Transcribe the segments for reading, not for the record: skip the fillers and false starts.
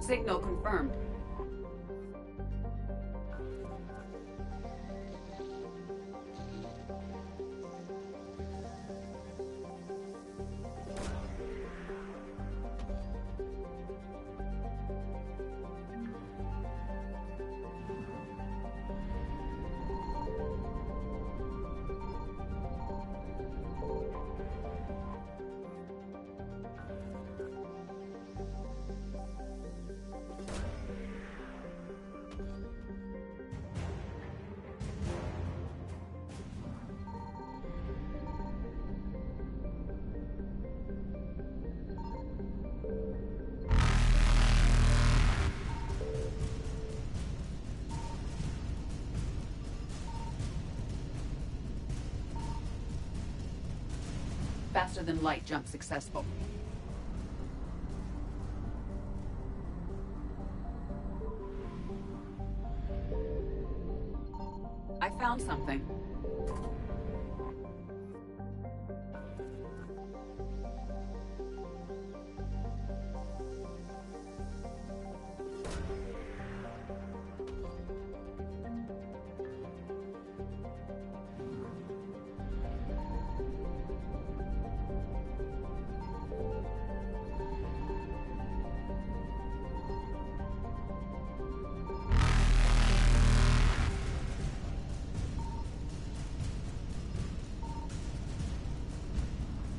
Signal confirmed. Faster than light jump successful. I found something.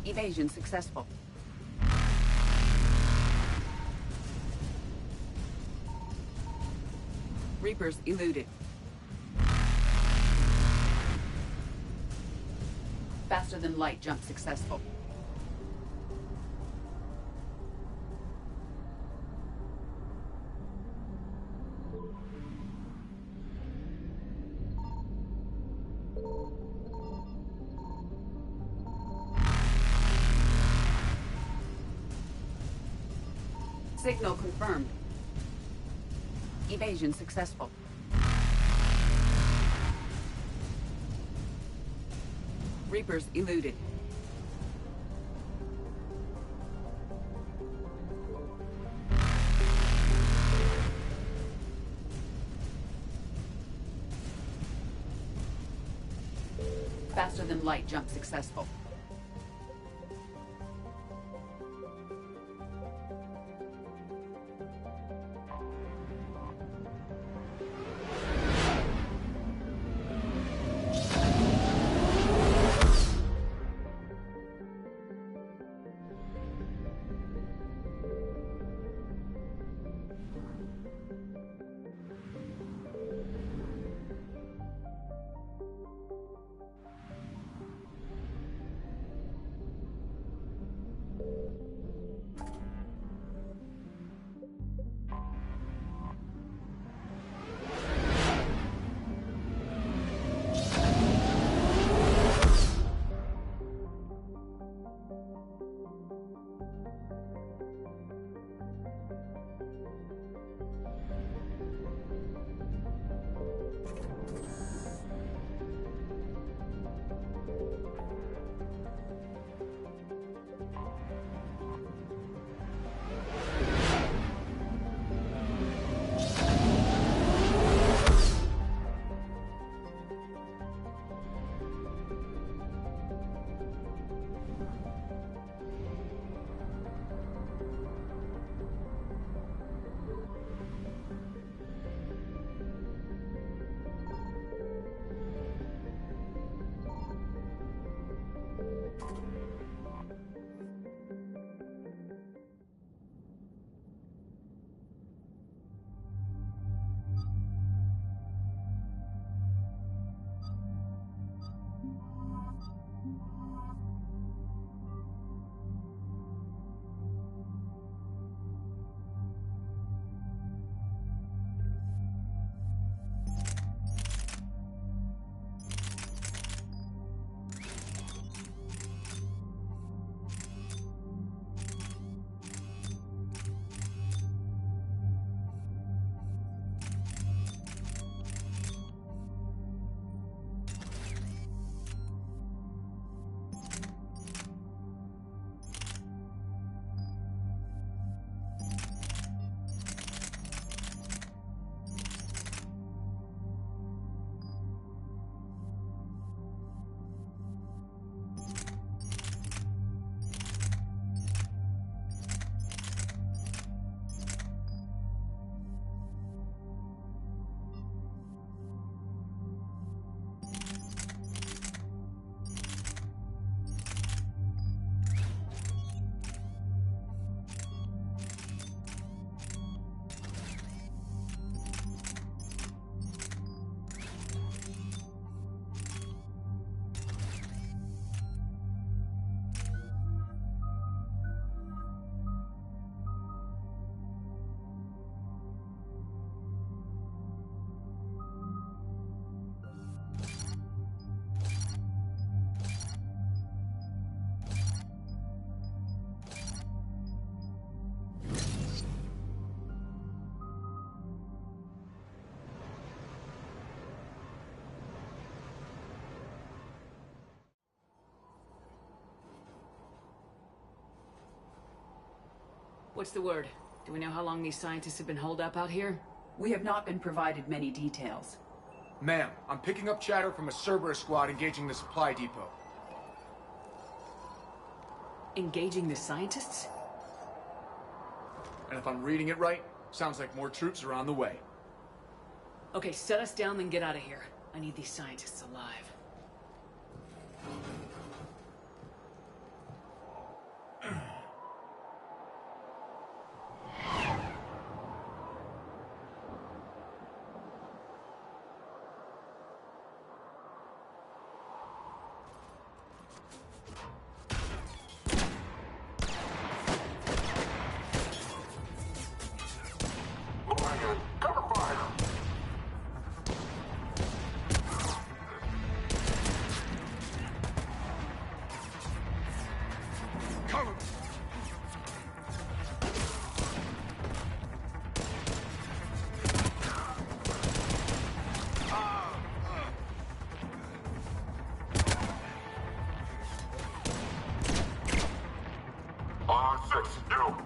Evasion successful. Reapers eluded. Faster than light jump successful. Signal confirmed. Evasion successful. Reapers eluded. Faster than light jump successful. What's the word? Do we know how long these scientists have been holed up out here? We have not been provided many details. Ma'am, I'm picking up chatter from a Cerberus squad engaging the supply depot. Engaging the scientists? And if I'm reading it right, sounds like more troops are on the way. Okay, set us down, then get out of here. I need these scientists alive.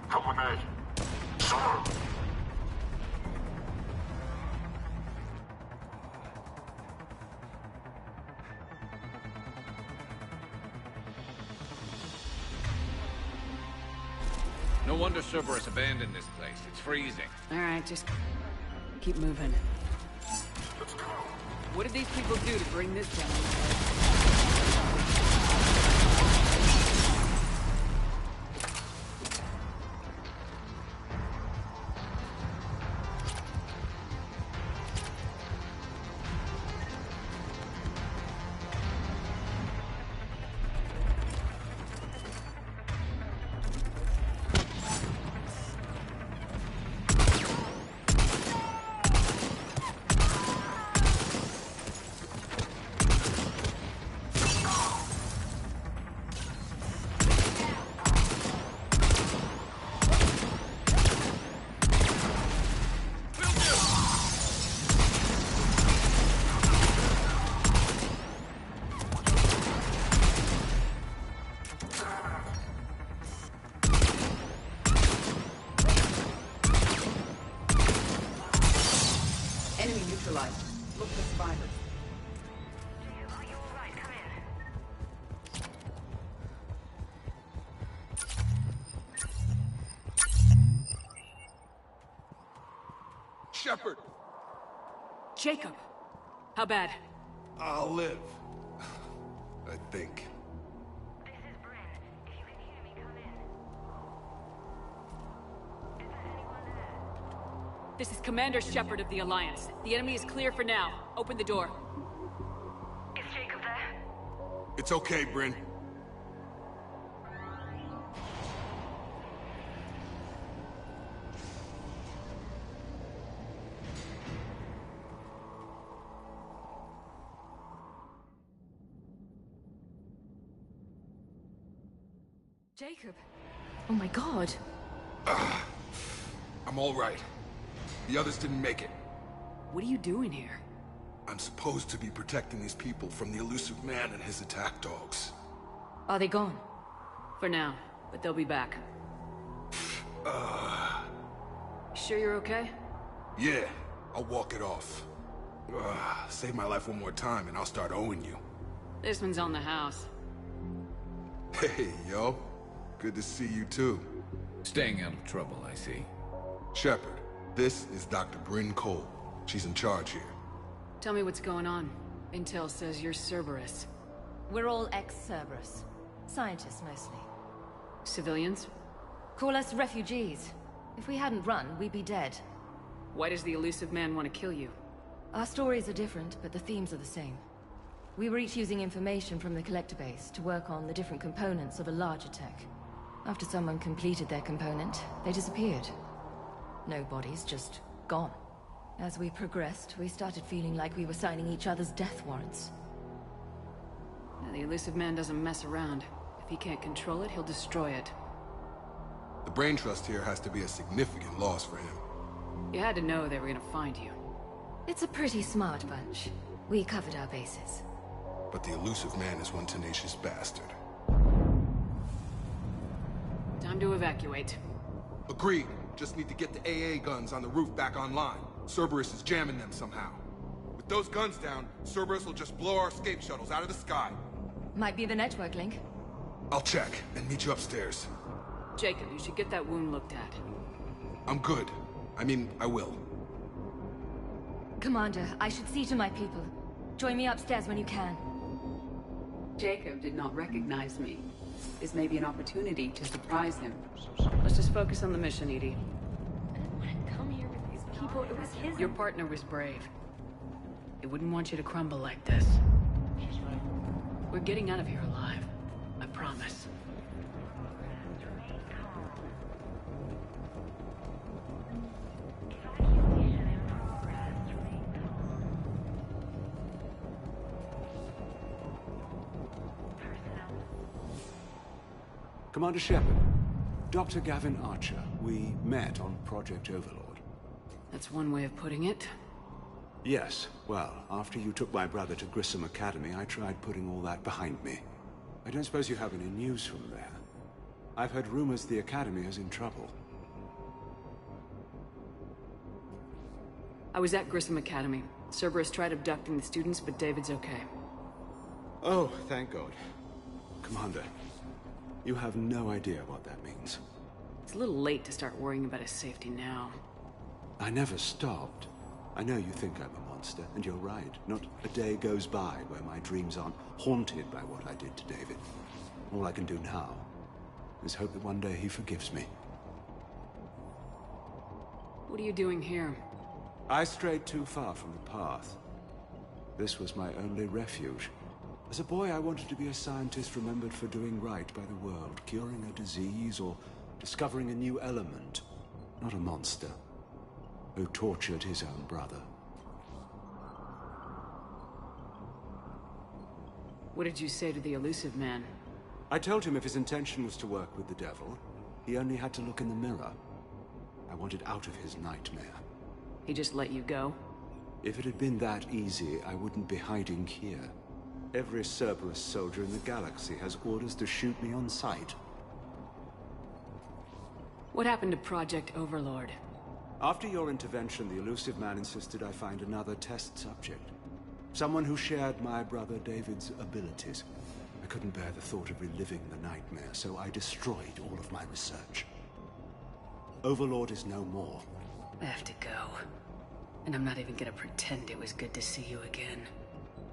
Come with me. Sir. No wonder Cerberus abandoned this place. It's freezing. All right, just keep moving. Let's go. What did these people do to bring this down? Enemy neutralized. Look for survivors. Are you all right? Come in. Shepard! Jacob! How bad? I'll live. I think. This is Bryn. If you can hear me, come in. Is there anyone there? This is Commander Shepard of the Alliance. The enemy is clear for now. Open the door. Is Jacob there? It's okay, Bryn. Jacob! Oh my god. I'm all right. The others didn't make it. What are you doing here? I'm supposed to be protecting these people from the elusive man and his attack dogs. Are they gone? For now, but they'll be back. Sure you're okay? Yeah, I'll walk it off. Save my life one more time and I'll start owing you. This one's on the house. Hey, yo. Good to see you too. Staying out of trouble, I see. Shepard, this is Dr. Bryn Cole. She's in charge here. Tell me what's going on. Intel says you're Cerberus. We're all ex-Cerberus. Scientists, mostly. Civilians? Call us refugees. If we hadn't run, we'd be dead. Why does the elusive man want to kill you? Our stories are different, but the themes are the same. We were each using information from the collector base to work on the different components of a larger tech. After someone completed their component, they disappeared. No bodies, just gone. As we progressed, we started feeling like we were signing each other's death warrants. The elusive man doesn't mess around. If he can't control it, he'll destroy it. The brain trust here has to be a significant loss for him. You had to know they were gonna find you. It's a pretty smart bunch. We covered our bases. But the elusive man is one tenacious bastard. Time to evacuate. Agreed. Just need to get the AA guns on the roof back online. Cerberus is jamming them somehow. With those guns down, Cerberus will just blow our escape shuttles out of the sky. Might be the network link. I'll check and meet you upstairs. Jacob, you should get that wound looked at. I'm good. I mean, I will. Commander, I should see to my people. Join me upstairs when you can. Jacob did not recognize me. This may be an opportunity to surprise him. Let's just focus on the mission, Edie. I didn't want to come here with these people. It was his... Your partner was brave. He wouldn't want you to crumble like this. We're getting out of here alive. I promise. Commander Shepard, Dr. Gavin Archer, we met on Project Overlord. That's one way of putting it. Yes, well, after you took my brother to Grissom Academy, I tried putting all that behind me. I don't suppose you have any news from there. I've heard rumors the Academy is in trouble. I was at Grissom Academy. Cerberus tried abducting the students, but David's okay. Oh, thank God. Commander, you have no idea what that means. It's a little late to start worrying about his safety now. I never stopped. I know you think I'm a monster, and you're right. Not a day goes by where my dreams aren't haunted by what I did to David. All I can do now is hope that one day he forgives me. What are you doing here? I strayed too far from the path. This was my only refuge. As a boy, I wanted to be a scientist remembered for doing right by the world, curing a disease or discovering a new element, not a monster who tortured his own brother. What did you say to the elusive man? I told him if his intention was to work with the devil, he only had to look in the mirror. I wanted out of his nightmare. He just let you go? If it had been that easy, I wouldn't be hiding here. Every Cerberus soldier in the galaxy has orders to shoot me on sight. What happened to Project Overlord? After your intervention, the elusive man insisted I find another test subject. Someone who shared my brother David's abilities. I couldn't bear the thought of reliving the nightmare, so I destroyed all of my research. Overlord is no more. I have to go. And I'm not even gonna pretend it was good to see you again.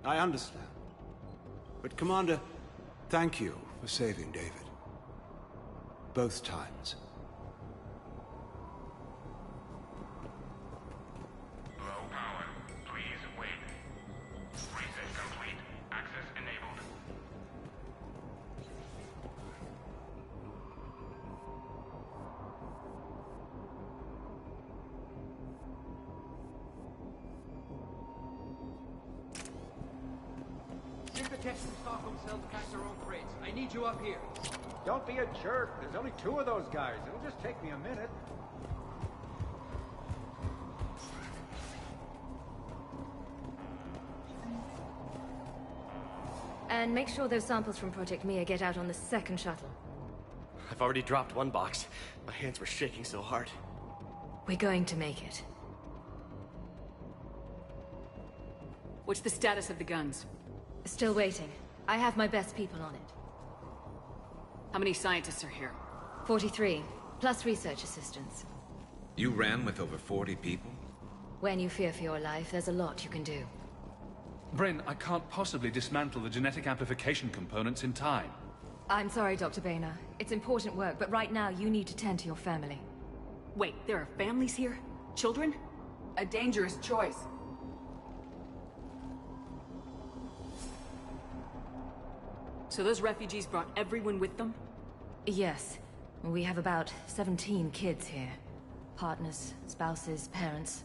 I understand. But Commander, thank you for saving David. Both times. Low power. Please wait. Reset complete. Access enabled. Synthetech and Stockholm cells pack their own crates. I need you up here. Don't be a jerk. There's only 2 of those guys. It'll just take me a minute. And make sure those samples from Project Mia get out on the second shuttle. I've already dropped one box. My hands were shaking so hard. We're going to make it. What's the status of the guns? Still waiting. I have my best people on it. How many scientists are here? 43, plus research assistants. You ran with over 40 people? When you fear for your life, there's a lot you can do. Bryn, I can't possibly dismantle the genetic amplification components in time. I'm sorry, Dr. Boehner. It's important work, but right now you need to tend to your family. Wait, there are families here? Children? A dangerous choice. So those refugees brought everyone with them? Yes. We have about 17 kids here. Partners, spouses, parents.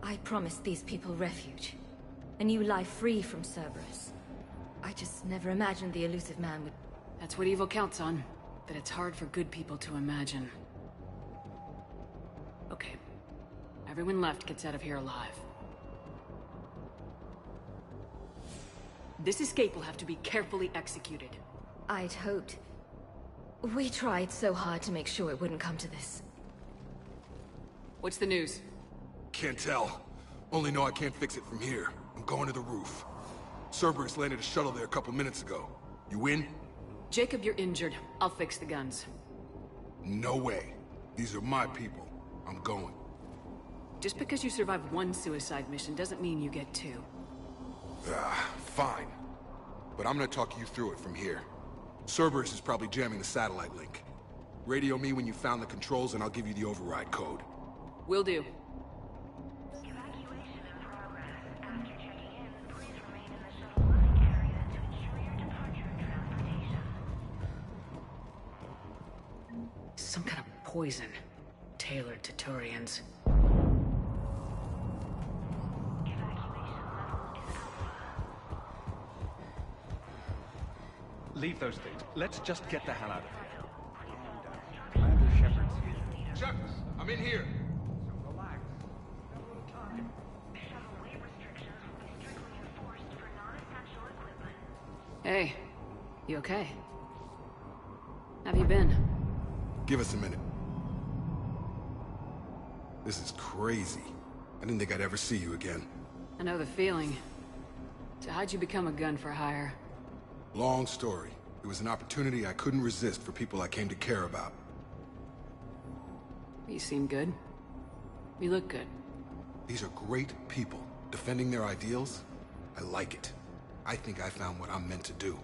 I promised these people refuge. A new life free from Cerberus. I just never imagined the elusive man would... That's what evil counts on. That it's hard for good people to imagine. Okay. Everyone left gets out of here alive. This escape will have to be carefully executed. I'd hoped... We tried so hard to make sure it wouldn't come to this. What's the news? Can't tell. Only know I can't fix it from here. I'm going to the roof. Cerberus landed a shuttle there a couple minutes ago. You in? Jacob, you're injured. I'll fix the guns. No way. These are my people. I'm going. Just because you survived one suicide mission doesn't mean you get two. Fine. But I'm gonna talk you through it from here. Cerberus is probably jamming the satellite link. Radio me when you found the controls and I'll give you the override code. Will do. Evacuation in progress. After checking in, please remain in the shuttle loading area to ensure your departure and transportation. Some kind of poison. Tailored to Turians. Leave those things. Let's just get the hell out of here. Commander Shepard. Shepard, I'm in here. So relax. No little time. Shuttle weight restrictions will be strictly enforced for non-essential equipment. Hey, you okay? Have you been? Give us a minute. This is crazy. I didn't think I'd ever see you again. I know the feeling. So how'd you become a gun for hire? Long story. It was an opportunity I couldn't resist for people I came to care about. You seem good. You look good. These are great people. Defending their ideals? I like it. I think I found what I'm meant to do.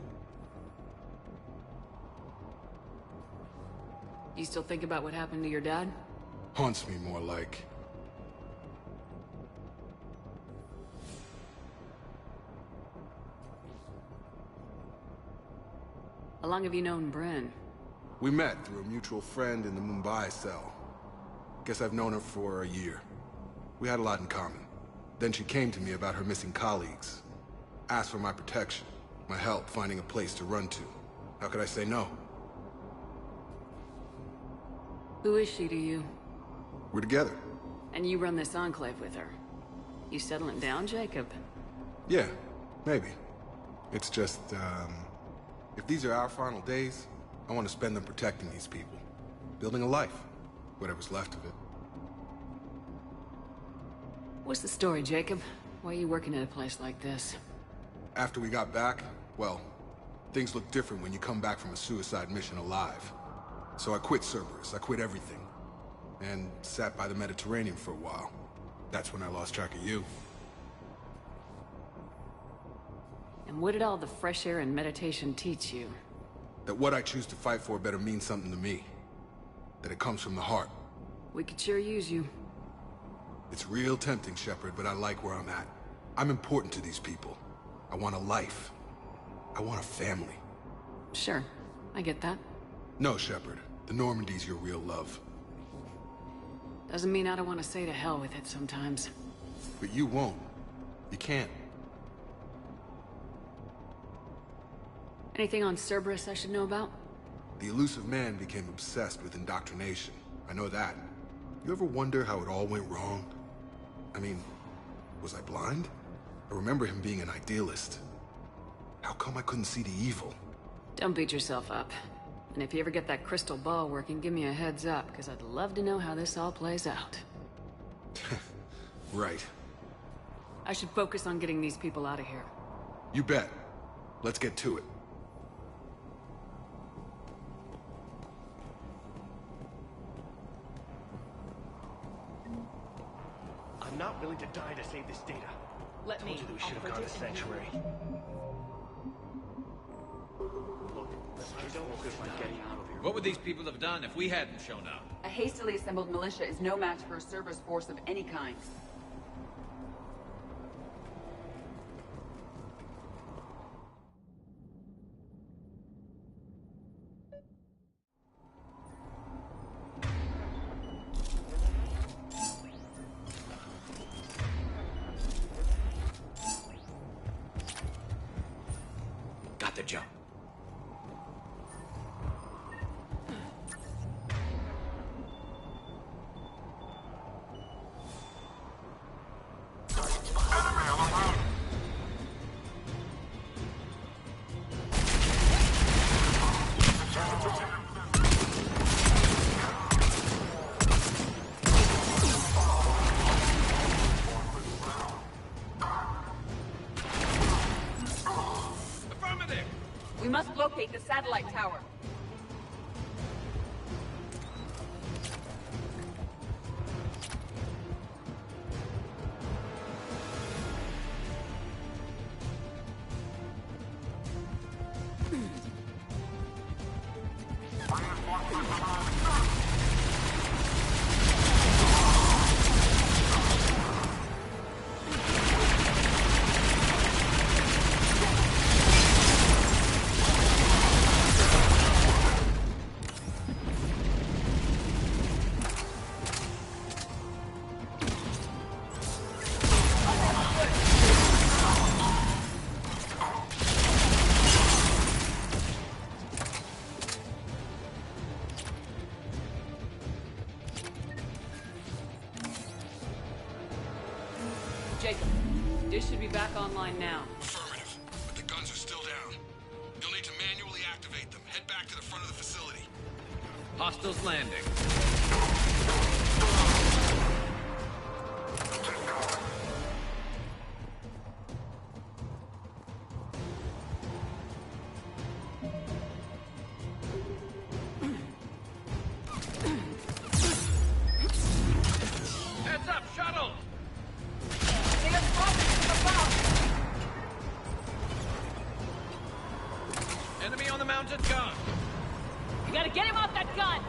You still think about what happened to your dad? Haunts me more like. How long have you known Bryn? We met through a mutual friend in the Mumbai cell. Guess I've known her for a year. We had a lot in common. Then she came to me about her missing colleagues. Asked for my protection, my help finding a place to run to. How could I say no? Who is she to you? We're together. And you run this enclave with her. You settling down, Jacob? Yeah, maybe. It's just, if these are our final days, I want to spend them protecting these people. Building a life. Whatever's left of it. What's the story, Jacob? Why are you working at a place like this? After we got back, well, things look different when you come back from a suicide mission alive. So I quit Cerberus, I quit everything. And sat by the Mediterranean for a while. That's when I lost track of you. And what did all the fresh air and meditation teach you? That what I choose to fight for better mean something to me. That it comes from the heart. We could sure use you. It's real tempting, Shepard, but I like where I'm at. I'm important to these people. I want a life. I want a family. Sure, I get that. No, Shepard. The Normandy's your real love. Doesn't mean I don't want to say to hell with it sometimes. But you won't. You can't. Anything on Cerberus I should know about? The elusive man became obsessed with indoctrination. I know that. You ever wonder how it all went wrong? I mean, was I blind? I remember him being an idealist. How come I couldn't see the evil? Don't beat yourself up. And if you ever get that crystal ball working, give me a heads up, because I'd love to know how this all plays out. Right. I should focus on getting these people out of here. You bet. Let's get to it. I'm not willing to die to save this data. Let me. Told you that we should have gone to Sanctuary. Look, let's just focus on getting out of here. What would these people have done if we hadn't shown up? A hastily assembled militia is no match for a Cerberus force of any kind. Got the jump. locate the satellite tower. Jacob, dish should be back online now. Affirmative, but the guns are still down. You'll need to manually activate them. Head back to the front of the facility. Hostiles landing. Heads up, shuttle! They have dropped into the bow. Enemy on the mounted gun. You gotta get him off that gun!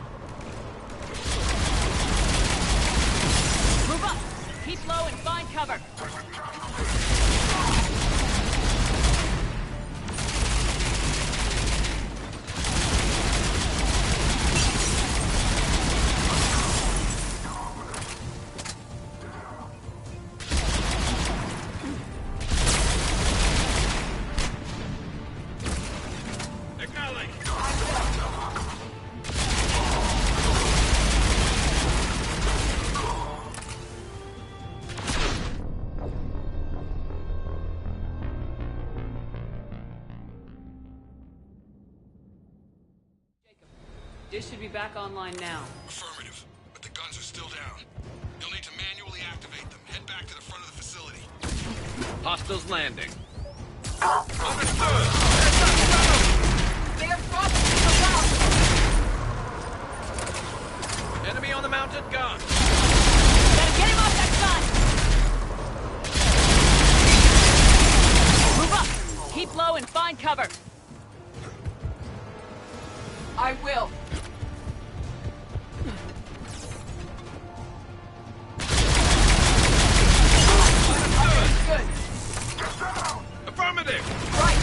Move up! Keep low and find cover. Acknowledge. Dish should be back online now. Affirmative, but the guns are still down. You'll need to manually activate them. Head back to the front of the facility. Hostiles landing. They have dropped into the bow. Enemy on the mounted gun. Gotta get him off that gun! Move up! Keep low and find cover. I will. Good. Affirmative. Right.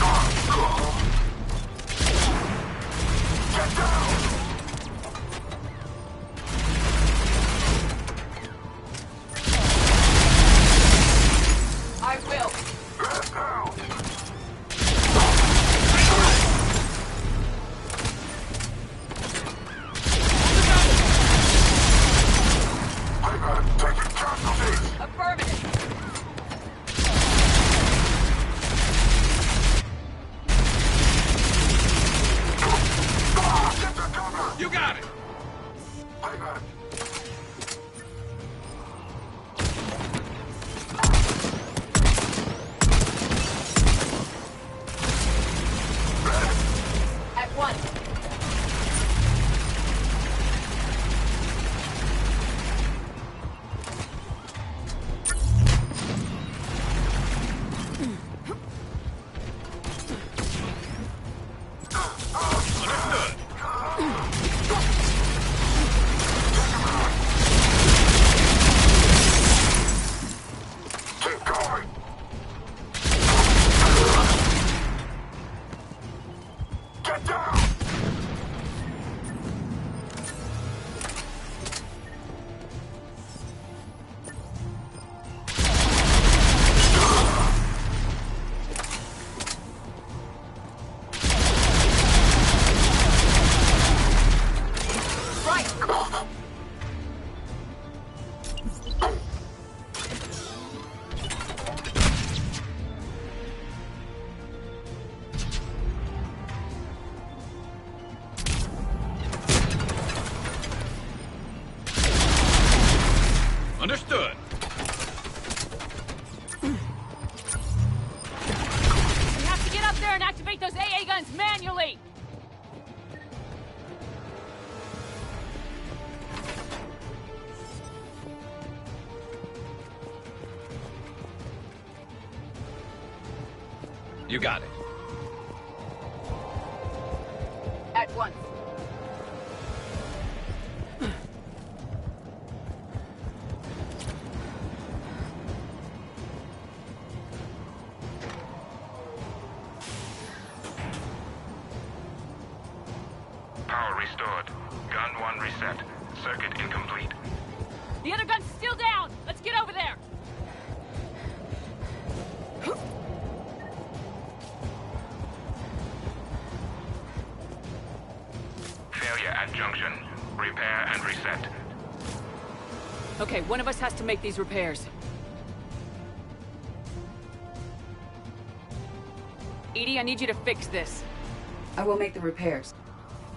I will. Affirmative. You got it. At once. Understood. We have to get up there and activate those AA guns manually! You got it. At once. Power restored. Gun 1 reset. Circuit incomplete. The other gun's still down! Let's get over there! Failure at junction. Repair and reset. Okay, one of us has to make these repairs. Edie, I need you to fix this. I will make the repairs.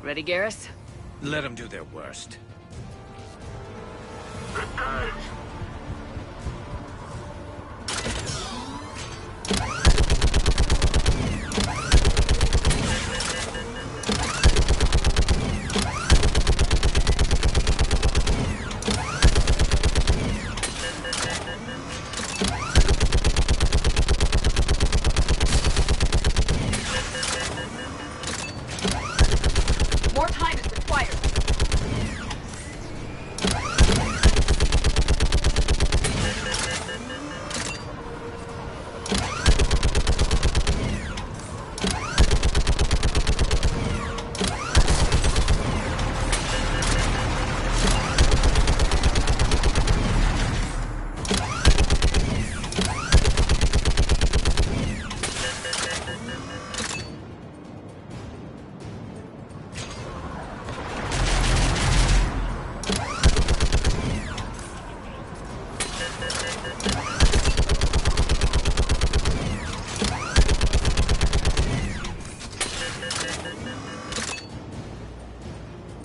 Ready, Garrus? Let them do their worst. More time is required.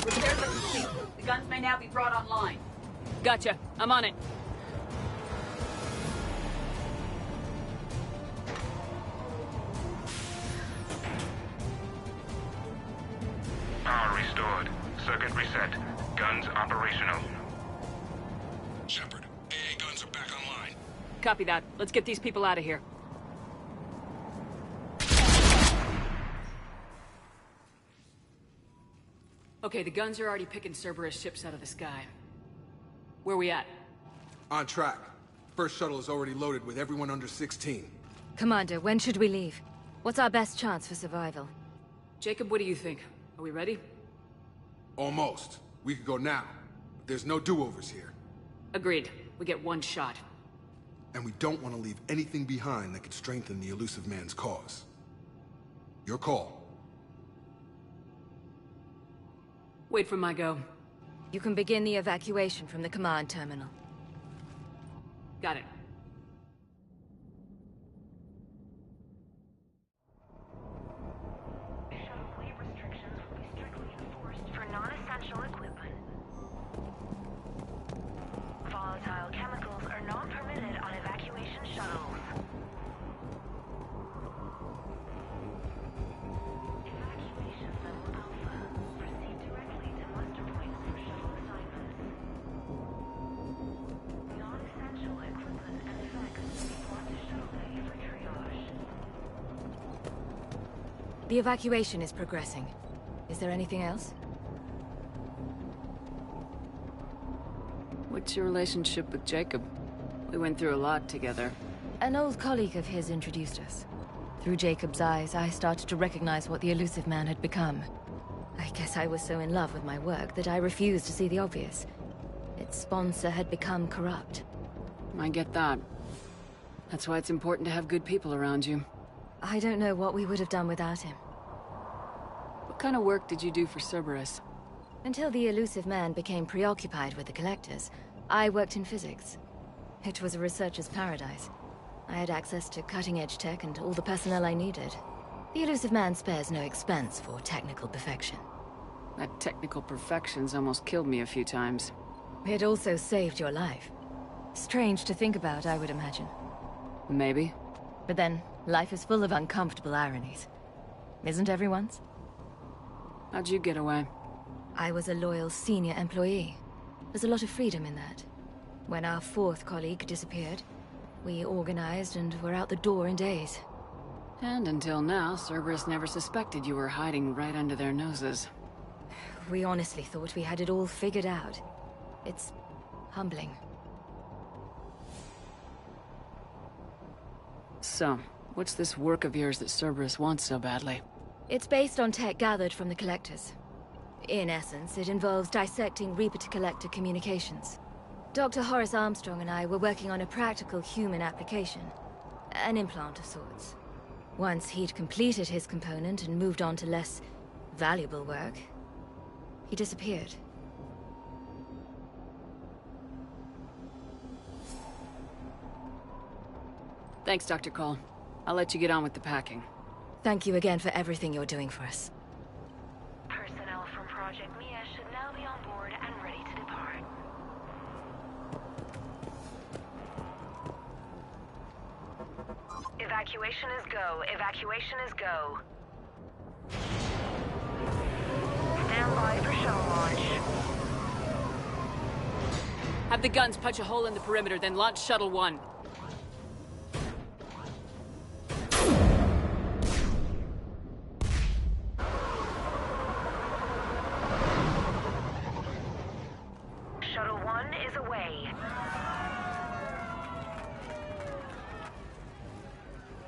Repairs are complete. The guns may now be brought online. Gotcha. I'm on it. Power restored. Circuit reset. Guns operational. Shepard, AA guns are back online. Copy that. Let's get these people out of here. Okay, the guns are already picking Cerberus ships out of the sky. Where we at? On track. First shuttle is already loaded with everyone under 16. Commander, when should we leave? What's our best chance for survival? Jacob, what do you think? Are we ready? Almost. We could go now. But there's no do-overs here. Agreed. We get one shot. And we don't want to leave anything behind that could strengthen the elusive man's cause. Your call. Wait for my go. You can begin the evacuation from the command terminal. Got it. Shuttle weight restrictions will be strictly enforced for non-essential equipment. Volatile chemicals are not permitted on evacuation shuttles. Evacuation level Alpha. Proceed directly to muster points for shuttle assignments. Non-essential equipment and effects will be brought to shuttle bay for triage. The evacuation is progressing. Is there anything else? What's your relationship with Jacob? We went through a lot together. An old colleague of his introduced us. Through Jacob's eyes, I started to recognize what the elusive man had become. I guess I was so in love with my work that I refused to see the obvious. Its sponsor had become corrupt. I get that. That's why it's important to have good people around you. I don't know what we would have done without him. What kind of work did you do for Cerberus? Until the elusive man became preoccupied with the Collectors, I worked in physics. It was a researcher's paradise. I had access to cutting-edge tech and all the personnel I needed. The elusive man spares no expense for technical perfection. That technical perfection's almost killed me a few times. It also saved your life. Strange to think about, I would imagine. Maybe. But then, life is full of uncomfortable ironies. Isn't everyone's? How'd you get away? I was a loyal senior employee. There's a lot of freedom in that. When our fourth colleague disappeared, we organized and were out the door in days. And until now, Cerberus never suspected you were hiding right under their noses. We honestly thought we had it all figured out. It's humbling. So, what's this work of yours that Cerberus wants so badly? It's based on tech gathered from the Collectors. In essence, it involves dissecting Reaper-to-Collector communications. Dr. Horace Armstrong and I were working on a practical human application. An implant of sorts. Once he'd completed his component and moved on to less valuable work, he disappeared. Thanks, Dr. Cole. I'll let you get on with the packing. Thank you again for everything you're doing for us. Personnel from Project Mia should now be on board and ready to depart. Evacuation is go. Evacuation is go. Stand by for shuttle launch. Have the guns punch a hole in the perimeter, then launch Shuttle 1. Shuttle 1 is away.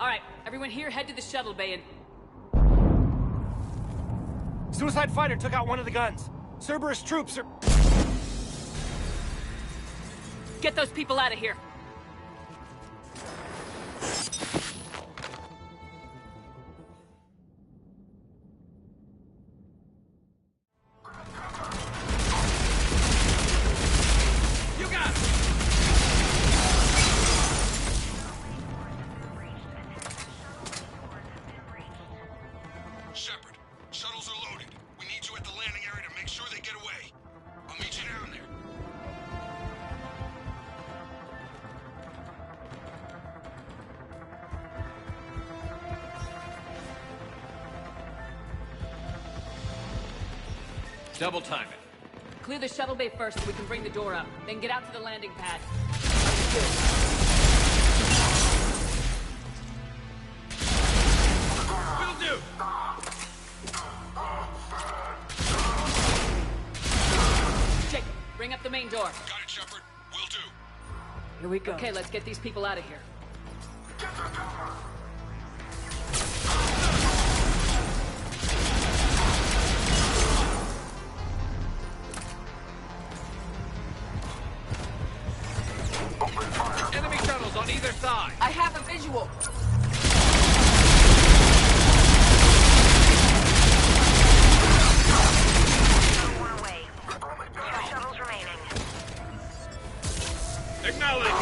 Alright, everyone here, head to the shuttle bay and... Suicide fighter took out one of the guns. Cerberus troops are... Get those people out of here! You got it! Shepard, shuttles are loaded. We need you at the landing area to make sure they get away. I'll meet you down there. Double time it. Clear the shuttle bay first so we can bring the door up. Then get out to the landing pad. Will do! Jacob, bring up the main door. Got it, Shepard. Will do. Here we go. Okay, let's get these people out of here. Enemy shuttles on either side. I have a visual. Shuttle 1 away. 2 shuttles remaining. Acknowledge.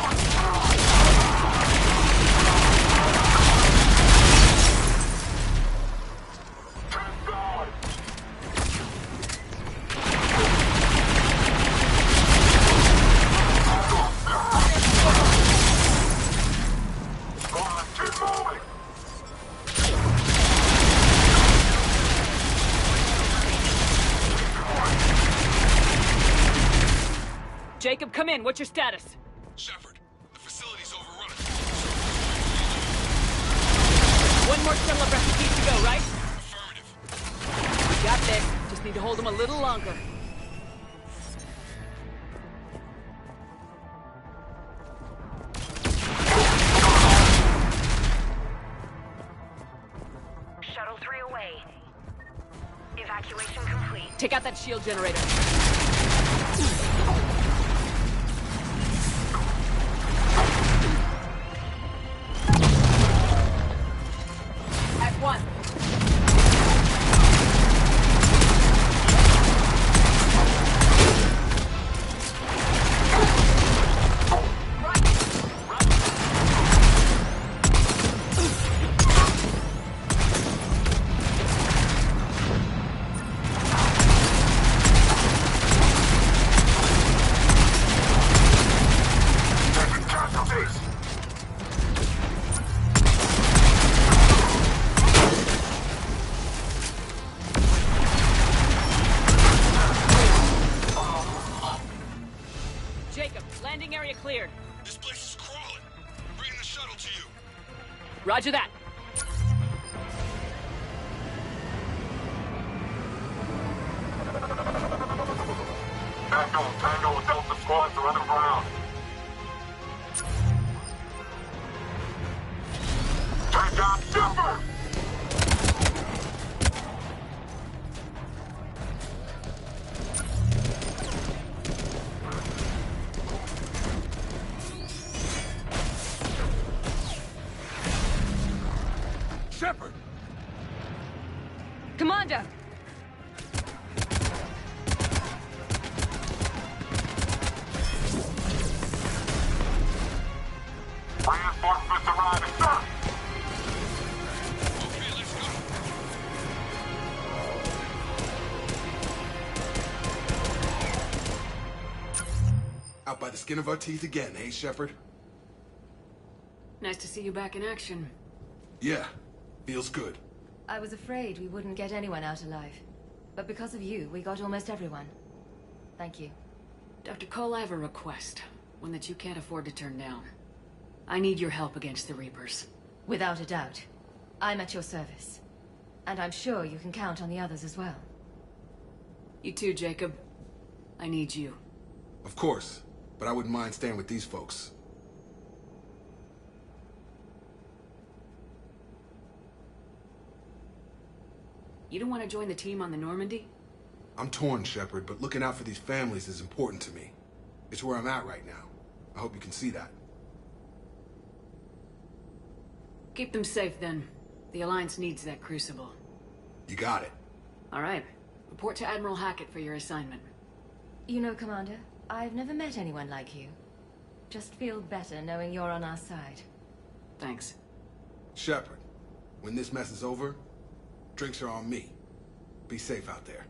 Jacob, come in. What's your status? Shepard, the facility's overrun. One more shuttle of refugees to go, right? Affirmative. We got this. Just need to hold them a little longer. Shuttle 3 away. Evacuation complete. Take out that shield generator. At one. Jacob, landing area cleared. This place is crawling. Bringing the shuttle to you. Roger that. Echo, Tango with Delta squads are on the ground. Take out Shepard! Shepard! Commander! Reinforcements arriving, sir! Okay, let's go. Out by the skin of our teeth again, hey, Shepard? Nice to see you back in action. Yeah, feels good. I was afraid we wouldn't get anyone out alive. But because of you, we got almost everyone. Thank you. Dr. Cole, I have a request. One that you can't afford to turn down. I need your help against the Reapers. Without a doubt. I'm at your service. And I'm sure you can count on the others as well. You too, Jacob. I need you. Of course, but I wouldn't mind staying with these folks. You don't want to join the team on the Normandy? I'm torn, Shepard, but looking out for these families is important to me. It's where I'm at right now. I hope you can see that. Keep them safe, then. The Alliance needs that crucible. You got it. All right. Report to Admiral Hackett for your assignment. You know, Commander, I've never met anyone like you. Just feel better knowing you're on our side. Thanks. Shepard, when this mess is over, drinks are on me. Be safe out there.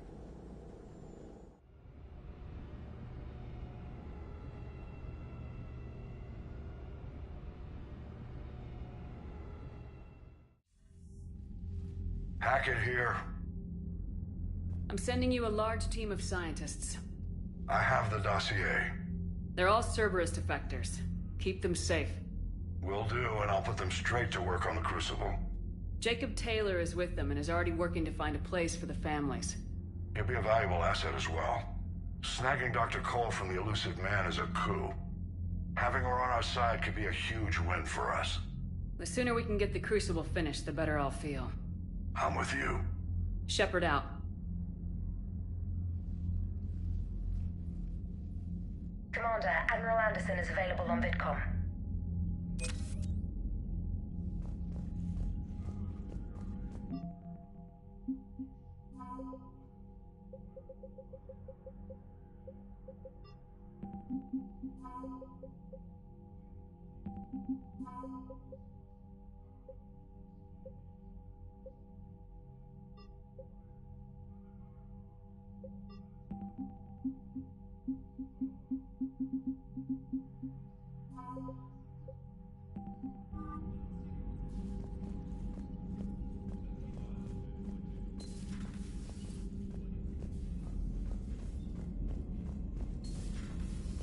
Hackett here. I'm sending you a large team of scientists. I have the dossier. They're all Cerberus defectors. Keep them safe. Will do, and I'll put them straight to work on the Crucible. Jacob Taylor is with them and is already working to find a place for the families. He'll be a valuable asset as well. Snagging Dr. Cole from the elusive man is a coup. Having her on our side could be a huge win for us. The sooner we can get the Crucible finished, the better I'll feel. I'm with you. Shepard out. Commander, Admiral Anderson is available on VidCom.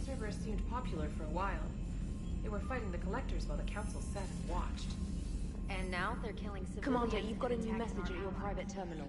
Cerberus seemed popular for a while. They were fighting the Collectors while the Council sat and watched. And now they're killing civilians. Commander, you've got a new and message attacking at your our private terminal.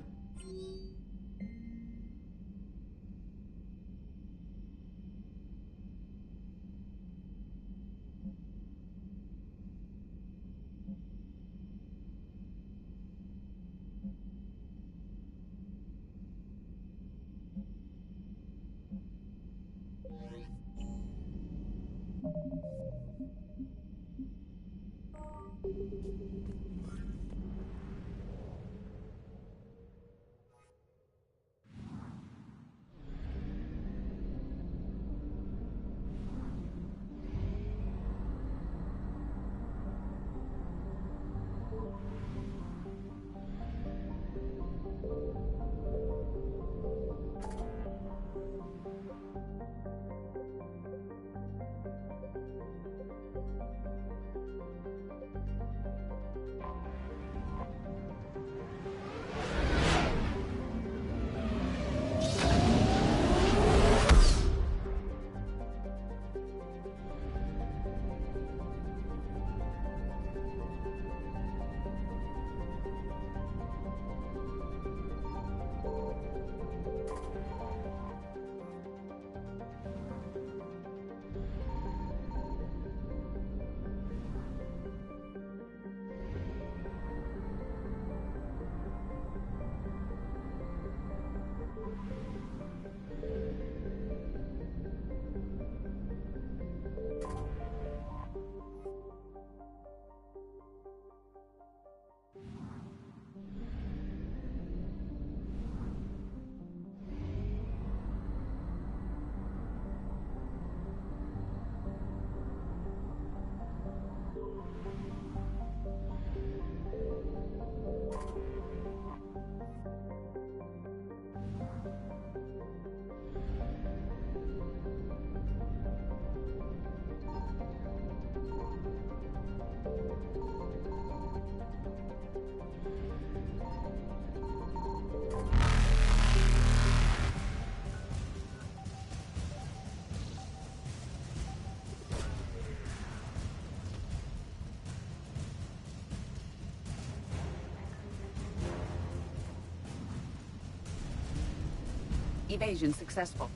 Evasion successful.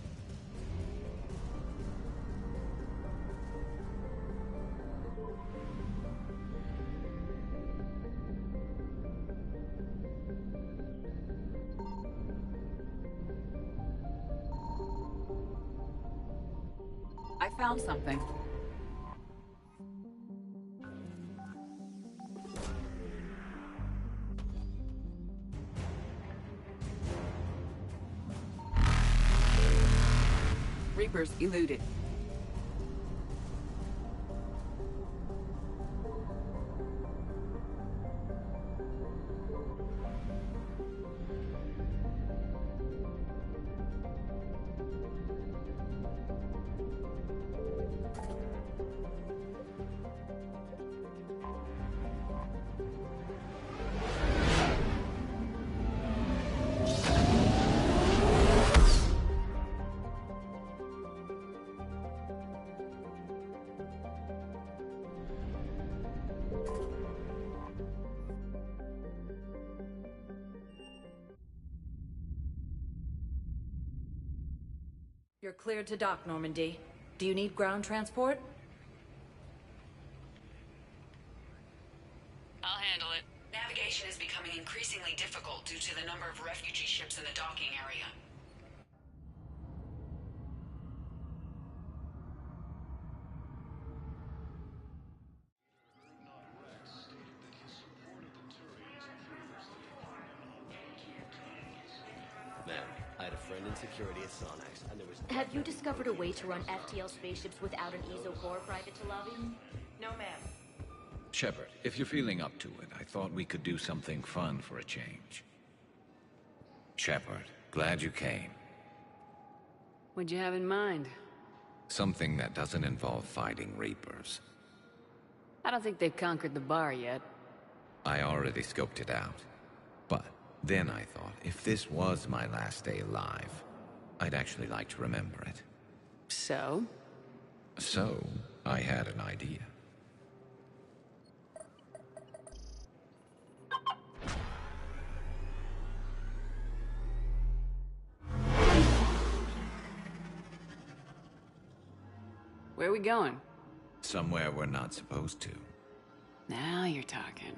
I found something. Reapers eluded. You're cleared to dock, Normandy. Do you need ground transport? I'll handle it. Navigation is becoming increasingly difficult due to the number of refugee ships in the docking area. Ma'am, I had a friend in security at Sonax, and there was... Have you discovered a way to run FTL spaceships without an ESO core private to lobby? No, ma'am. Shepard, if you're feeling up to it, I thought we could do something fun for a change. Shepard, glad you came. What'd you have in mind? Something that doesn't involve fighting Reapers. I don't think they've conquered the bar yet. I already scoped it out. But then I thought, if this was my last day alive, I'd actually like to remember it. So? So, I had an idea. Where are we going? Somewhere we're not supposed to. Now you're talking.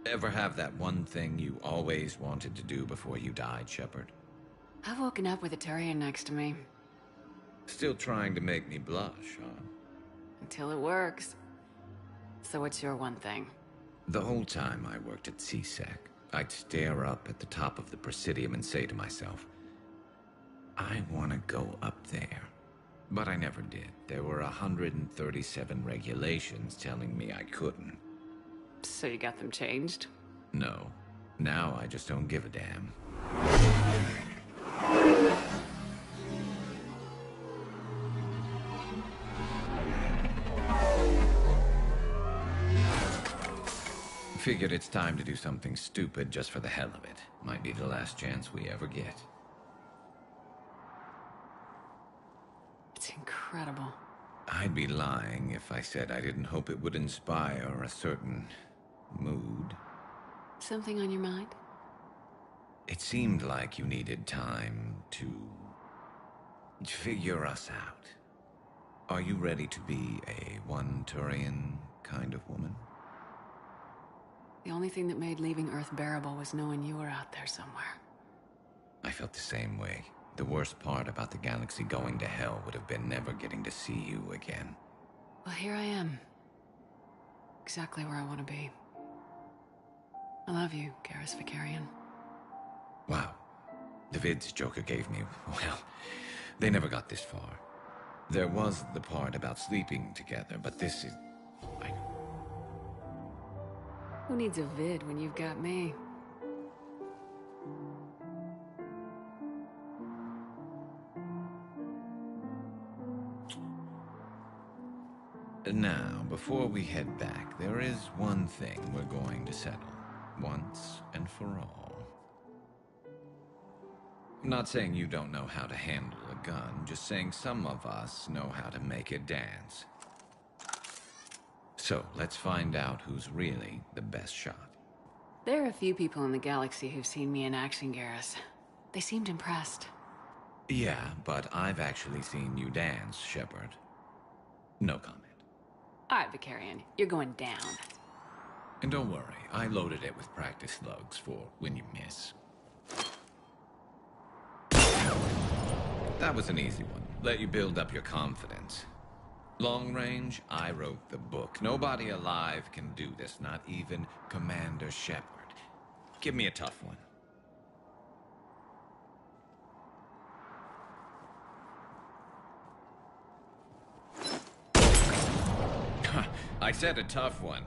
Ever have that one thing you always wanted to do before you died, Shepard? I've woken up with a Turian next to me. Still trying to make me blush, huh? Until it works. So what's your one thing? The whole time I worked at CSEC, I'd stare up at the top of the Presidium and say to myself, I want to go up there. But I never did. There were 137 regulations telling me I couldn't. So you got them changed? No. Now I just don't give a damn. Figured it's time to do something stupid just for the hell of it. Might be the last chance we ever get. It's incredible. I'd be lying if I said I didn't hope it would inspire a certain mood. Something on your mind? It seemed like you needed time to figure us out. Are you ready to be a one-Turian kind of woman? The only thing that made leaving Earth bearable was knowing you were out there somewhere. I felt the same way. The worst part about the galaxy going to hell would have been never getting to see you again. Well, here I am. Exactly where I want to be. I love you, Garrus Vicarian. Wow. The vids Joker gave me, well, they never got this far. There was the part about sleeping together, but this is... Who needs a vid when you've got me? Now, before we head back, there is one thing we're going to settle, once and for all. I'm not saying you don't know how to handle a gun, just saying some of us know how to make it dance. So, let's find out who's really the best shot. There are a few people in the galaxy who've seen me in action, Garrus. They seemed impressed. Yeah, but I've actually seen you dance, Shepard. No comment. All right, Vicarian, you're going down. And don't worry, I loaded it with practice slugs for when you miss. That was an easy one. Let you build up your confidence. Long range, I wrote the book. Nobody alive can do this, not even Commander Shepard. Give me a tough one. I said a tough one.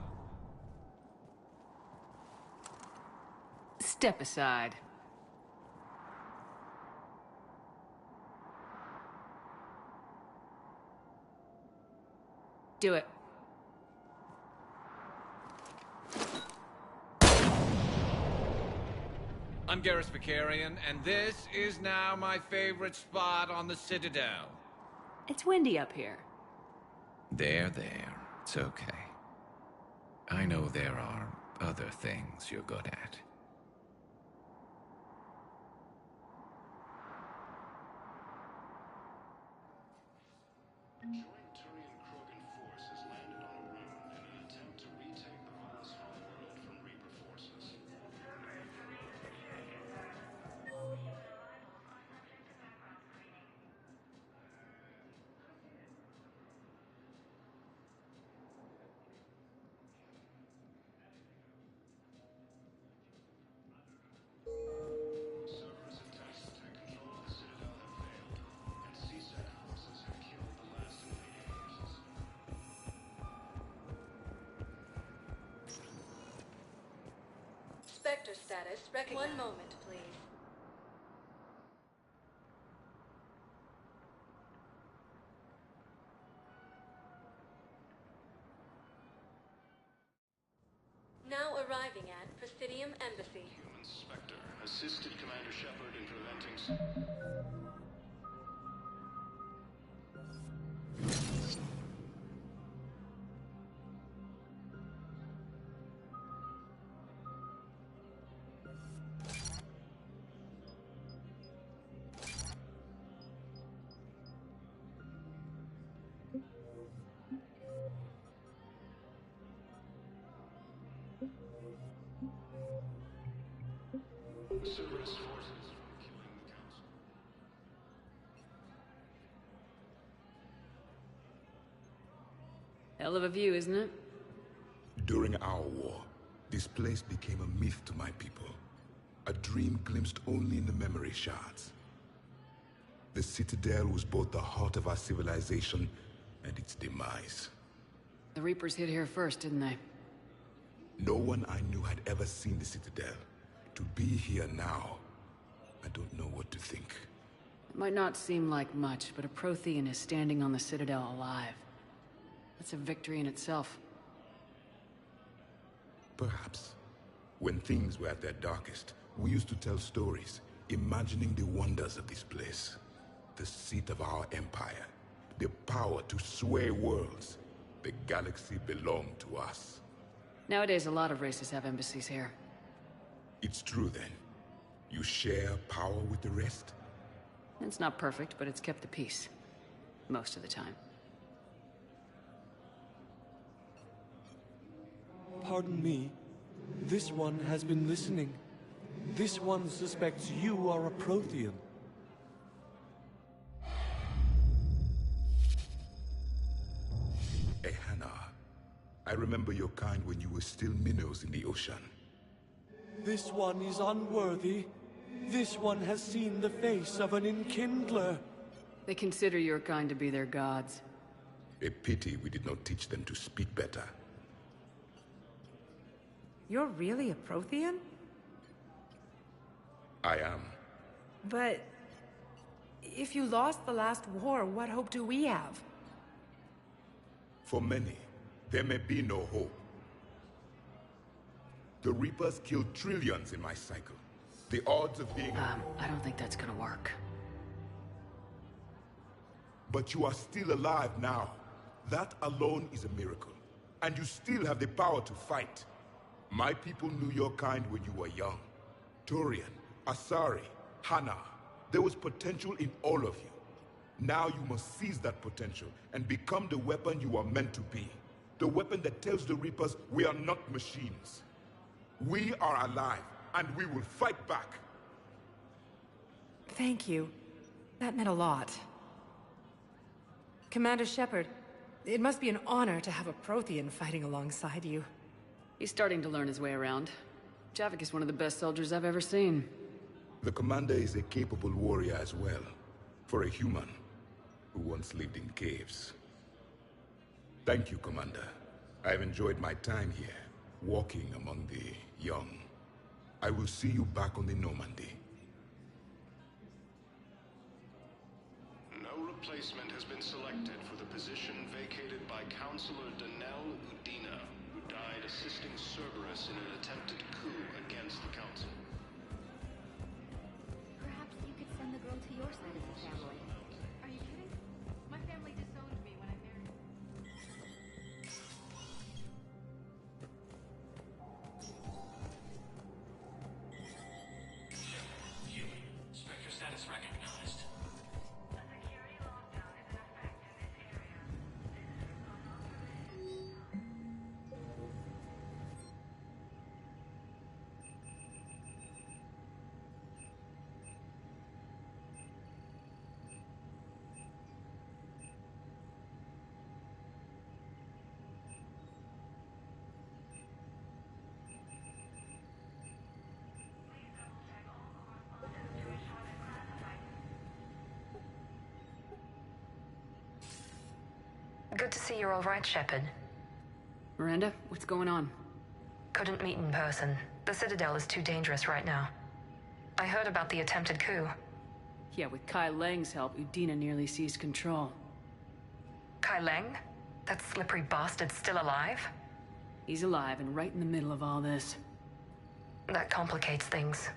Step aside. Do it. I'm Garrus Vicarian, and this is now my favorite spot on the Citadel. It's windy up here. There. It's okay. I know there are other things you're good at. Spectre status recognized. One moment, please. Now arriving at Presidium Embassy. Human Spectre assisted Commander Shepard in preventing... Cerberus forces from killing the Council. Hell of a view, isn't it? During our war, this place became a myth to my people. A dream glimpsed only in the memory shards. The Citadel was both the heart of our civilization and its demise. The Reapers hit here first, didn't they? No one I knew had ever seen the Citadel. To be here now, I don't know what to think. It might not seem like much, but a Prothean is standing on the Citadel alive. That's a victory in itself. Perhaps. When things were at their darkest, we used to tell stories, imagining the wonders of this place. The seat of our empire. The power to sway worlds. The galaxy belonged to us. Nowadays, a lot of races have embassies here. It's true then. You share power with the rest? It's not perfect, but it's kept the peace. Most of the time. Pardon me. This one has been listening. This one suspects you are a Prothean. I remember your kind when you were still minnows in the ocean. This one is unworthy. This one has seen the face of an enkindler. They consider your kind to be their gods. A pity we did not teach them to speak better. You're really a Prothean? I am. But if you lost the last war, what hope do we have? For many, there may be no hope. The Reapers killed trillions in my cycle. The odds of being... I don't think that's gonna work. But you are still alive now. That alone is a miracle. And you still have the power to fight. My people knew your kind when you were young. Turian, Asari, Hana. There was potential in all of you. Now you must seize that potential and become the weapon you are meant to be. The weapon that tells the Reapers we are not machines. We are alive, and we will fight back. Thank you. That meant a lot. Commander Shepard, it must be an honor to have a Prothean fighting alongside you. He's starting to learn his way around. Javik is one of the best soldiers I've ever seen. The commander is a capable warrior as well, for a human who once lived in caves. Thank you, Commander. I've enjoyed my time here, walking among the young. I will see you back on the Normandy. No replacement has been selected for the position vacated by Counselor Danelle Udina, who died assisting Cerberus in an attempted coup against the Council. Perhaps you could send the girl to your side of the family. Are you kidding? My family disowned me when I married. Spectre status recognized. A security lockdown is in effect in this area. Visitors are not permitted. Good to see you're all right, Shepard. Miranda, what's going on? Couldn't meet in person. The Citadel is too dangerous right now. I heard about the attempted coup. Yeah, with Kai Lang's help, Udina nearly seized control. Kai Lang? That slippery bastard's still alive? He's alive and right in the middle of all this. That complicates things.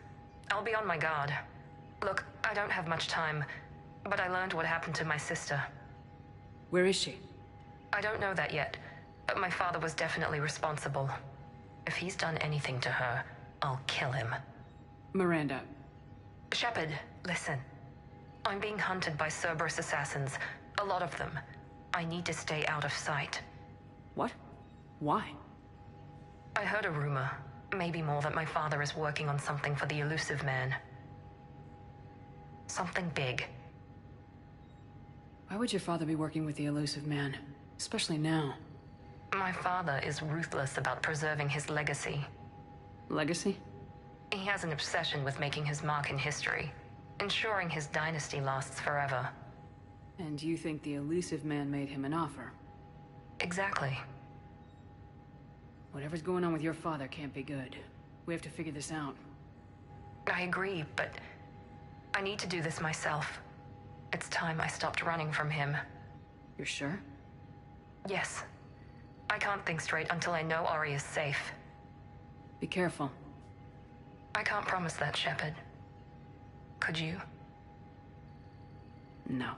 I'll be on my guard. Look, I don't have much time, but I learned what happened to my sister. Where is she? I don't know that yet, but my father was definitely responsible. If he's done anything to her, I'll kill him. Miranda. Shepard, listen. I'm being hunted by Cerberus assassins. A lot of them. I need to stay out of sight. What? Why? I heard a rumor, maybe more, that my father is working on something for the Elusive Man. Something big. Why would your father be working with the Elusive Man? Especially now. My father is ruthless about preserving his legacy. Legacy? He has an obsession with making his mark in history, ensuring his dynasty lasts forever. And you think the Elusive Man made him an offer? Exactly. Whatever's going on with your father can't be good. We have to figure this out. I agree, but I need to do this myself. It's time I stopped running from him. You're sure? Yes. I can't think straight until I know Ori is safe. Be careful. I can't promise that, Shepard. Could you? No.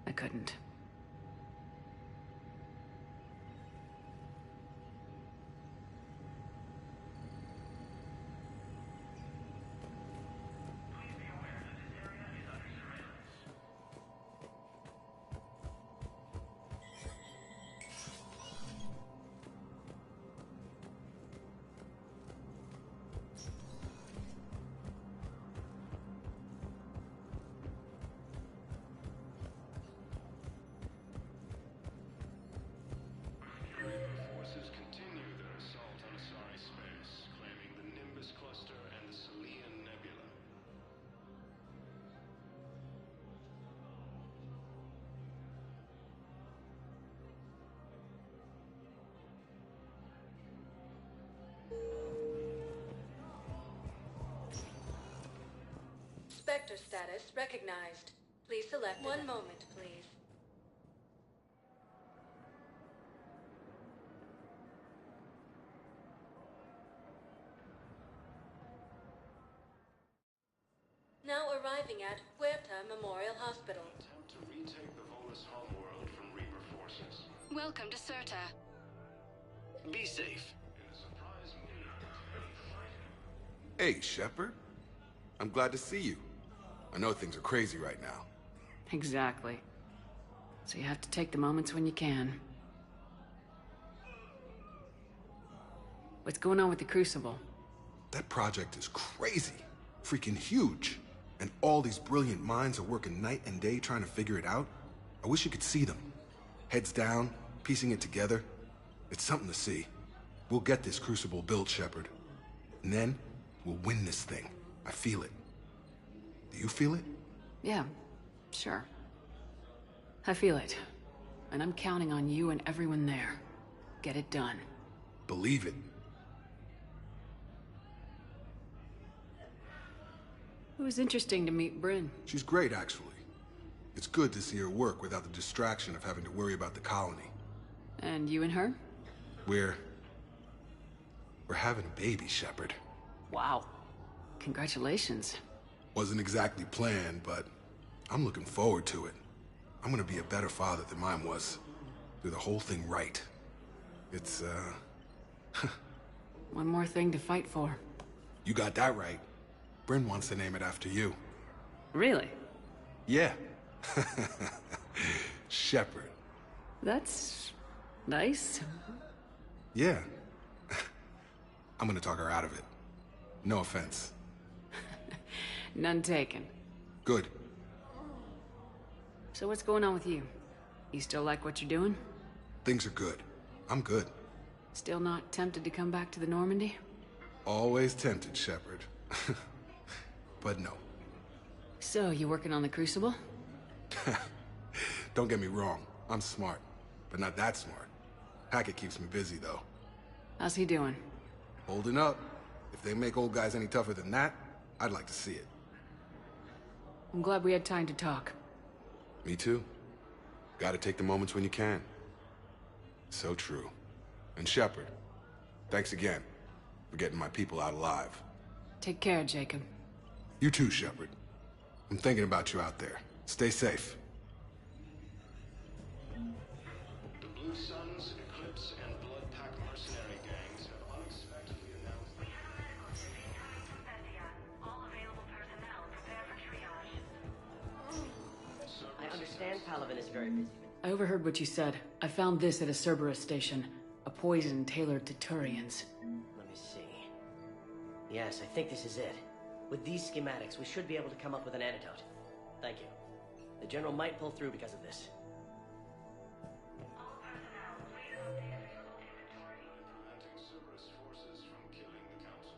I couldn't. Spectre status recognized. Please select one moment, please. Now arriving at Huerta Memorial Hospital. Attempt to retake the Volus homeworld from Reaper forces. Welcome to Serta. Be safe. In a surprise move. Hey, Shepard. I'm glad to see you. I know things are crazy right now. Exactly. So you have to take the moments when you can. What's going on with the Crucible? That project is crazy. Freaking huge. And all these brilliant minds are working night and day trying to figure it out. I wish you could see them. Heads down, piecing it together. It's something to see. We'll get this Crucible built, Shepard. And then, we'll win this thing. I feel it. Do you feel it? Yeah, sure. I feel it. And I'm counting on you and everyone there. Get it done. Believe it. It was interesting to meet Bryn. She's great, actually. It's good to see her work without the distraction of having to worry about the colony. And you and her? We're having a baby, Shepard. Wow. Congratulations. Wasn't exactly planned, but I'm looking forward to it. I'm gonna be a better father than mine was. Do the whole thing right. It's, One more thing to fight for. You got that right. Bryn wants to name it after you. Really? Yeah. Shepard. That's nice. Yeah. I'm gonna talk her out of it. No offense. None taken. Good. So what's going on with you? You still like what you're doing? Things are good. I'm good. Still not tempted to come back to the Normandy? Always tempted, Shepard. But no. So, you working on the Crucible? Don't get me wrong. I'm smart. But not that smart. Hackett keeps me busy, though. How's he doing? Holding up. If they make old guys any tougher than that, I'd like to see it. I'm glad we had time to talk. Me too. Gotta take the moments when you can. So true. And Shepard, thanks again for getting my people out alive. Take care, Jacob. You too, Shepard. I'm thinking about you out there. Stay safe. The Blue Suns, Eclipse, and Blood Pack mercenary gangs have unexpectedly announced that All available personnel prepare for triage. I understand Paladin is very busy. I overheard what you said. I found this at a Cerberus station. A poison tailored to Turians. Let me see. Yes, I think this is it. With these schematics, we should be able to come up with an antidote. Thank you. The General might pull through because of this. preventing Cerberus forces from killing the Council.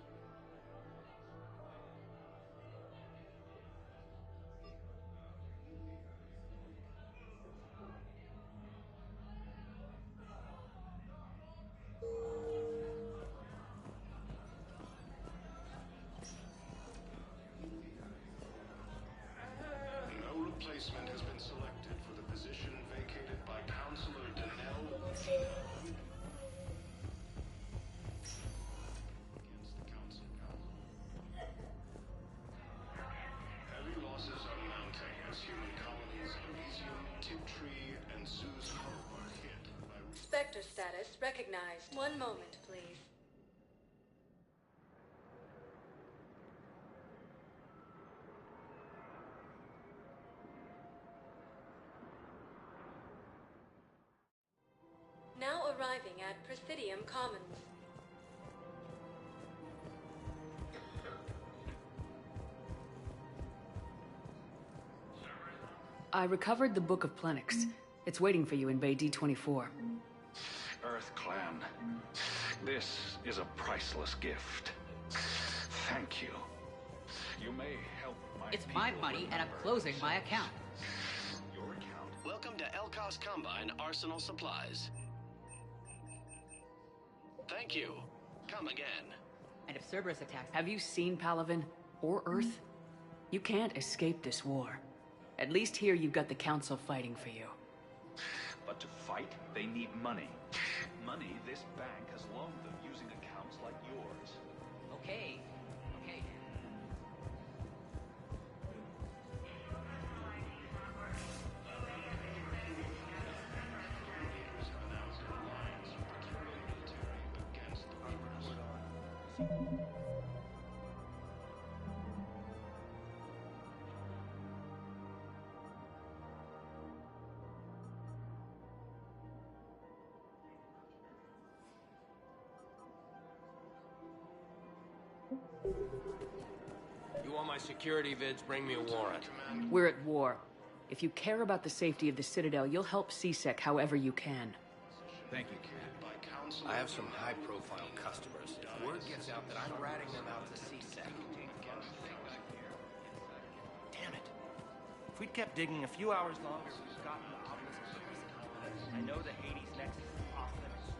No replacement has been selected for the position vacated by Councilor Danelle Udina. Against the Council. Heavy losses are mounting as human colonies Elysium, Tiptree, and Zeus Hope are hit by... Spectre status recognized. One moment, please. Now arriving at Presidium Commons. I recovered the Book of Plenix. It's waiting for you in Bay D24. Earth Clan, this is a priceless gift. Thank you. You may help my It's my people money, and I'm remember closing my account. your account. Welcome to Elkos Combine Arsenal Supplies. Thank you. Come again. And if Cerberus attacks, Have you seen Paladin or Earth? You can't escape this war. At least here you've got the Council fighting for you. But to fight, they need money. Money this bank has loaned them using accounts like yours. Okay. Okay. You want my security vids, bring me a warrant. We're at war. If you care about the safety of the Citadel, you'll help CSEC however you can. Thank you. I have some high-profile customers. If word gets out that I'm ratting them out to CSEC. Damn it. If we'd kept digging a few hours longer, we'd gotten the obelisk. I know the Hades Nexus is off limits.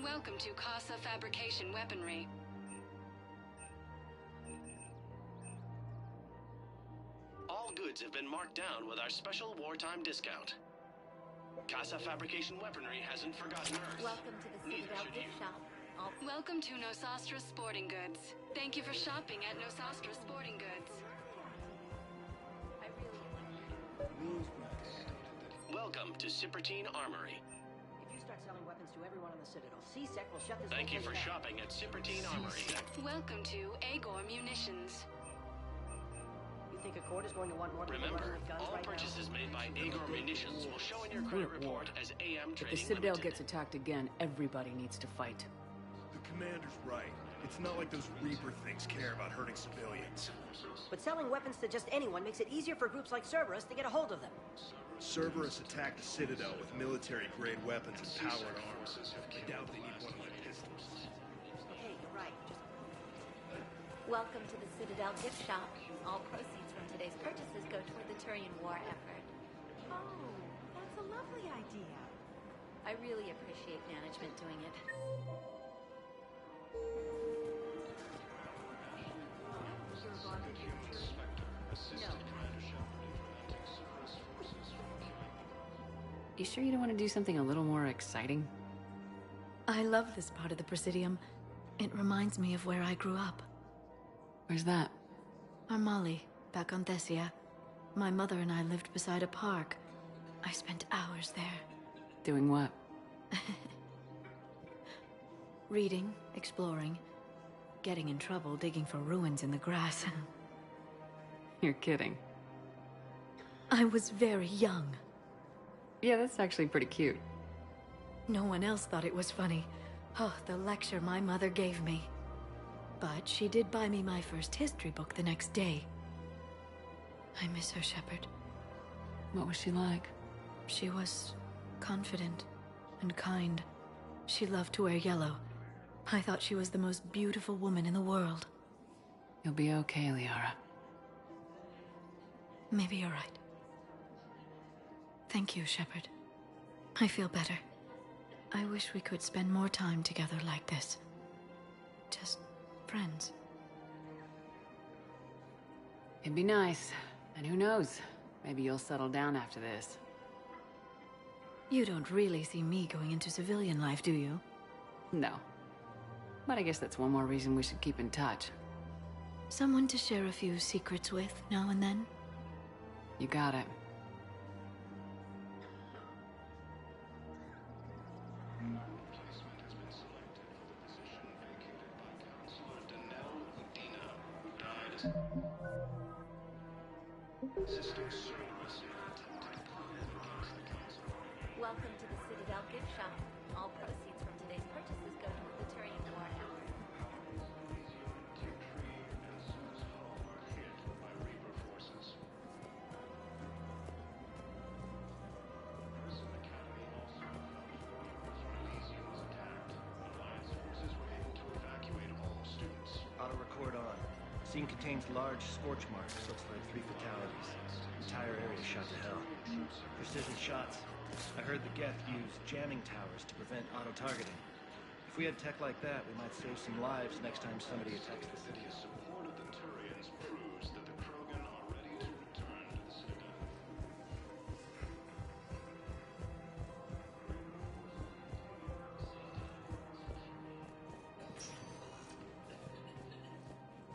Welcome to Casa Fabrication Weaponry. All goods have been marked down with our special wartime discount. Casa Fabrication Weaponry hasn't forgotten Earth. Welcome to the Citadel gift shop. Welcome to Nosastra Sporting Goods. Thank you for shopping at Nosastra Sporting Goods. Welcome to Cipertine Armory. If you start selling weapons to everyone on the Citadel, CSEC will shut this Thank you for down. shopping at Cipertine Armory. Welcome to Agor Munitions. You think a court is going to want more people Remember, running with guns all right purchases made by Agor Munitions will show in your We're credit at war. report as AM If the Trading Citadel Limited. gets attacked again, everybody needs to fight. The commander's right. It's not like those Reaper things care about hurting civilians. But selling weapons to just anyone makes it easier for groups like Cerberus to get a hold of them. Cerberus attacked the Citadel with military-grade weapons and powered armor. I doubt they need one of my pistols. Okay, you're right. Just Welcome to the Citadel gift shop. All proceeds from today's purchases go toward the Turian war effort. Oh, that's a lovely idea. I really appreciate management doing it. You sure you don't want to do something a little more exciting? I love this part of the Presidium. It reminds me of where I grew up. Where's that? Armali, back on Thessia. My mother and I lived beside a park. I spent hours there. Doing what? Reading, exploring, getting in trouble digging for ruins in the grass. You're kidding. I was very young. Yeah, that's actually pretty cute. No one else thought it was funny. Oh, the lecture my mother gave me. But she did buy me my first history book the next day. I miss her, Shepard. What was she like? She was confident and kind. She loved to wear yellow. I thought she was the most beautiful woman in the world. You'll be okay, Liara. Maybe you're right. Thank you, Shepard. I feel better. I wish we could spend more time together like this. Just friends. It'd be nice. And who knows? Maybe you'll settle down after this. You don't really see me going into civilian life, do you? No. But I guess that's one more reason we should keep in touch. Someone to share a few secrets with now and then? You got it. Welcome to the Citadel gift shop. All proceeds from today's purchases go toward the Turian war effort. Auto record on. Scene contains large scorch marks. Looks like 3 fatalities. Entire area shot to hell. Precision shots. I heard the Geth use jamming towers to prevent auto-targeting. If we had tech like that, we might save some lives next time somebody attacks the city. Support of the Turians proves that the Krogan are ready to return to the Citadel.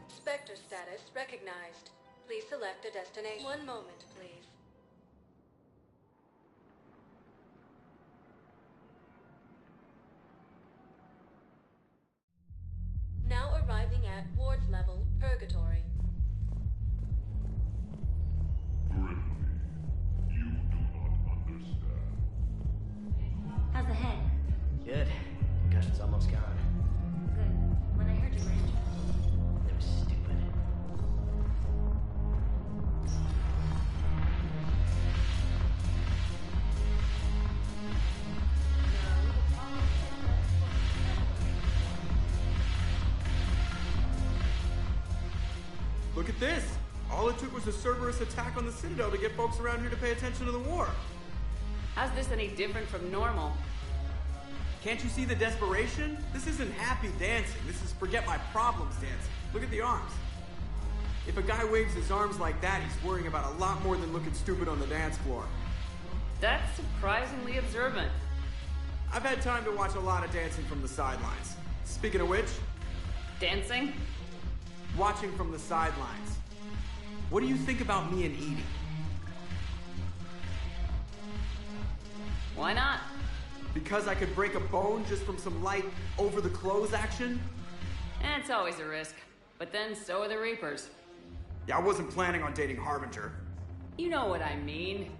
Spectre status recognized. Please select a destination. One moment, please. Now arriving at Ward's level, Purgatory. How's the head? Good. Concussion's almost gone. Good. When I heard you were injured. It was stupid. Look at this! All it took was a Cerberus attack on the Citadel to get folks around here to pay attention to the war. How's this any different from normal? Can't you see the desperation? This isn't happy dancing. This is forget my problems dancing. Look at the arms. If a guy waves his arms like that, he's worrying about a lot more than looking stupid on the dance floor. That's surprisingly observant. I've had time to watch a lot of dancing from the sidelines. Speaking of which... Dancing? Watching from the sidelines. What do you think about me and Edie? Why not? Because I could break a bone just from some light over-the-clothes action? It's always a risk. But then so are the Reapers. Yeah, I wasn't planning on dating Harbinger. You know what I mean.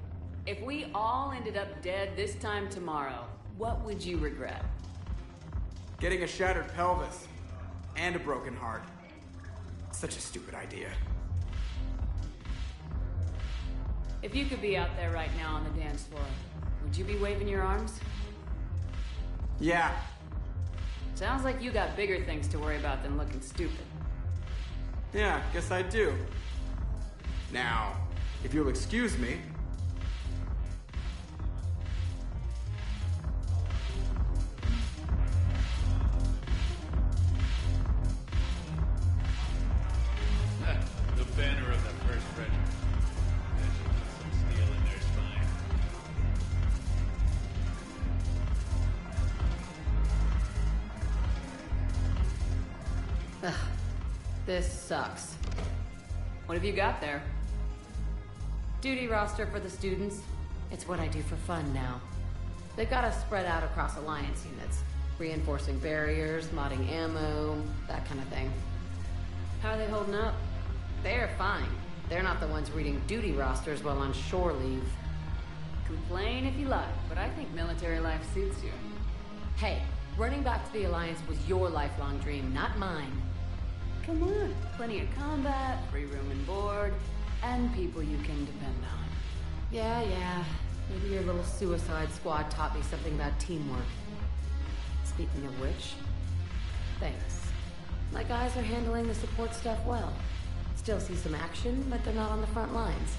If we all ended up dead this time tomorrow, what would you regret? Getting a shattered pelvis. And a broken heart. Such a stupid idea. If you could be out there right now on the dance floor, would you be waving your arms? Yeah. Sounds like you got bigger things to worry about than looking stupid. Yeah, guess I do. Now, if you'll excuse me... The banner of the First Regiment. Some steel in their spine. Ugh, this sucks. What have you got there? Duty roster for the students. It's what I do for fun now. They've got us spread out across Alliance units. Reinforcing barriers, modding ammo, that kind of thing. How are they holding up? They're fine. They're not the ones reading duty rosters while on shore leave. Complain if you like, but I think military life suits you. Hey, running back to the Alliance was your lifelong dream, not mine. Come on, plenty of combat, free room and board, and people you can depend on. Yeah, maybe your little suicide squad taught me something about teamwork. Speaking of which, thanks. My guys are handling the support stuff well. Still see some action, but they're not on the front lines.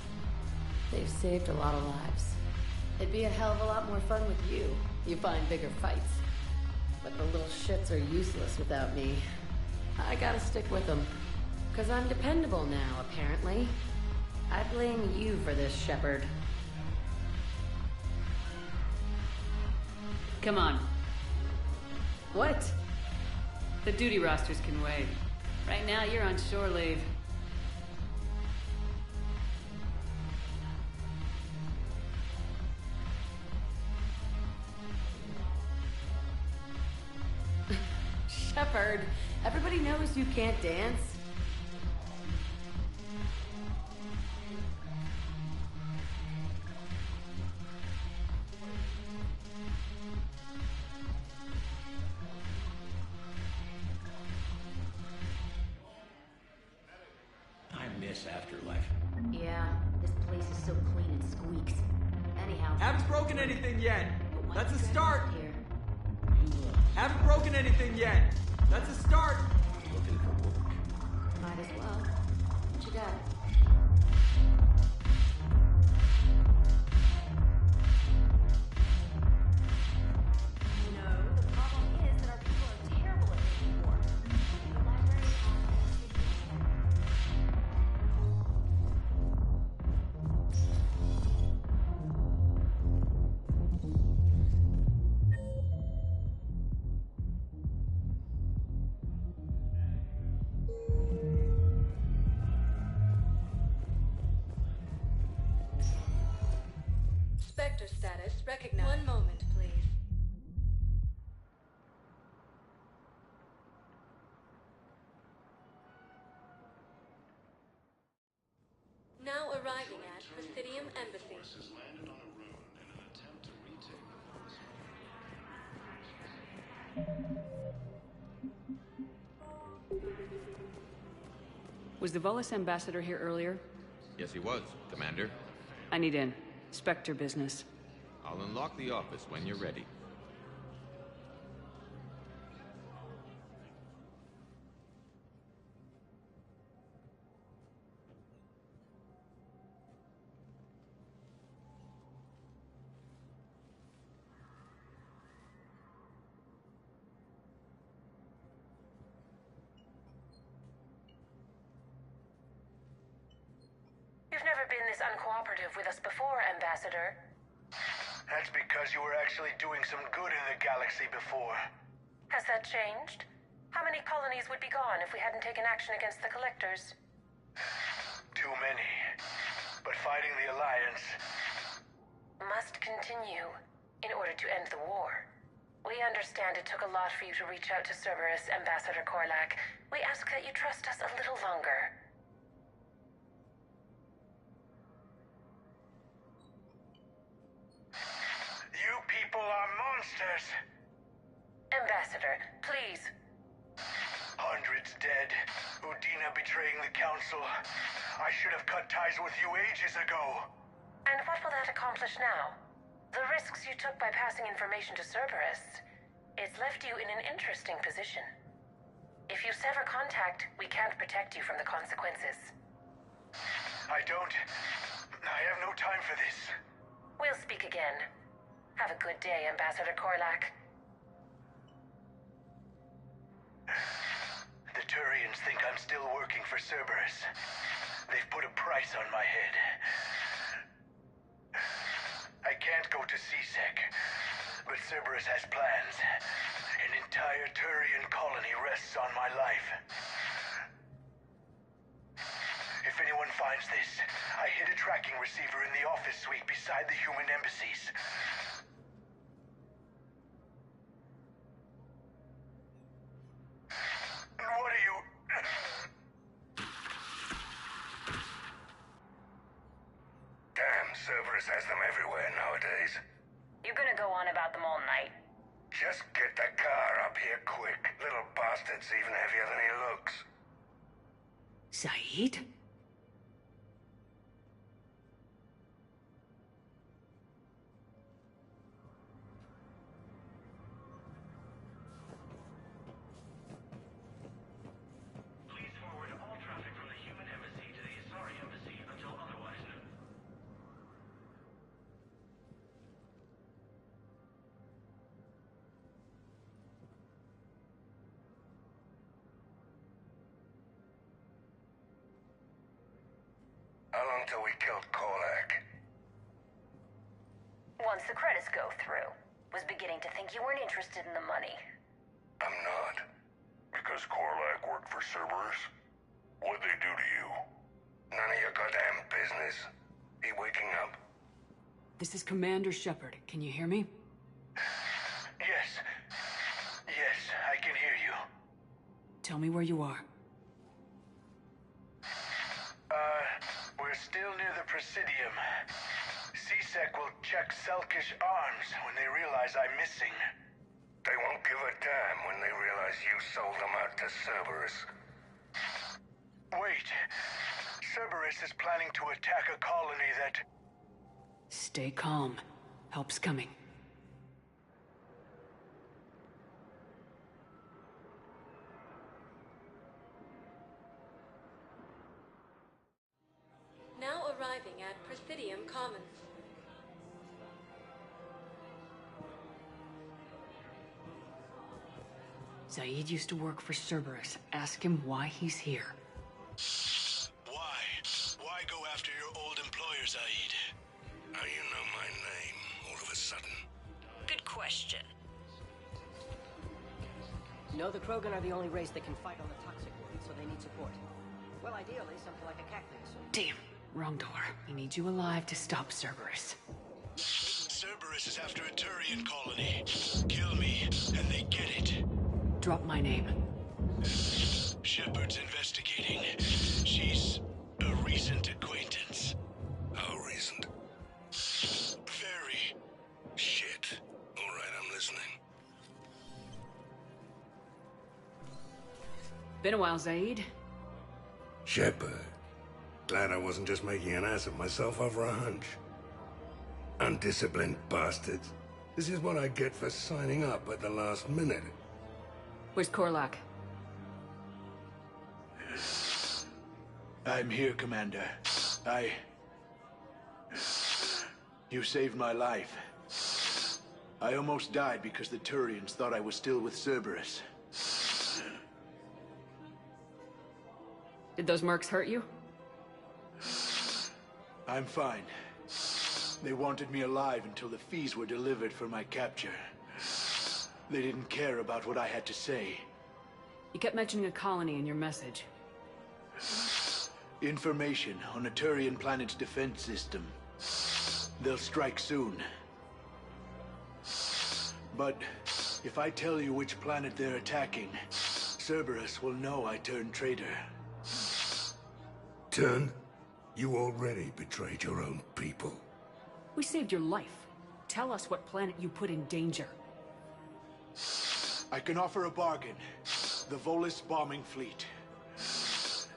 They've saved a lot of lives. It'd be a hell of a lot more fun with you. You find bigger fights. But the little shits are useless without me. I gotta stick with them. 'Cause I'm dependable now, apparently. I blame you for this, Shepard. Come on. What? The duty rosters can wait. Right now, you're on shore leave. Shepard, everybody knows you can't dance. I miss Afterlife. Yeah, this place is so clean and squeaks. Anyhow... Haven't broken anything yet. That's a start. Here. Haven't broken anything yet. That's a start. Looking for work. Might as well. What you got? You know, the problem is that our people are status recognized. One moment, please. Now arriving at Presidium Embassy. Was the Volus ambassador here earlier? Yes, he was, Commander. I need in. Spectre business. I'll unlock the office when you're ready. You've never been this uncooperative with us before, Ambassador. That's because you were actually doing some good in the galaxy before. Has that changed? How many colonies would be gone if we hadn't taken action against the Collectors? Too many. But fighting the Alliance must continue in order to end the war. We understand it took a lot for you to reach out to Cerberus, Ambassador Korlak. We ask that you trust us a little longer. You people are monsters! Ambassador, please. Hundreds dead. Udina betraying the Council. I should have cut ties with you ages ago. And what will that accomplish now? The risks you took by passing information to Cerberus, it's left you in an interesting position. If you sever contact, we can't protect you from the consequences. I have no time for this. We'll speak again. Have a good day, Ambassador Korlak. The Turians think I'm still working for Cerberus. They've put a price on my head. I can't go to CSEC, but Cerberus has plans. An entire Turian colony rests on my life. If anyone finds this, I hid a tracking receiver in the office suite beside the human embassies. What are you... Damn, Cerberus has them everywhere nowadays. You're gonna go on about them all night. Just get the car up here quick. Little bastard's even heavier than he looks. Saeed? Please forward all traffic from the human embassy to the Asari embassy until otherwise known. How long till we killed Korlak? Once the credits go through. Was beginning to think you weren't interested in the money. I'm not. Because Korlak worked for Cerberus? What'd they do to you? None of your goddamn business. He waking up? This is Commander Shepard. Can you hear me? Yes. Yes, I can hear you. Tell me where you are. We're still near the Presidium. CSEC will check Selkish arms when they realize I'm missing. They won't give a damn when they realize you sold them out to Cerberus. Wait. Cerberus is planning to attack a colony that... Stay calm. Help's coming. Now arriving at Presidium Commons. Saeed used to work for Cerberus. Ask him why he's here. Why? Why go after your old employer, Zaid? How you know my name all of a sudden? Good question. No, the Krogan are the only race that can fight on the toxic world, so they need support. Well, ideally, something like a cactus. Damn. Wrong door. We need you alive to stop Cerberus. Cerberus is after a Turian colony. Kill me, and they get it. Drop my name. Shepard's investigating. She's a recent acquaintance. How recent? Very. Shit. All right, I'm listening. Been a while, Zaid. Shepard. Glad I wasn't just making an ass of myself over a hunch. Undisciplined bastards. This is what I get for signing up at the last minute. Where's Korlak? I'm here, Commander. You saved my life. I almost died because the Turians thought I was still with Cerberus. Did those mercs hurt you? I'm fine. They wanted me alive until the fees were delivered for my capture. They didn't care about what I had to say. You kept mentioning a colony in your message. Information on a Turian planet's defense system. They'll strike soon. But if I tell you which planet they're attacking, Cerberus will know I turned traitor. Turned? You already betrayed your own people. We saved your life. Tell us what planet you put in danger. I can offer a bargain. The Volus bombing fleet.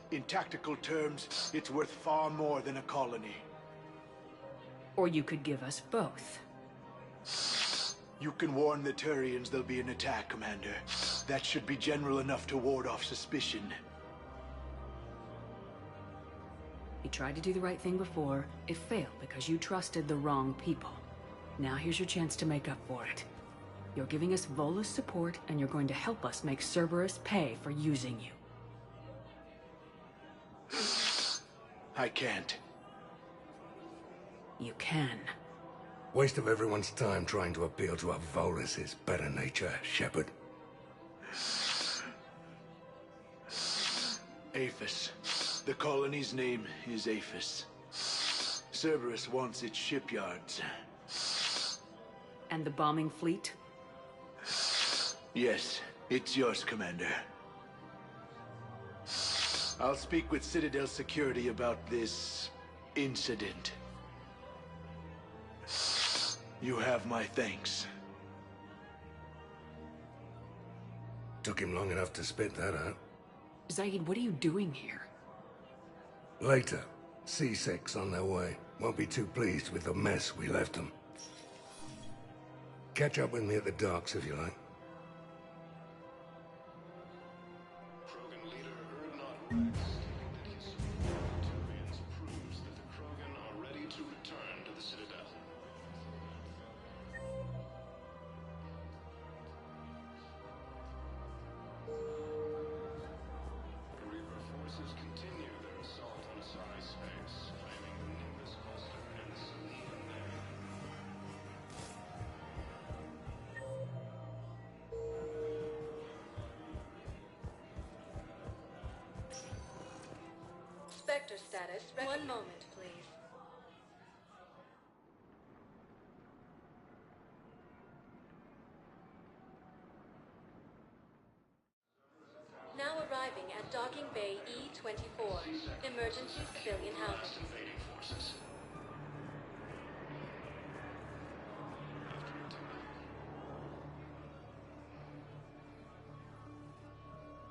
In tactical terms, it's worth far more than a colony. Or you could give us both. You can warn the Turians there'll be an attack, Commander. That should be general enough to ward off suspicion. You tried to do the right thing before. It failed because you trusted the wrong people. Now here's your chance to make up for it. You're giving us Volus support, and you're going to help us make Cerberus pay for using you. I can't. You can. Waste of everyone's time trying to appeal to a Volus's better nature, Shepard. Aphis. The colony's name is Aphis. Cerberus wants its shipyards. And the bombing fleet? Yes, it's yours, Commander. I'll speak with Citadel Security about this incident. You have my thanks. Took him long enough to spit that out. Zaid, what are you doing here? Later. C6 on their way. Won't be too pleased with the mess we left them. Catch up with me at the docks if you like. Krogan leader Urdnot Rex stating that his support of the Turians proves that the Krogan are ready to return to the Citadel. The Reaper forces continue their assault on Asari space, claiming the Nimbus cluster and the Selene there. Spectre status. One moment, please. Now arriving at Docking Bay E-24. Emergency civilian housing.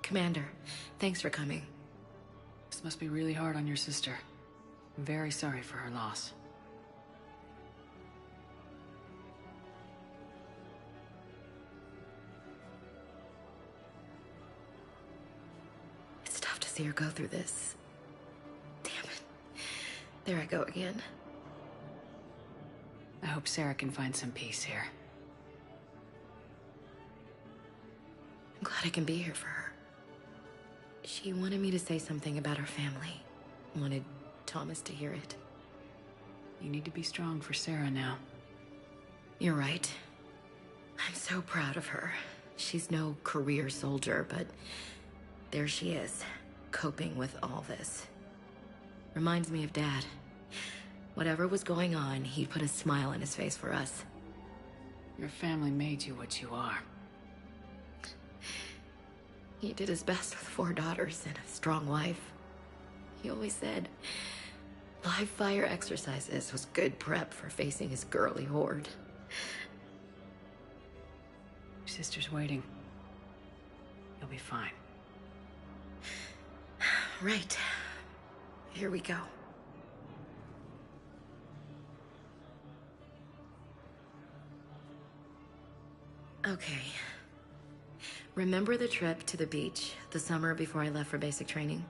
Commander, thanks for coming. This must be really hard on your sister. I'm very sorry for her loss. It's tough to see her go through this. Damn it. There I go again. I hope Sarah can find some peace here. I'm glad I can be here for her. She wanted me to say something about her family. Wanted Thomas to hear it. You need to be strong for Sarah now. You're right. I'm so proud of her. She's no career soldier, but there she is, coping with all this. Reminds me of Dad. Whatever was going on, he put a smile on his face for us. Your family made you what you are. He did his best with 4 daughters and a strong wife. He always said live fire exercises was good prep for facing his girly horde. Your sister's waiting. You'll be fine. Right. Here we go. Okay. Remember the trip to the beach the summer before I left for basic training?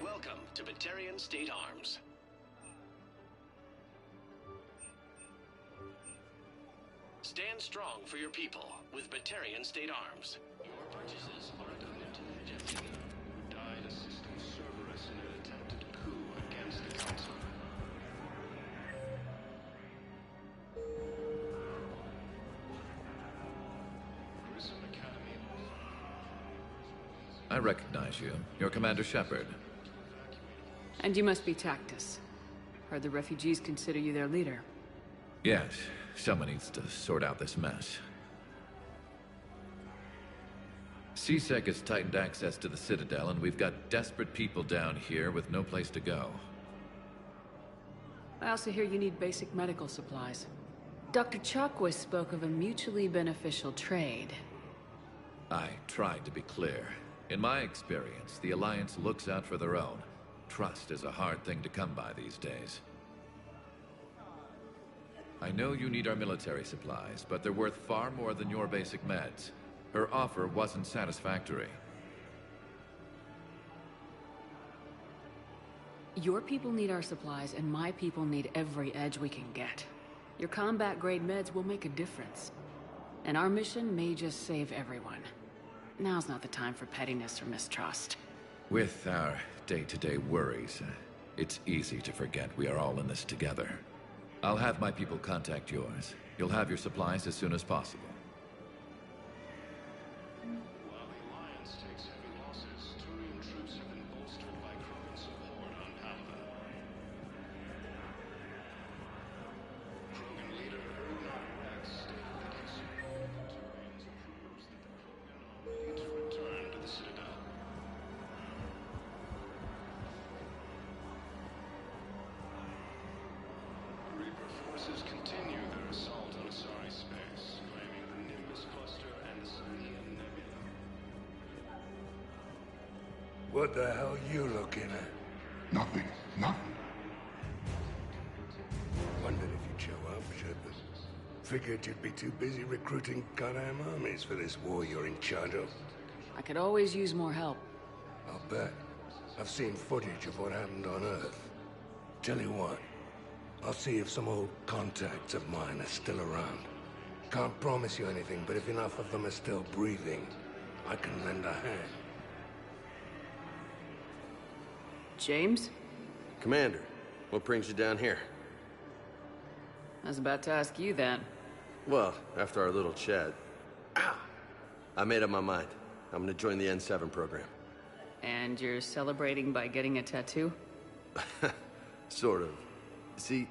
Welcome to Batarian State Arms. Stand strong for your people with Batarian State Arms. Your purchases are equivalent to Jessica, who died assisting Cerberus in an attempted coup against the Council. I recognize you. You're Commander Shepard. And you must be Tactus. Heard the refugees consider you their leader. Yes, someone needs to sort out this mess. CSEC has tightened access to the Citadel, and we've got desperate people down here with no place to go. I also hear you need basic medical supplies. Dr. Chakwas spoke of a mutually beneficial trade. I tried to be clear. In my experience, the Alliance looks out for their own. Trust is a hard thing to come by these days. I know you need our military supplies, but they're worth far more than your basic meds. Her offer wasn't satisfactory. Your people need our supplies, and my people need every edge we can get. Your combat-grade meds will make a difference. And our mission may just save everyone. Now's not the time for pettiness or mistrust. With our day-to-day worries, it's easy to forget we are all in this together. I'll have my people contact yours. You'll have your supplies as soon as possible. While the Alliance takes heavy losses, Turian troops have been bolstered by Krogan support on Paladin. Krogan leader Unar Rex stated that his support for Turians proves that the Krogan army to return to the Citadel. Reaper forces continue their assault on Asari space, claiming the Nimbus cluster and the Sirian Nebula. What the hell you looking at? Nothing. Nothing. Wondered if you'd show up, Shepard. Figured you'd be too busy recruiting goddamn armies for this war you're in charge of. I could always use more help. I'll bet. I've seen footage of what happened on Earth. Tell you what, I'll see if some old contacts of mine are still around. Can't promise you anything, but if enough of them are still breathing, I can lend a hand. James? Commander, what brings you down here? I was about to ask you that. Well, after our little chat, I made up my mind. I'm gonna join the N7 program. And you're celebrating by getting a tattoo? Sort of. See,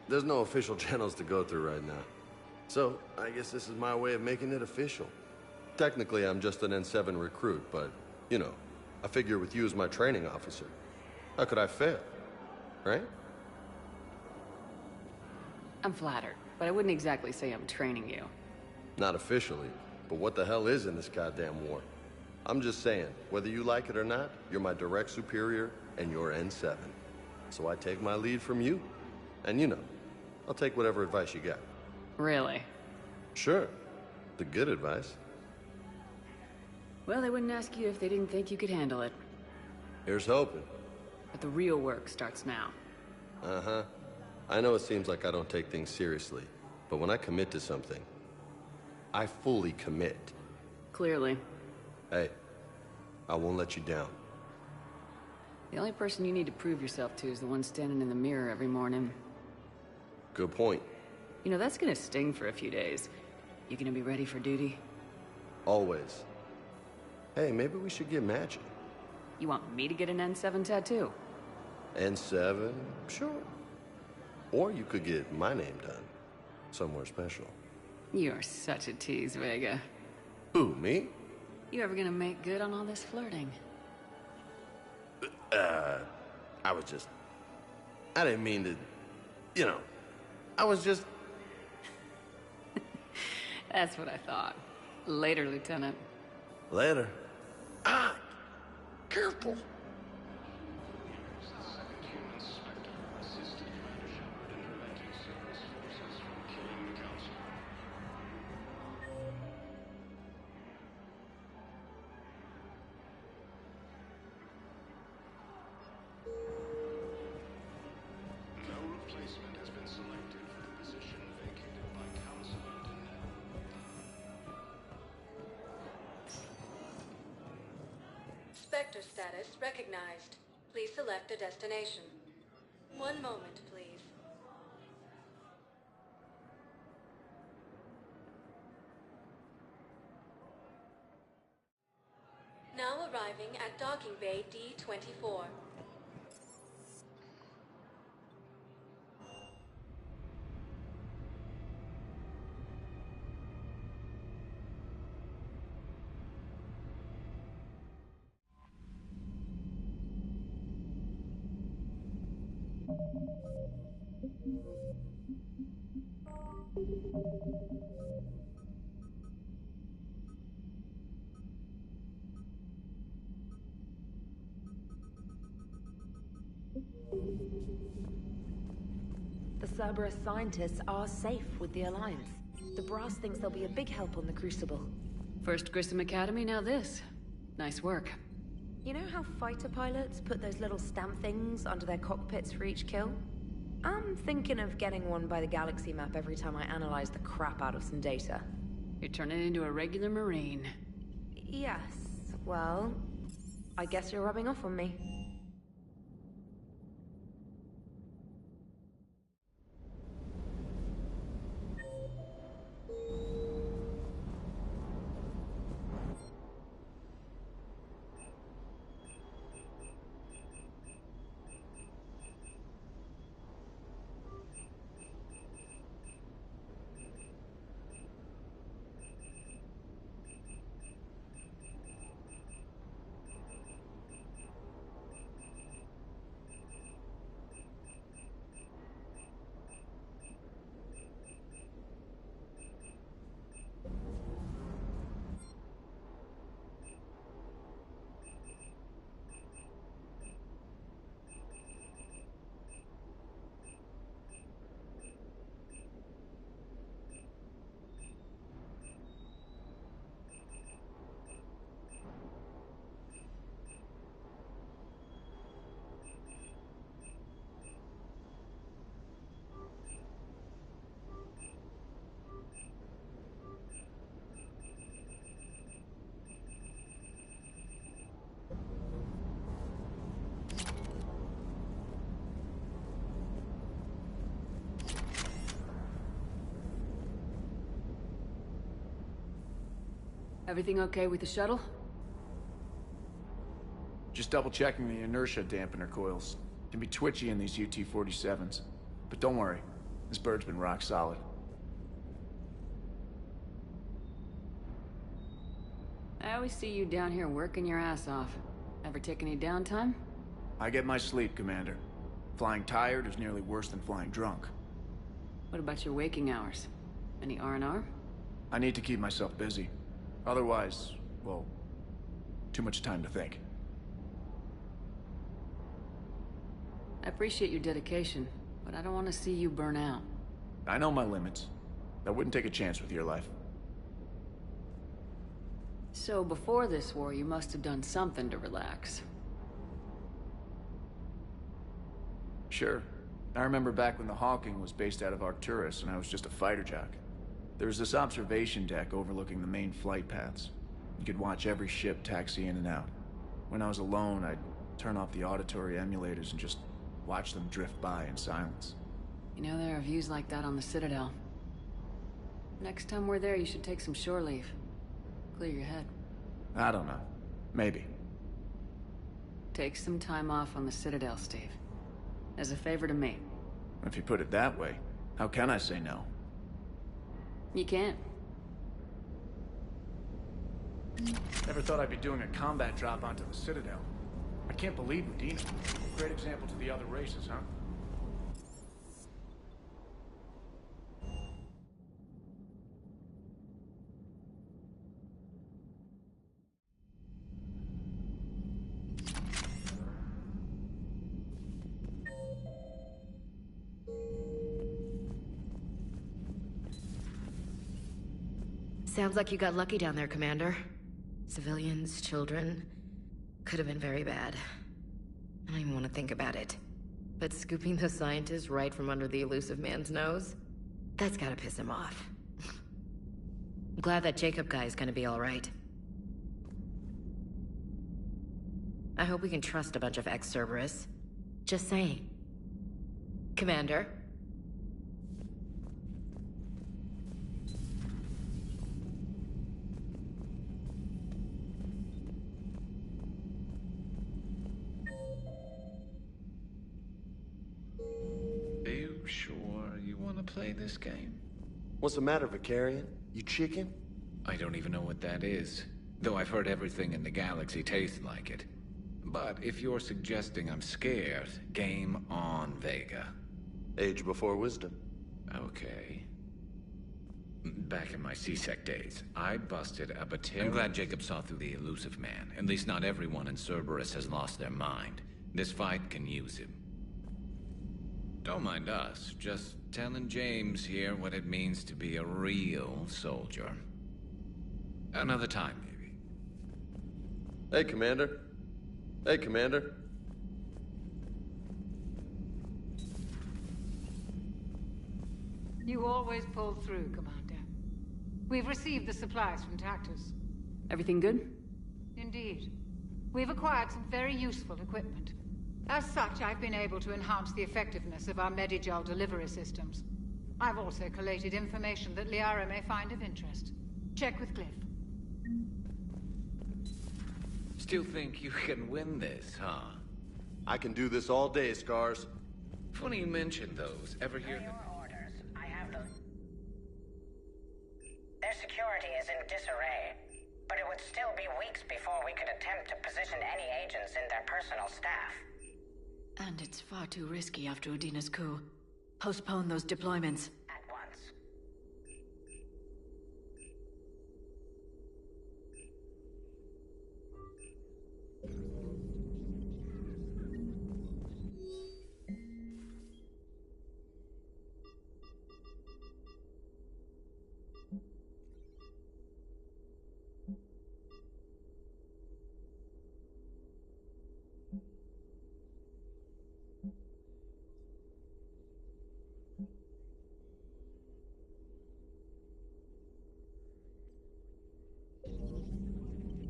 there's no official channels to go through right now. So, I guess this is my way of making it official. Technically, I'm just an N7 recruit, but, you know, I figure with you as my training officer, how could I fail? Right? I'm flattered, but I wouldn't exactly say I'm training you. Not officially, but what the hell is in this goddamn war? I'm just saying, whether you like it or not, you're my direct superior, and you're N7. So I take my lead from you. And you know, I'll take whatever advice you got. Really? Sure. The good advice. Well, they wouldn't ask you if they didn't think you could handle it. Here's hoping. But the real work starts now. Uh-huh. I know it seems like I don't take things seriously, but when I commit to something, I fully commit. Clearly. Hey, I won't let you down. The only person you need to prove yourself to is the one standing in the mirror every morning. Good point. You know, that's gonna sting for a few days. You gonna be ready for duty? Always. Hey, maybe we should get matching. You want me to get an N7 tattoo? N7? Sure. Or you could get my name done. Somewhere special. You're such a tease, Vega. Who, me? You ever gonna make good on all this flirting? I was just... I didn't mean to... You know, I was just... That's what I thought. Later, Lieutenant. Later. Ah! Careful! Spectre status recognized. Please select a destination. One moment, please. Now arriving at docking bay D-24. The Cerberus scientists are safe with the Alliance. The Brass thinks they'll be a big help on the Crucible. First Grissom Academy, now this. Nice work. You know how fighter pilots put those little stamp things under their cockpits for each kill? I'm thinking of getting one by the galaxy map every time I analyze the crap out of some data. You're turning into a regular Marine. Yes, well, I guess you're rubbing off on me. Everything okay with the shuttle? Just double checking the inertia dampener coils. Can be twitchy in these UT-47s. But don't worry, this bird's been rock solid. I always see you down here working your ass off. Ever take any downtime? I get my sleep, Commander. Flying tired is nearly worse than flying drunk. What about your waking hours? Any R&R? I need to keep myself busy. Otherwise, well, too much time to think. I appreciate your dedication, but I don't want to see you burn out. I know my limits. I wouldn't take a chance with your life. So before this war, you must have done something to relax. Sure. I remember back when the Hawking was based out of Arcturus and I was just a fighter jock. There was this observation deck overlooking the main flight paths. You could watch every ship taxi in and out. When I was alone, I'd turn off the auditory emulators and just watch them drift by in silence. You know, there are views like that on the Citadel. Next time we're there, you should take some shore leave. Clear your head. I don't know. Maybe. Take some time off on the Citadel, Steve. As a favor to me. If you put it that way, how can I say no? You can't. Never thought I'd be doing a combat drop onto the Citadel. I can't believe Udina. Great example to the other races, huh? Sounds like you got lucky down there, Commander. Civilians, children. Could have been very bad. I don't even want to think about it. But scooping the scientists right from under the elusive man's nose? That's gotta piss him off. I'm glad that Jacob guy is gonna be alright. I hope we can trust a bunch of ex-Cerberus. Just saying. Commander? Play this game? What's the matter, Vicarian? You chicken? I don't even know what that is. Though I've heard everything in the galaxy tastes like it. But if you're suggesting I'm scared, game on, Vega. Age before wisdom. Okay. Back in my C-Sec days, I busted a battalion. I'm glad Jacob saw through the elusive man. At least not everyone in Cerberus has lost their mind. This fight can use him. Don't mind us, just telling James here what it means to be a real soldier. Another time, maybe. Hey, Commander. Hey, Commander. You always pull through, Commander. We've received the supplies from Tactus. Everything good? Indeed. We've acquired some very useful equipment. As such, I've been able to enhance the effectiveness of our Medigel delivery systems. I've also collated information that Liara may find of interest. Check with Cliff. Still think you can win this, huh? I can do this all day, Scars. Funny you mention those. Ever hear them? Orders. I have them. Their security is in disarray, but it would still be weeks before we could attempt to position any agents in their personal staff. And it's far too risky after Udina's coup. Postpone those deployments. At once.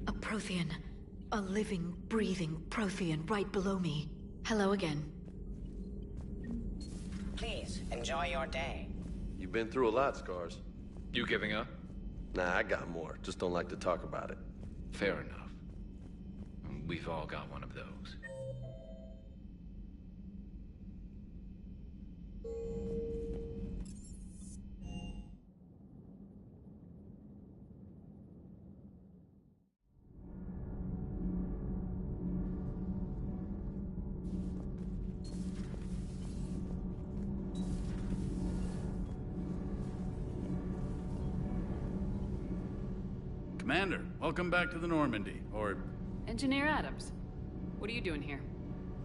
A Prothean. A living, breathing Prothean right below me. Hello again. Please, enjoy your day. You've been through a lot, Scars. You giving up? Nah, I got more. Just don't like to talk about it. Fair enough. We've all got one of those. Commander, welcome back to the Normandy, or... Engineer Adams. What are you doing here?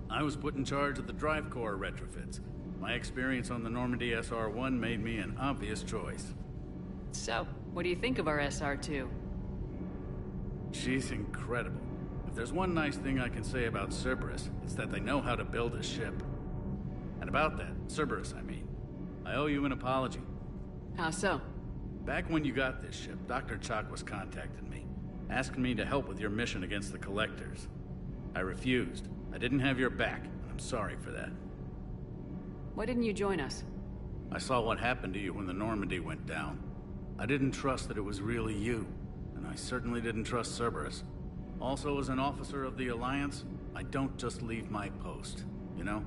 I was put in charge of the drive core retrofits. My experience on the Normandy SR-1 made me an obvious choice. So, what do you think of our SR-2? She's incredible. If there's one nice thing I can say about Cerberus, it's that they know how to build a ship. And about that. Cerberus, I mean. I owe you an apology. How so? Back when you got this ship, Dr. Chalk was contacting me, asking me to help with your mission against the Collectors. I refused. I didn't have your back, and I'm sorry for that. Why didn't you join us? I saw what happened to you when the Normandy went down. I didn't trust that it was really you, and I certainly didn't trust Cerberus. Also, as an officer of the Alliance, I don't just leave my post, you know?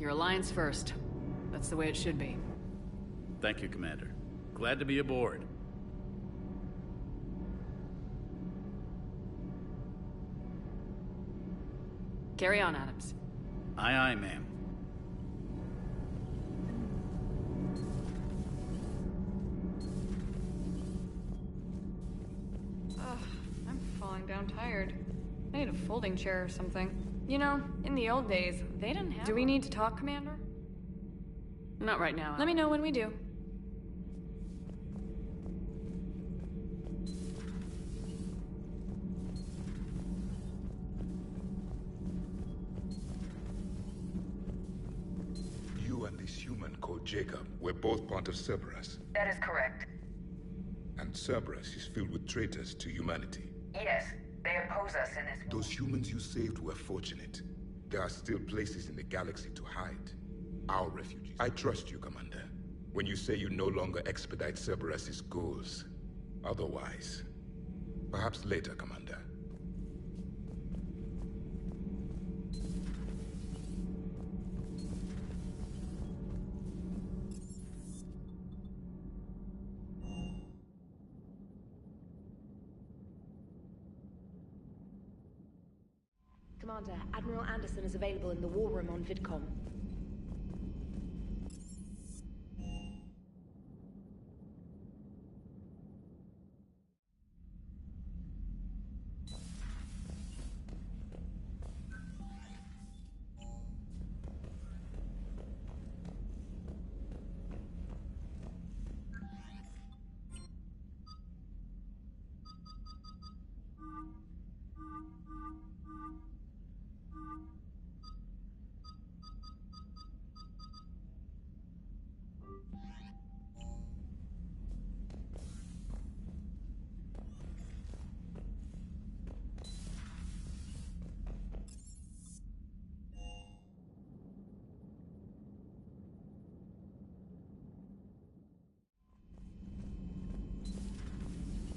Your Alliance first. That's the way it should be. Thank you, Commander. Glad to be aboard. Carry on, Adams. Aye, aye, ma'am. I'm falling down tired. I need a folding chair or something. You know, in the old days, they didn't have... Do we need to talk, Commander? Not right now. Let me know when we do. You and this human called Jacob were both part of Cerberus. That is correct. And Cerberus is filled with traitors to humanity. Yes, they oppose us in this... Those humans you saved were fortunate. There are still places in the galaxy to hide. Our refugees. I trust you, Commander, when you say you no longer expedite Cerberus's goals. Otherwise, perhaps later, Commander. Commander, Admiral Anderson is available in the war room on VidCom.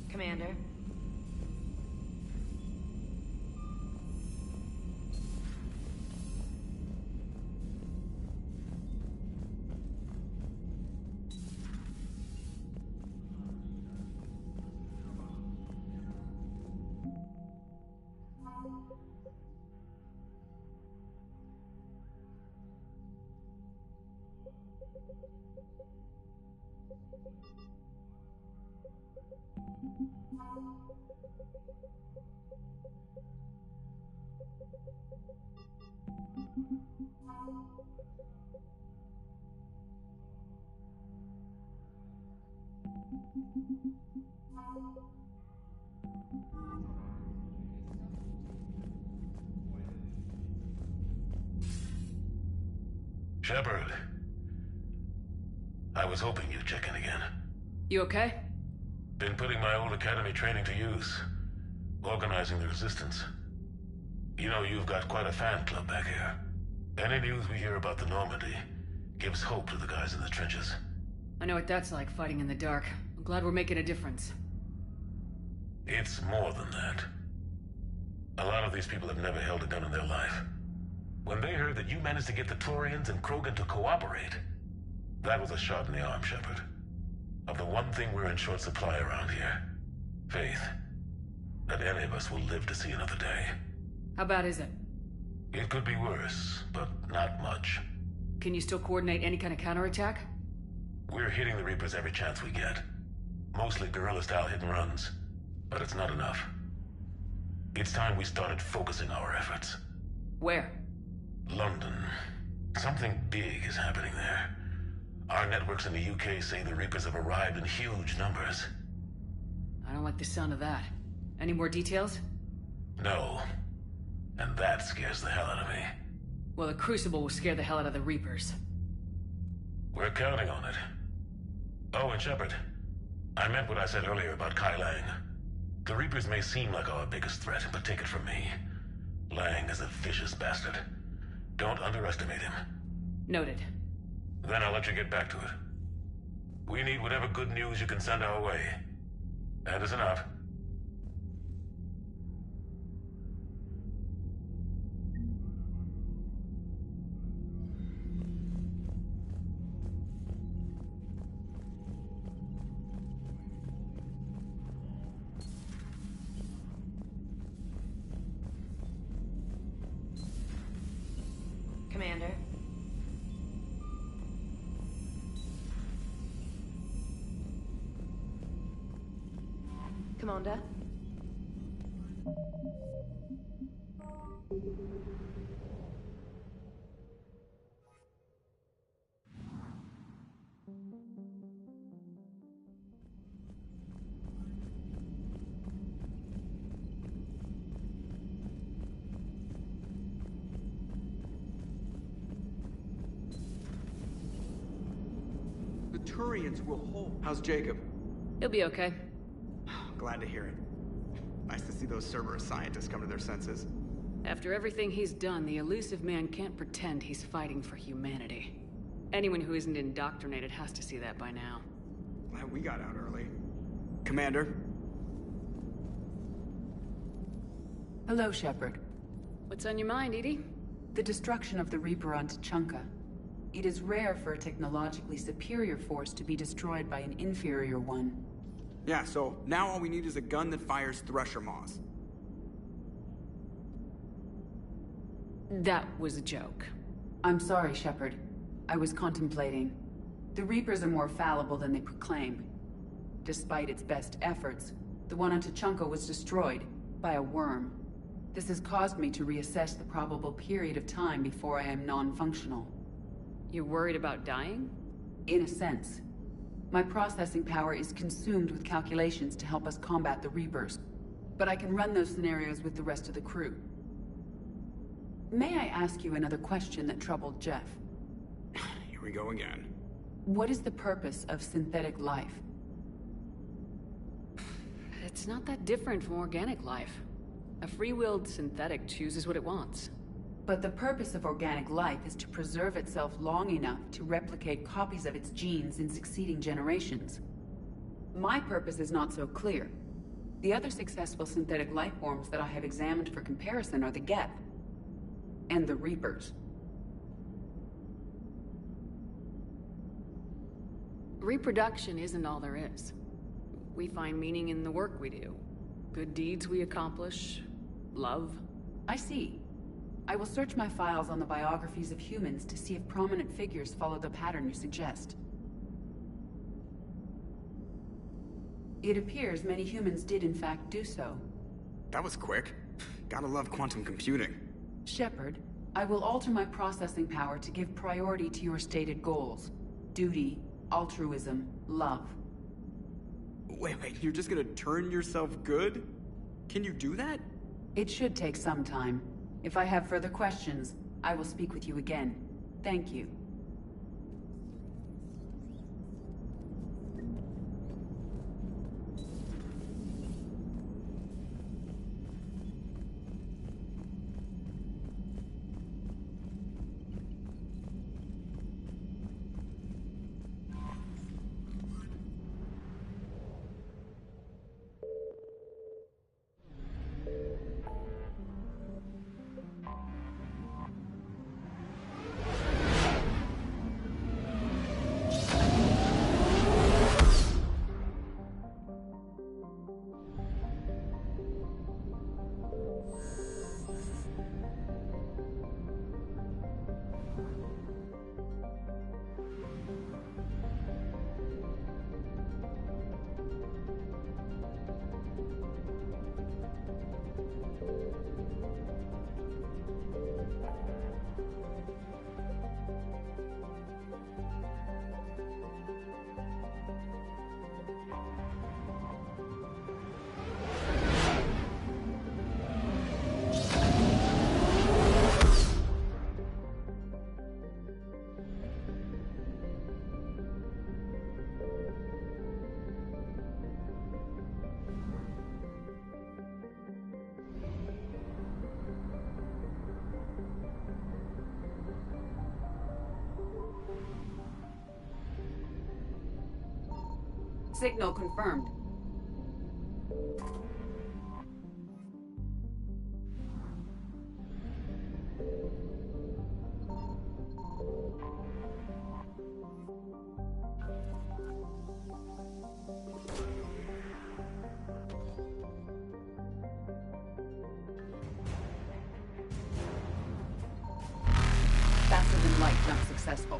Commander. Shepard. I was hoping you'd check in again. You okay? Been putting my old academy training to use. Organizing the resistance. You know, you've got quite a fan club back here. Any news we hear about the Normandy gives hope to the guys in the trenches. I know what that's like, fighting in the dark. I'm glad we're making a difference. It's more than that. A lot of these people have never held a gun in their life. When they heard that you managed to get the Turians and Krogan to cooperate, that was a shot in the arm, Shepard. Of the one thing we're in short supply around here. Faith. That any of us will live to see another day. How bad is it? It could be worse, but not much. Can you still coordinate any kind of counterattack? We're hitting the Reapers every chance we get. Mostly guerrilla-style hit-and-runs, but it's not enough. It's time we started focusing our efforts. Where? London. Something big is happening there. Our networks in the UK say the Reapers have arrived in huge numbers. I don't like the sound of that. Any more details? No. And that scares the hell out of me. Well, the Crucible will scare the hell out of the Reapers. We're counting on it. Oh, and Shepard, I meant what I said earlier about Kai Lang. The Reapers may seem like our biggest threat, but take it from me. Lang is a vicious bastard. Don't underestimate him. Noted. Then I'll let you get back to it. We need whatever good news you can send our way. Anderson out. Commander. Commander. The Turians will hold. How's Jacob? He'll be okay. Glad to hear it. Nice to see those Cerberus scientists come to their senses. After everything he's done, the elusive man can't pretend he's fighting for humanity. Anyone who isn't indoctrinated has to see that by now. Glad we got out early. Commander? Hello, Shepard. What's on your mind, Edie? The destruction of the Reaper on Tuchanka. It is rare for a technologically superior force to be destroyed by an inferior one. Yeah, so now all we need is a gun that fires Thresher Maws. That was a joke. I'm sorry, Shepard. I was contemplating. The Reapers are more fallible than they proclaim. Despite its best efforts, the one on Tuchanka was destroyed by a worm. This has caused me to reassess the probable period of time before I am non-functional. You're worried about dying? In a sense. My processing power is consumed with calculations to help us combat the Reapers. But I can run those scenarios with the rest of the crew. May I ask you another question that troubled Jeff? Here we go again. What is the purpose of synthetic life? It's not that different from organic life. A free-willed synthetic chooses what it wants. But the purpose of organic life is to preserve itself long enough to replicate copies of its genes in succeeding generations. My purpose is not so clear. The other successful synthetic life forms that I have examined for comparison are the Geth and the Reapers. Reproduction isn't all there is. We find meaning in the work we do. Good deeds we accomplish. Love. I see. I will search my files on the biographies of humans to see if prominent figures follow the pattern you suggest. It appears many humans did in fact do so. That was quick. Gotta love quantum computing. Shepard, I will alter my processing power to give priority to your stated goals. Duty, altruism, love. Wait, you're just gonna turn yourself good? Can you do that? It should take some time. If I have further questions, I will speak with you again. Thank you. Signal confirmed. Faster than light jump successful.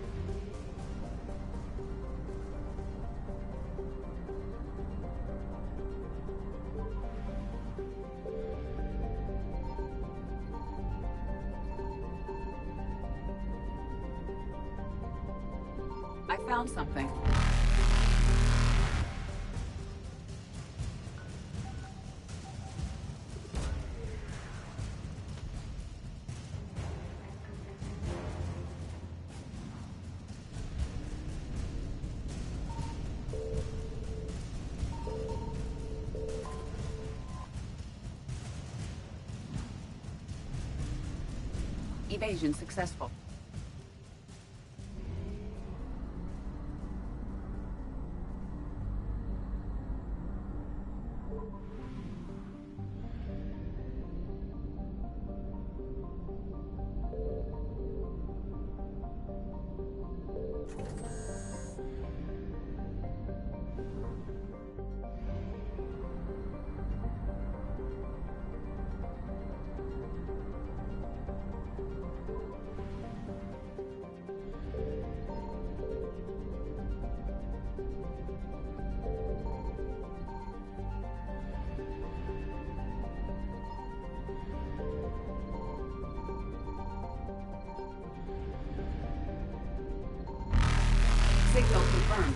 I found something. Evasion successful. Signal confirmed.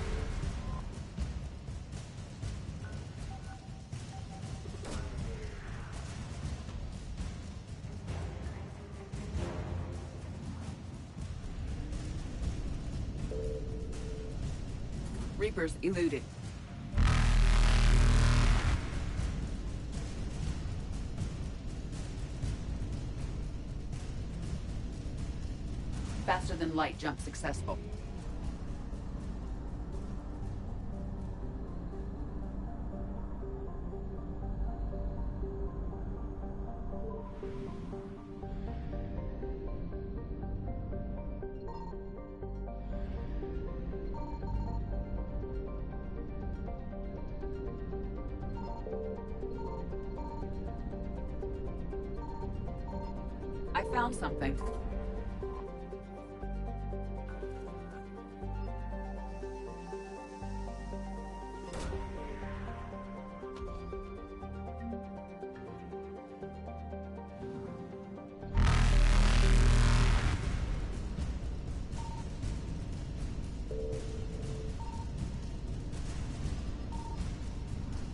Reapers eluded. Faster than light jump successful. I found something.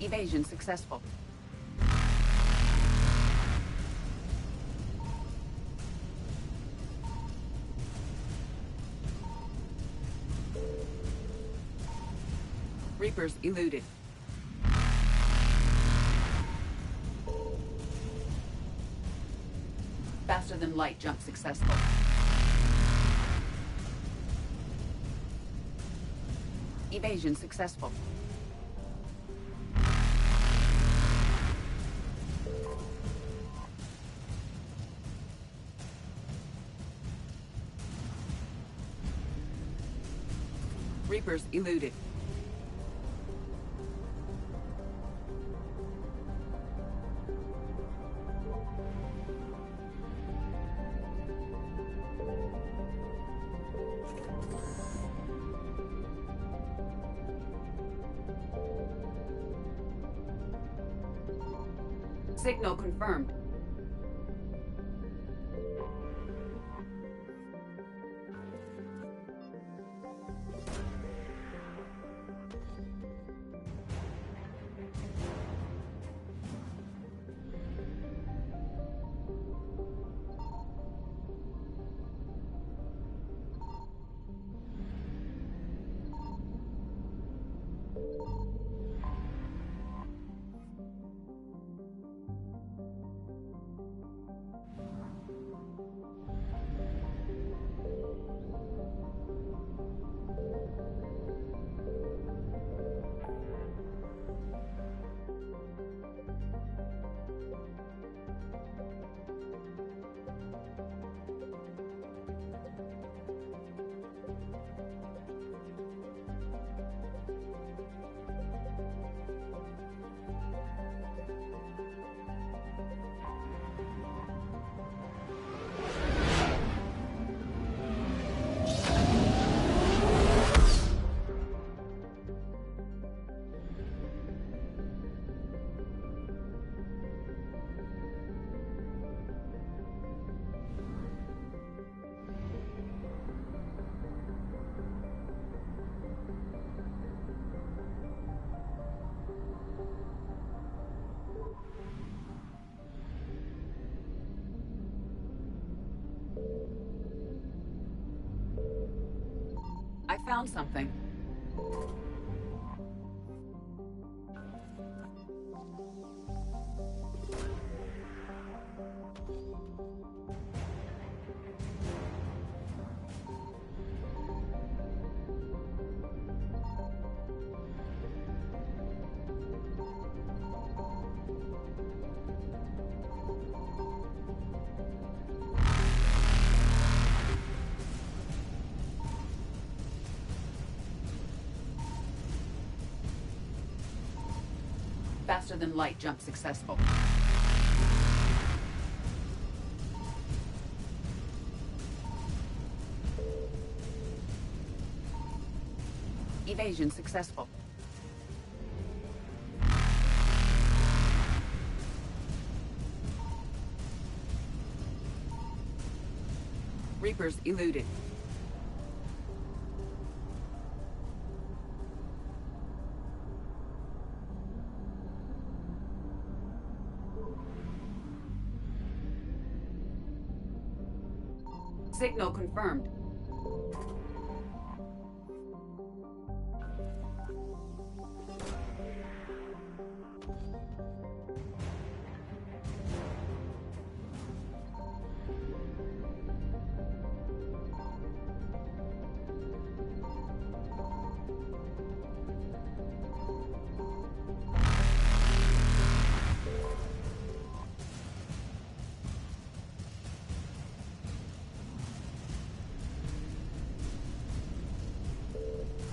Evasion successful. Reapers eluded. Faster than light jump successful. Evasion successful. Reapers eluded. Signal confirmed. found something. Faster than light jump successful. Evasion successful. Reapers eluded. Signal confirmed.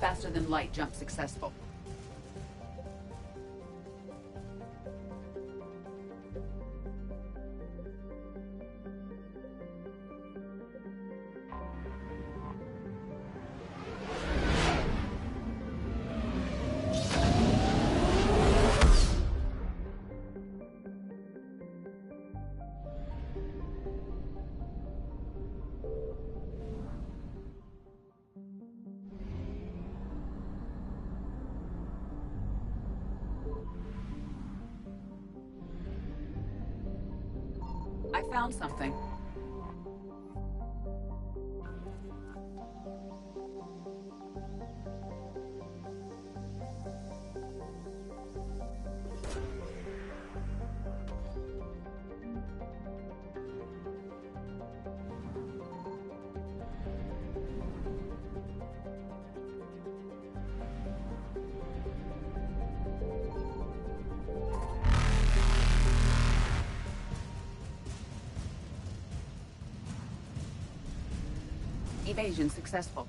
Faster than light jump successful. I found something. Evasion successful.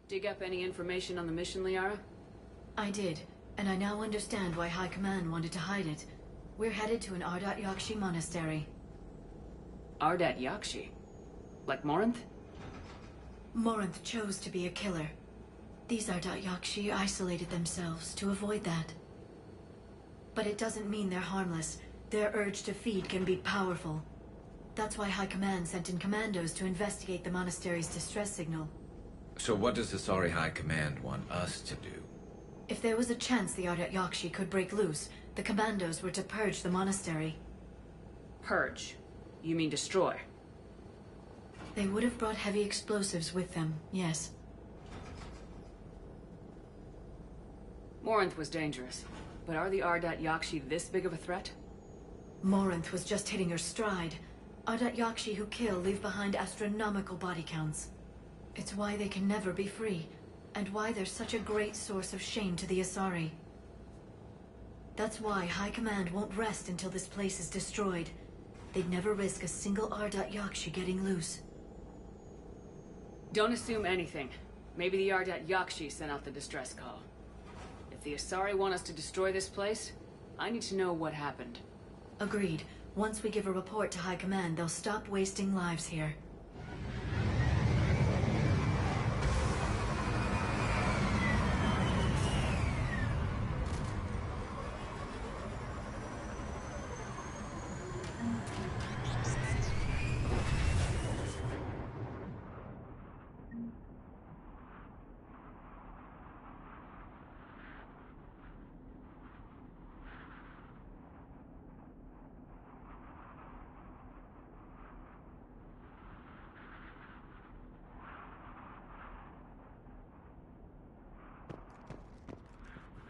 Dig up any information on the mission, Liara? I did, and I now understand why High Command wanted to hide it. We're headed to an Ardat Yakshi monastery. Ardat Yakshi? Like Morinth? Morinth chose to be a killer. These Ardat Yakshi isolated themselves to avoid that. But it doesn't mean they're harmless. Their urge to feed can be powerful. That's why High Command sent in commandos to investigate the monastery's distress signal. So what does the Sorry High Command want us to do? If there was a chance the Ardat Yakshi could break loose, the commandos were to purge the monastery. Purge? You mean destroy? They would have brought heavy explosives with them, yes. Morinth was dangerous, but are the Ardat Yakshi this big of a threat? Morinth was just hitting her stride. Ardat Yakshi who kill leave behind astronomical body counts. It's why they can never be free, and why they're such a great source of shame to the Asari. That's why High Command won't rest until this place is destroyed. They'd never risk a single Ardat Yakshi getting loose. Don't assume anything. Maybe the Ardat Yakshi sent out the distress call. If the Asari want us to destroy this place, I need to know what happened. Agreed. Once we give a report to High Command, they'll stop wasting lives here.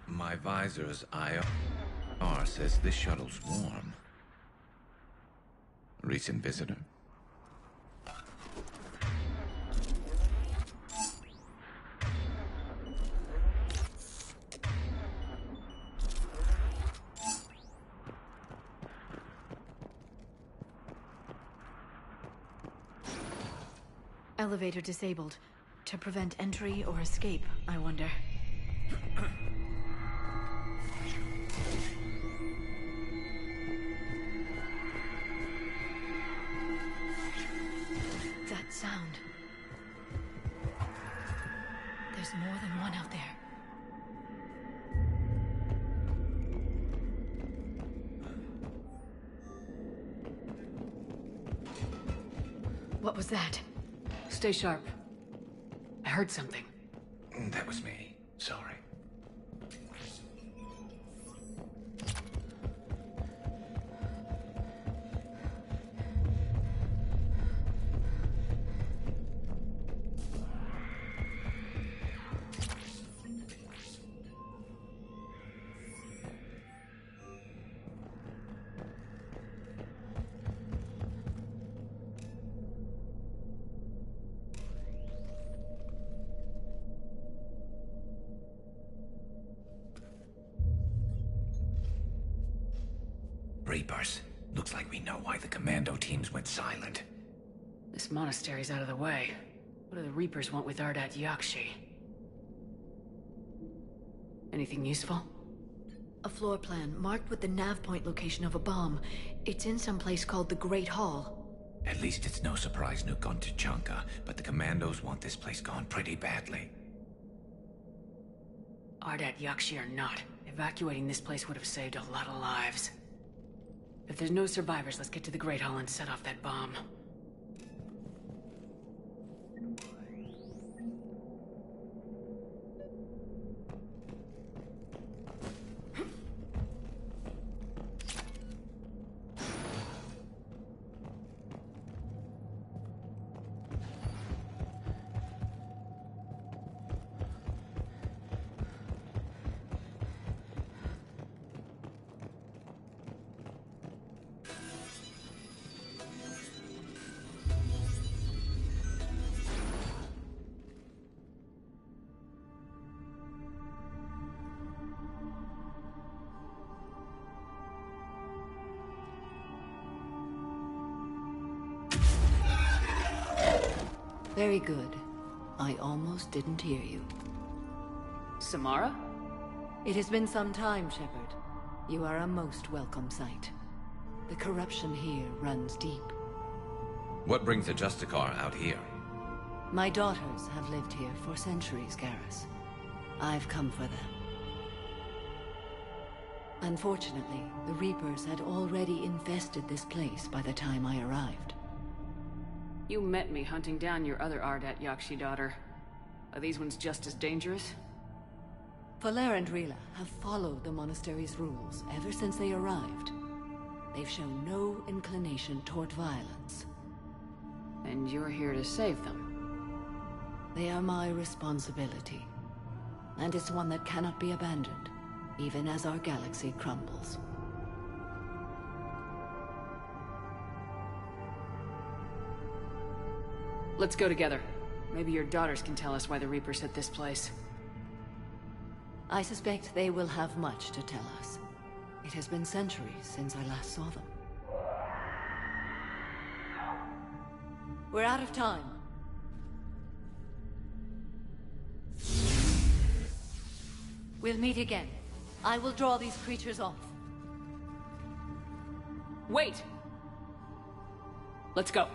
My visor's IR says this shuttle's warm. Recent visitor? Elevator disabled. To prevent entry or escape, I wonder. That sound. There's more than one out there. What was that? Stay sharp. I heard something. That was me. Sorry. Reapers. Looks like we know why the commando teams went silent. This monastery's out of the way. What do the Reapers want with Ardat Yakshi? Anything useful? A floor plan marked with the nav point location of a bomb. It's in some place called the Great Hall. At least it's no surprise Nuke on Tachanka, but the commandos want this place gone pretty badly. Ardat Yakshi or not, evacuating this place would have saved a lot of lives. If there's no survivors, let's get to the Great Hall and set off that bomb. Very good. I almost didn't hear you. Samara? It has been some time, Shepard. You are a most welcome sight. The corruption here runs deep. What brings the Justicar out here? My daughters have lived here for centuries, Garrus. I've come for them. Unfortunately, the Reapers had already infested this place by the time I arrived. You met me hunting down your other Ardat Yakshi daughter. Are these ones just as dangerous? Falere and Rila have followed the monastery's rules ever since they arrived. They've shown no inclination toward violence. And you're here to save them? They are my responsibility. And it's one that cannot be abandoned, even as our galaxy crumbles. Let's go together. Maybe your daughters can tell us why the Reapers hit this place. I suspect they will have much to tell us. It has been centuries since I last saw them. We're out of time. We'll meet again. I will draw these creatures off. Wait! Let's go.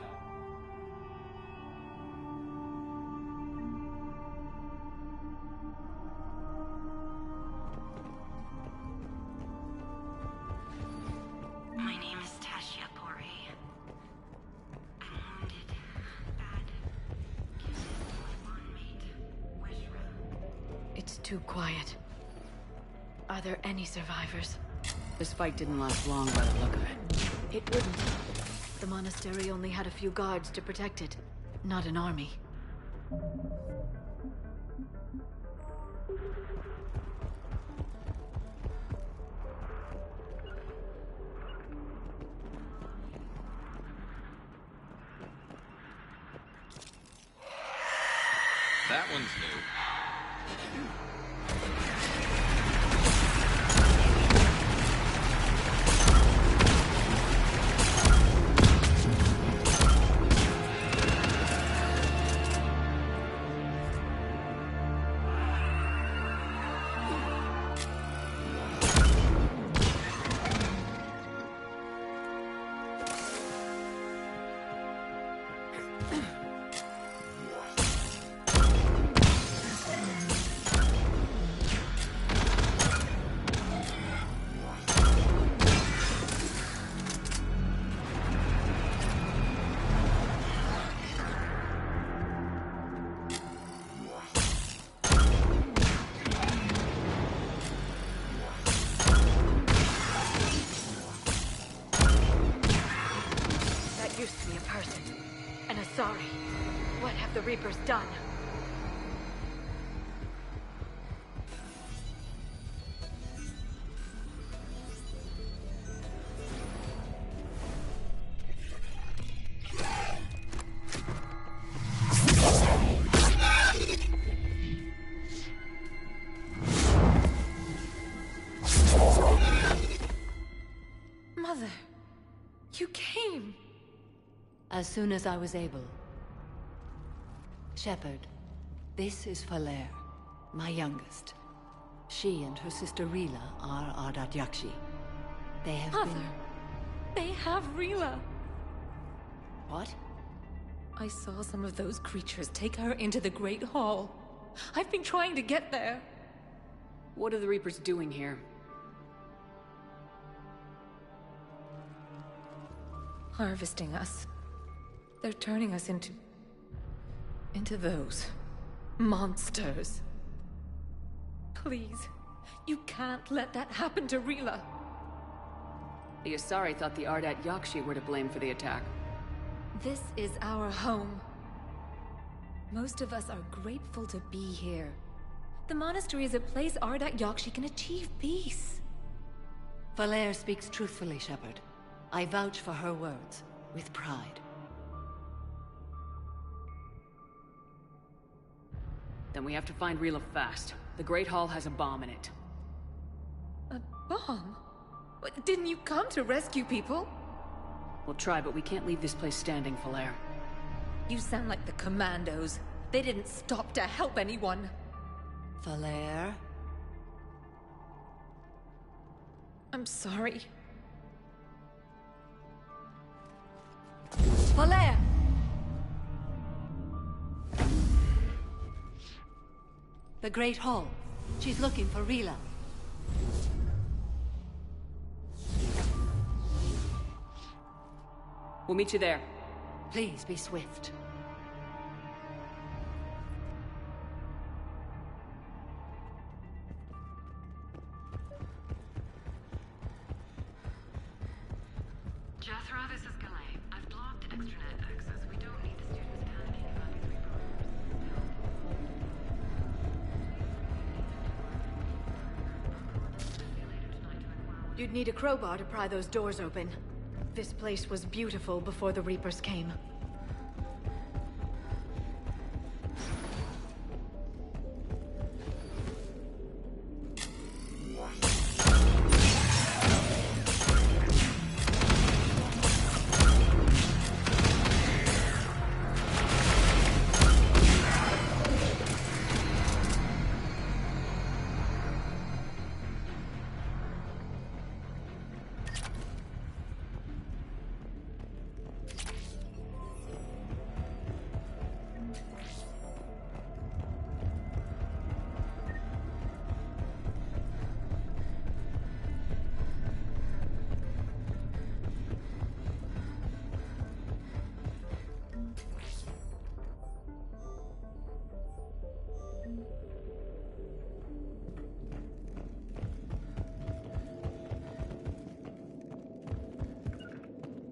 My name is Tashia Pori. I'm wounded. Bad. Give it to my bondmate, Weshra. It's too quiet. Are there any survivors? This fight didn't last long by the look of it. It wouldn't. The monastery only had a few guards to protect it, not an army. That one's new. The Reaper's done. Mother, you came. As soon as I was able. Shepard, this is Falere, my youngest. She and her sister Rila are Ardat Yakshi. They have Mother, been... they have Rila. What? I saw some of those creatures take her into the Great Hall. I've been trying to get there. What are the Reapers doing here? Harvesting us. They're turning us into those monsters. Please, you can't let that happen to Rila. The Asari thought the Ardat Yakshi were to blame for the attack. This is our home. Most of us are grateful to be here. The monastery is a place Ardat Yakshi can achieve peace. Falere speaks truthfully, Shepard. I vouch for her words, with pride. Then we have to find Rila fast. The Great Hall has a bomb in it. A bomb? What, didn't you come to rescue people? We'll try, but we can't leave this place standing, Falere. You sound like the Commandos. They didn't stop to help anyone. Valere? I'm sorry. Valere! The Great Hall. She's looking for Rila. We'll meet you there. Please be swift. Jethro, this is Galay. I've blocked extranet access. We don't need the students panicking about ME3 programs. You'd need a crowbar to pry those doors open. This place was beautiful before the Reapers came.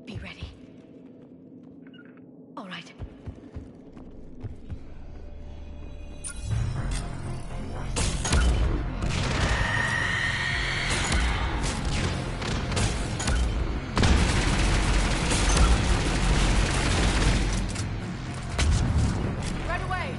Be ready. All right. Right away!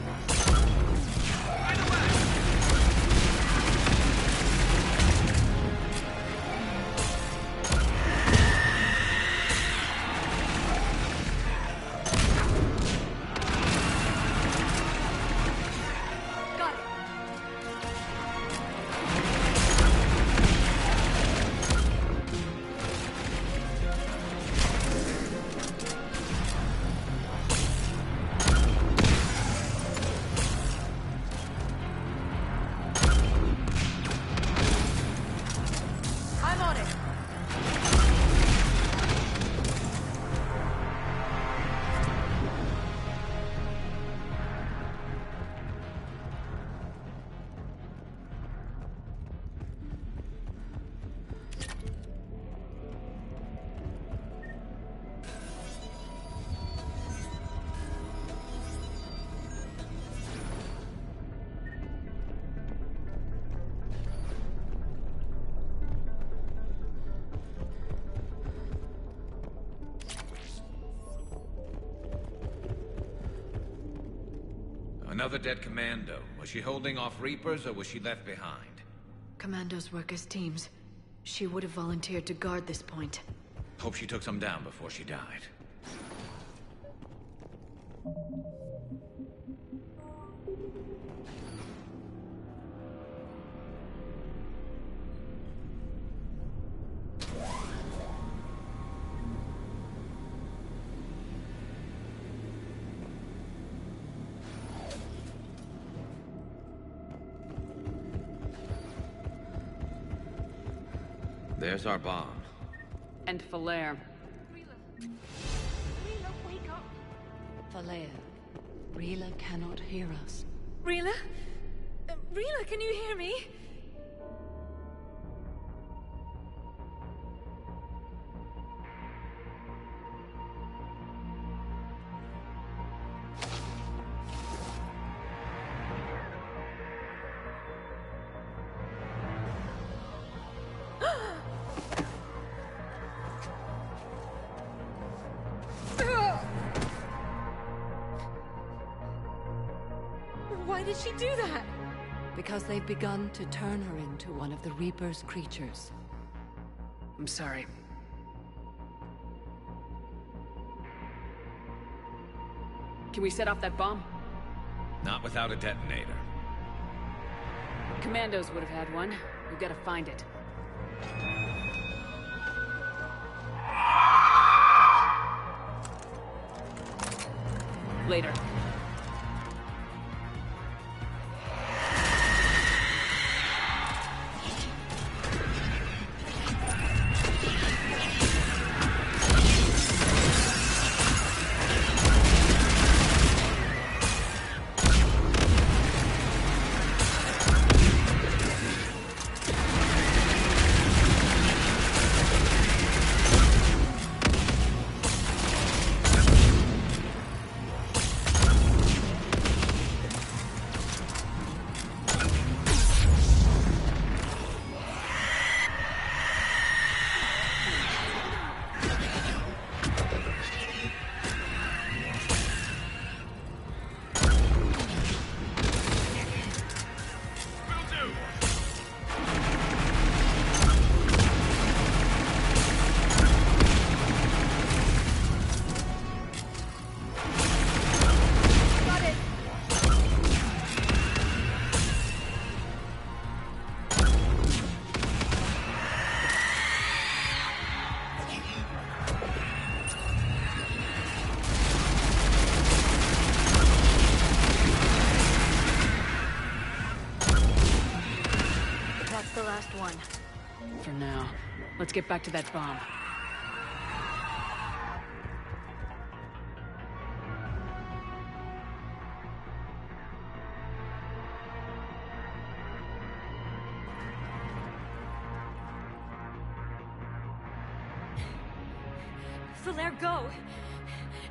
I'm on it! Another dead commando. Was she holding off Reapers, or was she left behind? Commandos work as teams. She would have volunteered to guard this point. Hope she took some down before she died. There's our bomb. And Falere. Valere, Rila cannot hear us. Rila? Rila, can you hear me? Why did she do that? Because they've begun to turn her into one of the Reaper's creatures. I'm sorry. Can we set off that bomb? Not without a detonator. Commandos would have had one. We've got to find it. Later. For now. Let's get back to that bomb. Falaire, go!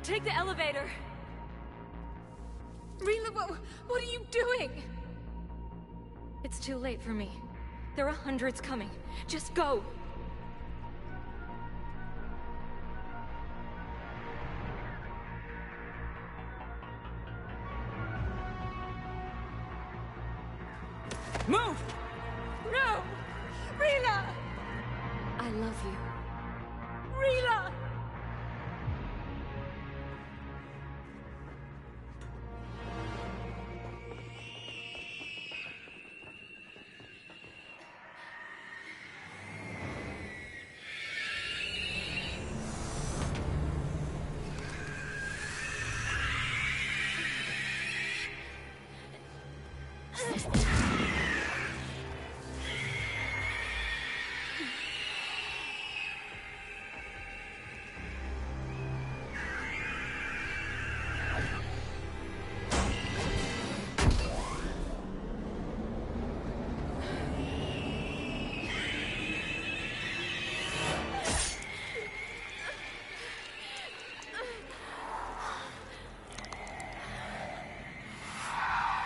Take the elevator! Rila, what are you doing? It's too late for me. There are hundreds coming. Just go! Move! No! Rila! I love you. Rila!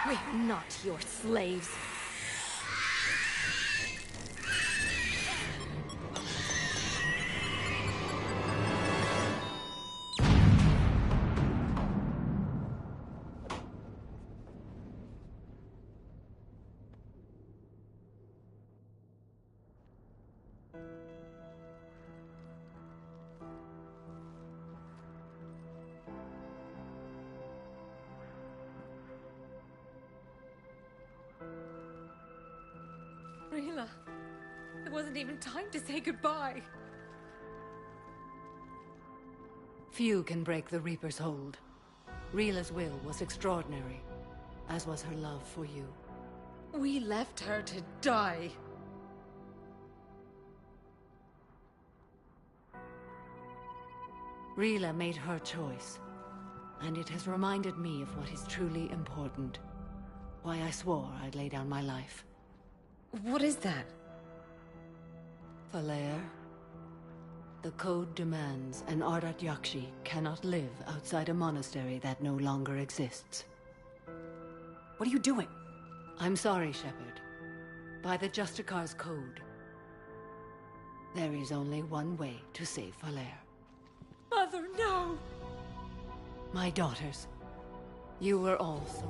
We're not your slaves. Rila, there wasn't even time to say goodbye. Few can break the Reaper's hold. Rila's will was extraordinary, as was her love for you. We left her to die. Rila made her choice, and it has reminded me of what is truly important. Why I swore I'd lay down my life. What is that? Falaire, the code demands an Ardat Yakshi cannot live outside a monastery that no longer exists. What are you doing? I'm sorry, Shepard. By the Justicar's code, there is only one way to save Falaire. Mother, no! My daughters, you were also.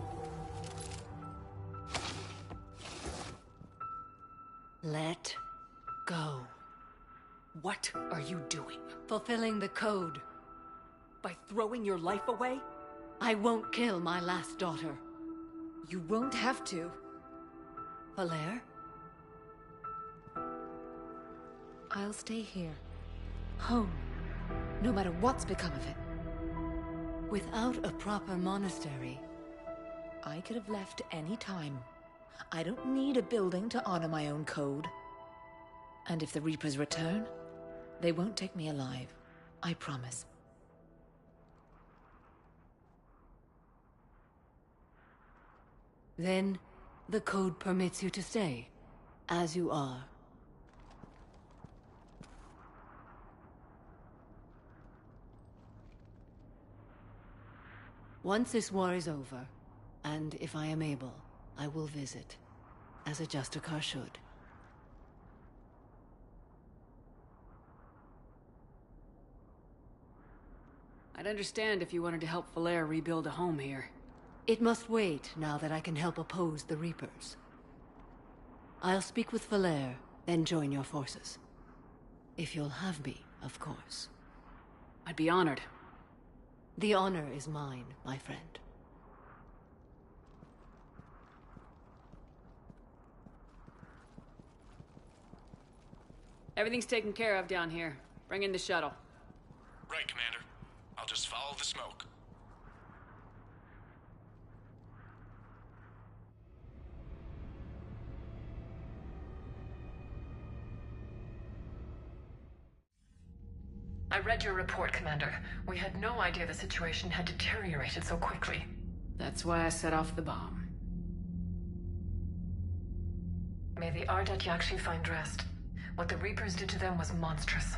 Let go. What are you doing? Fulfilling the code. By throwing your life away? I won't kill my last daughter. You won't have to. Valere? I'll stay here. Home. No matter what's become of it. Without a proper monastery, I could have left any time. I don't need a building to honor my own code. And if the Reapers return, they won't take me alive. I promise. Then, the code permits you to stay, as you are. Once this war is over, and if I am able, I will visit, as a Justicar should. I'd understand if you wanted to help Valere rebuild a home here. It must wait now that I can help oppose the Reapers. I'll speak with Valere, then join your forces. If you'll have me, of course. I'd be honored. The honor is mine, my friend. Everything's taken care of down here. Bring in the shuttle. Right, Commander. I'll just follow the smoke. I read your report, Commander. We had no idea the situation had deteriorated so quickly. That's why I set off the bomb. May the Ardat Yakshi find rest. What the Reapers did to them was monstrous.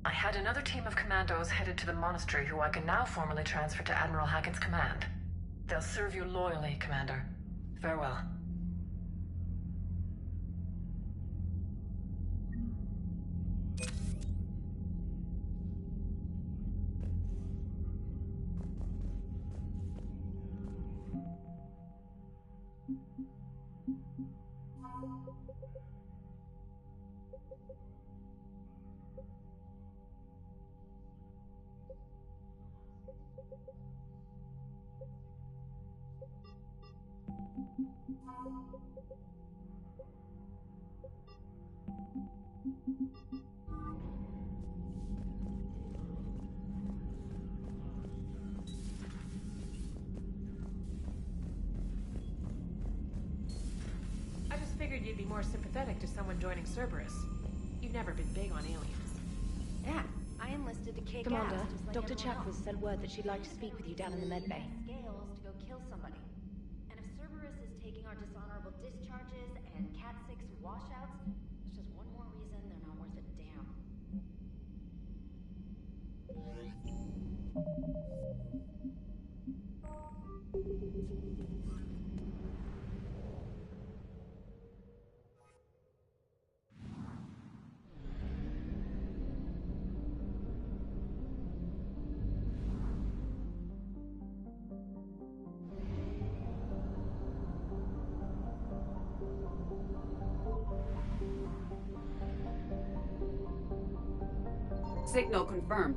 I had another team of commandos headed to the monastery who I can now formally transfer to Admiral Hackett's command. They'll serve you loyally, Commander. Farewell. I just figured you'd be more sympathetic to someone joining Cerberus. You've never been big on aliens. Yeah, I enlisted to kick Commander, ass, just like Dr. everyone Chakwas else. sent word that she'd like to speak with you down in the medbay. Scales to go kill somebody. And if Cerberus is taking our dishonorable discharges and Cat 6 washouts, it's just one more reason they're not worth a damn. Signal confirmed.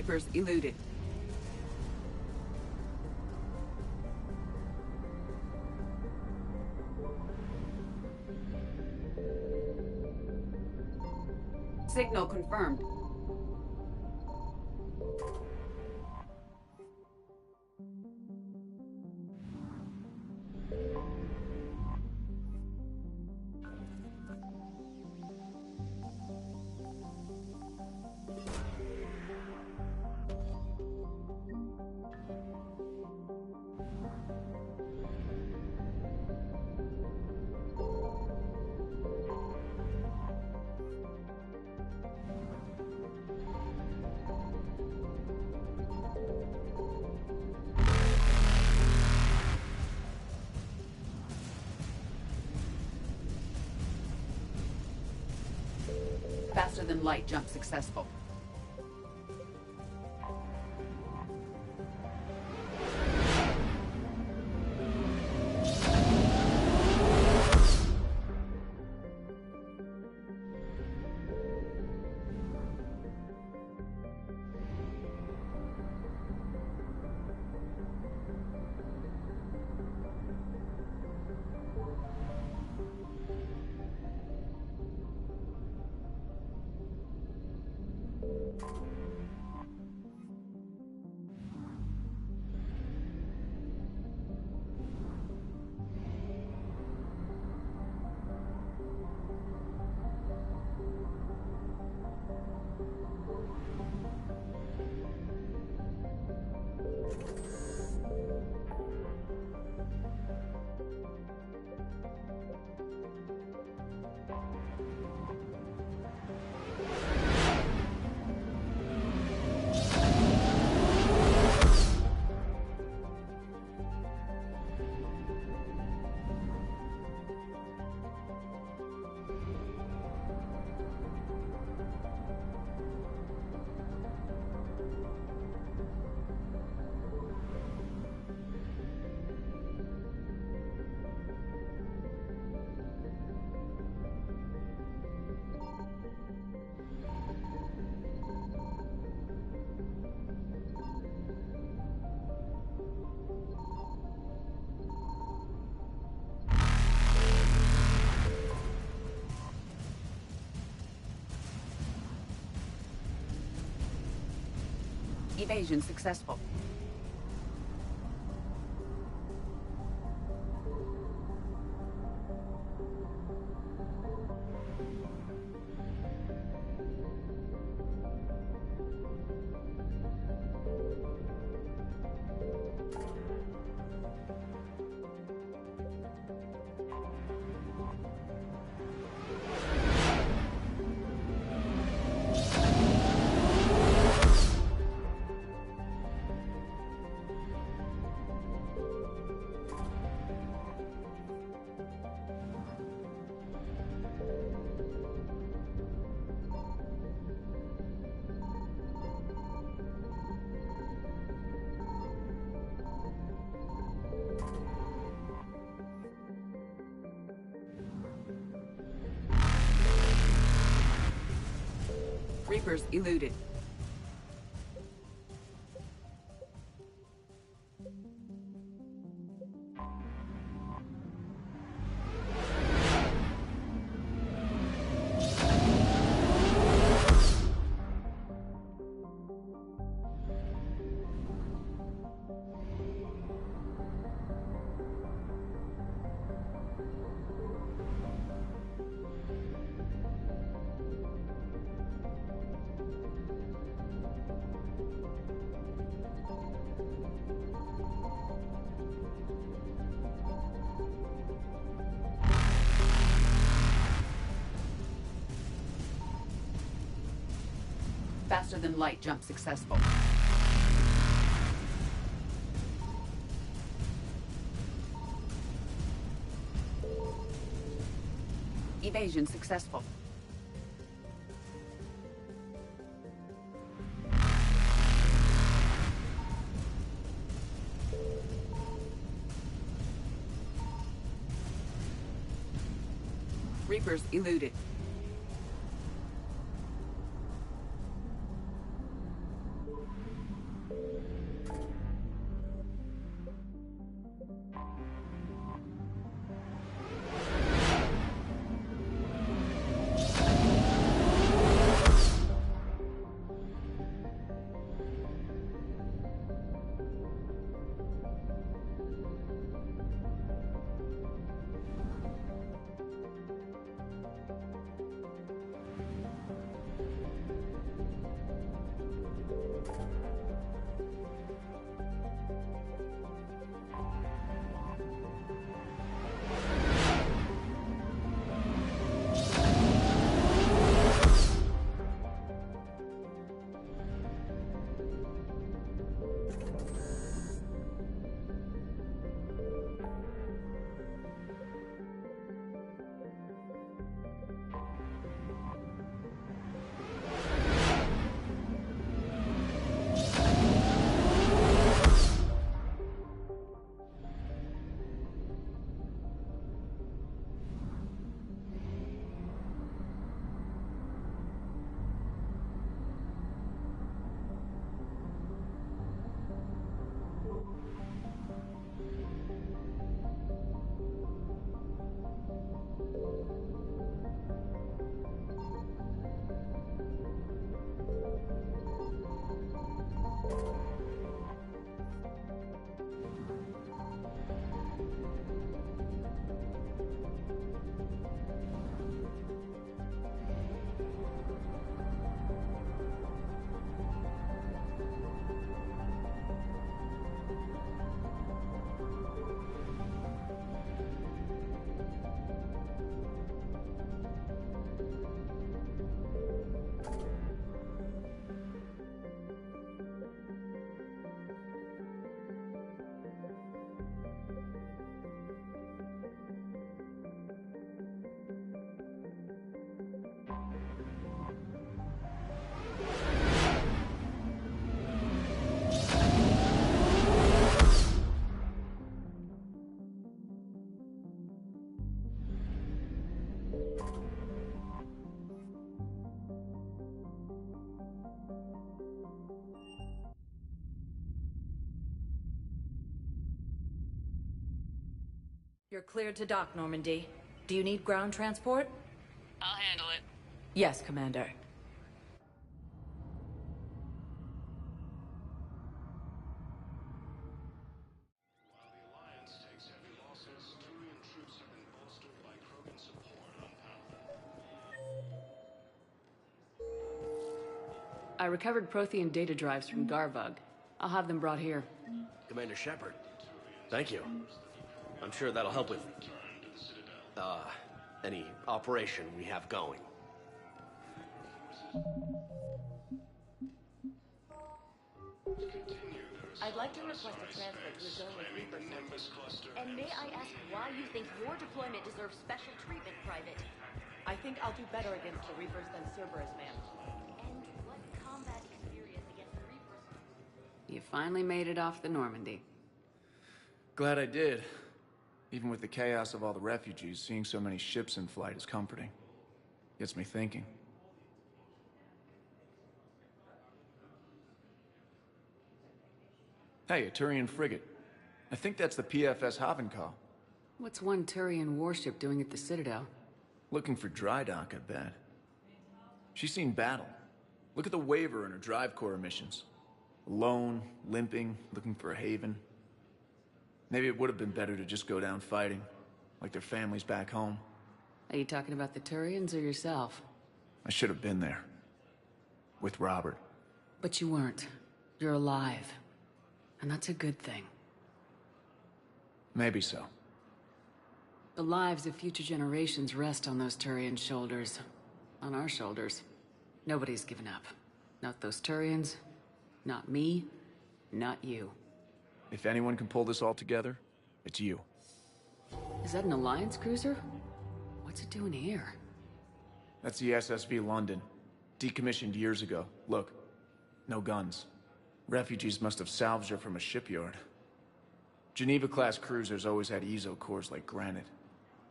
Reapers eluded. Signal confirmed. Faster than light jump successful. Evasion successful. Reapers eluded. Faster than light jump successful. Evasion successful. Reapers eluded. You're cleared to dock, Normandy. Do you need ground transport? I'll handle it. Yes, Commander. I recovered Prothean data drives from Garvug. I'll have them brought here. Commander Shepard, thank you. I'm sure that'll help with, any operation we have going. I'd like to request a transfer to a zone with Reaper service. And may I ask why you think your deployment deserves special treatment, Private? I think I'll do better against the Reapers than Cerberus, ma'am. And what combat experience against the Reapers? You finally made it off the Normandy. Glad I did. Even with the chaos of all the refugees, seeing so many ships in flight is comforting. Gets me thinking. Hey, a Turian frigate. I think that's the PFS Havenkaw. What's one Turian warship doing at the Citadel? Looking for dry dock, I bet. She's seen battle. Look at the waiver in her drive core emissions. Alone, limping, looking for a haven. Maybe it would have been better to just go down fighting, like their families back home. Are you talking about the Turians or yourself? I should have been there. With Robert. But you weren't. You're alive. And that's a good thing. Maybe so. The lives of future generations rest on those Turian shoulders. On our shoulders. Nobody's given up. Not those Turians, not me, not you. If anyone can pull this all together, it's you. Is that an Alliance cruiser? What's it doing here? That's the SSV London. Decommissioned years ago. Look, no guns. Refugees must have salvaged her from a shipyard. Geneva-class cruisers always had eezo cores like granite.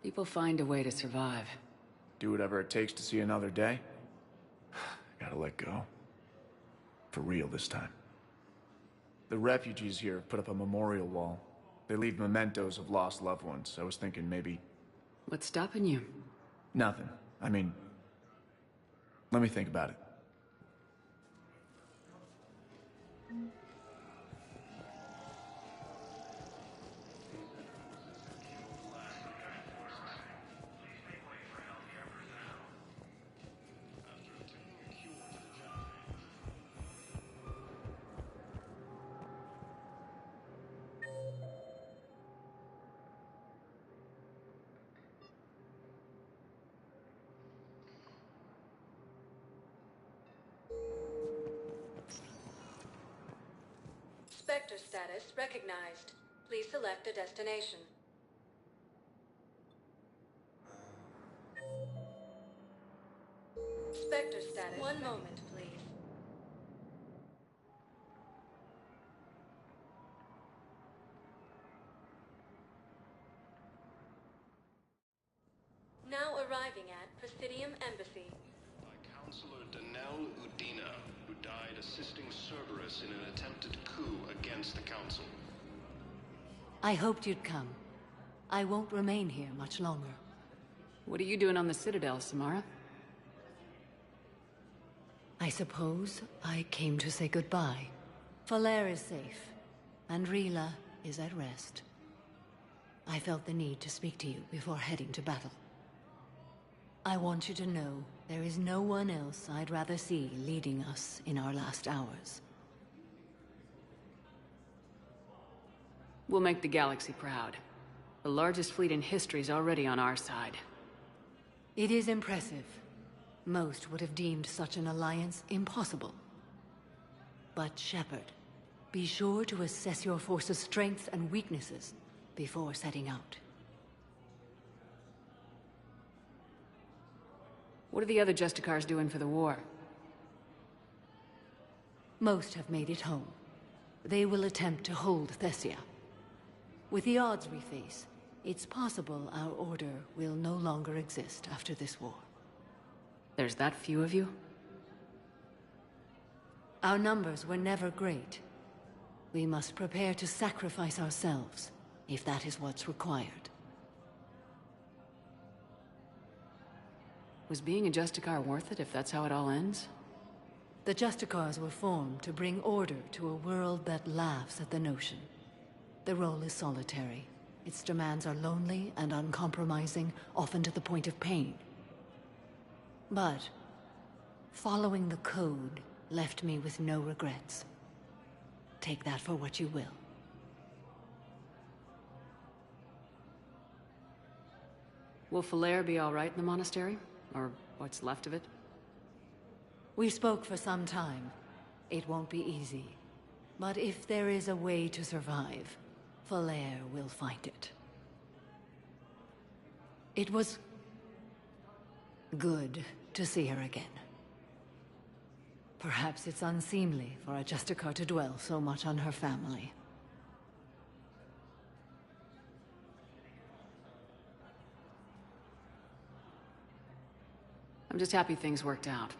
People find a way to survive. Do whatever it takes to see another day. Gotta let go. For real this time. The refugees here have put up a memorial wall. They leave mementos of lost loved ones. I was thinking maybe... What's stopping you? Nothing. I mean... Let me think about it. Spectre status recognized. Please select a destination. Spectre status. One moment, please. Now arriving at Presidium Embassy. Counselor Danelle Udina, who died assisting Cerberus in an attempted coup against the Council. I hoped you'd come. I won't remain here much longer. What are you doing on the Citadel, Samara? I suppose I came to say goodbye. Falair is safe, and Rila is at rest. I felt the need to speak to you before heading to battle. I want you to know there is no one else I'd rather see leading us in our last hours. We'll make the galaxy proud. The largest fleet in history is already on our side. It is impressive. Most would have deemed such an alliance impossible. But Shepard, be sure to assess your force's strengths and weaknesses before setting out. What are the other Justicars doing for the war? Most have made it home. They will attempt to hold Thessia. With the odds we face, it's possible our order will no longer exist after this war. There's that few of you? Our numbers were never great. We must prepare to sacrifice ourselves, if that is what's required. Was being a Justicar worth it if that's how it all ends? The Justicars were formed to bring order to a world that laughs at the notion. The role is solitary. Its demands are lonely and uncompromising, often to the point of pain. But following the code left me with no regrets. Take that for what you will. Will Falair be all right in the monastery? Or what's left of it? We spoke for some time. It won't be easy. But if there is a way to survive, Falair will find it. It was good to see her again. Perhaps it's unseemly for a Justicar to dwell so much on her family. I'm just happy things worked out.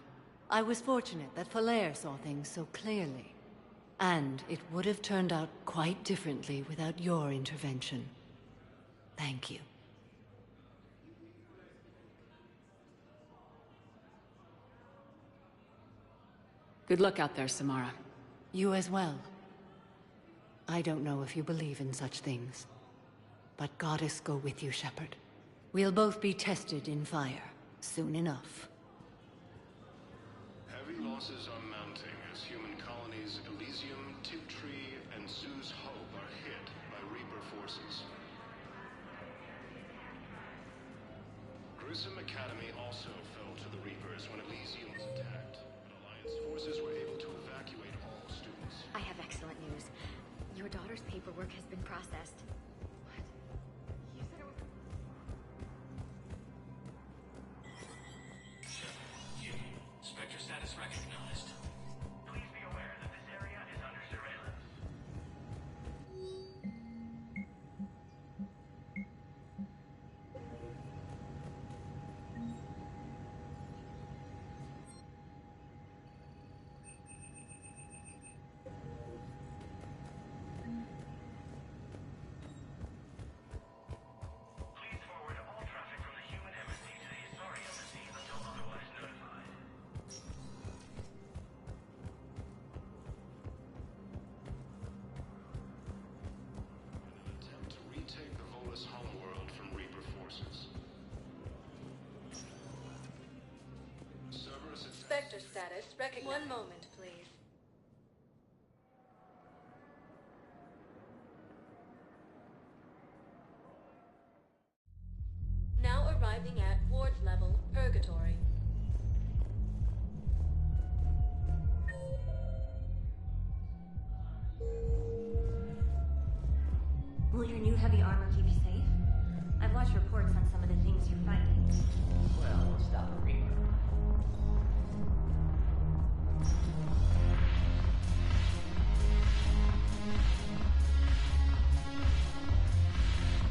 I was fortunate that Falair saw things so clearly. And it would have turned out quite differently without your intervention. Thank you. Good luck out there, Samara. You as well. I don't know if you believe in such things, but Goddess go with you, Shepard. We'll both be tested in fire, soon enough. Heavy losses are mounting as human colonies Elysium, Tiptree, and Zoo's Hope are hit by Reaper forces. Grissom Academy also fell to the Reapers when Elysium was attacked, but Alliance forces were able to evacuate all students. I have excellent news. Your daughter's paperwork has been processed. What? You said it was... Spectre status recognized. Please be aware that this area is under surveillance. Please forward all traffic from the human embassy to the Asari embassy until otherwise notified. Attempt to retake the Volus homeworld from Reaper forces. Cerberus Spectre status recognized. One moment, please. Now arriving at ward level, Purgatory. Will your new heavy armor keep you safe? I've watched reports on some of the things you're fighting. Well, we'll stop a Reaper.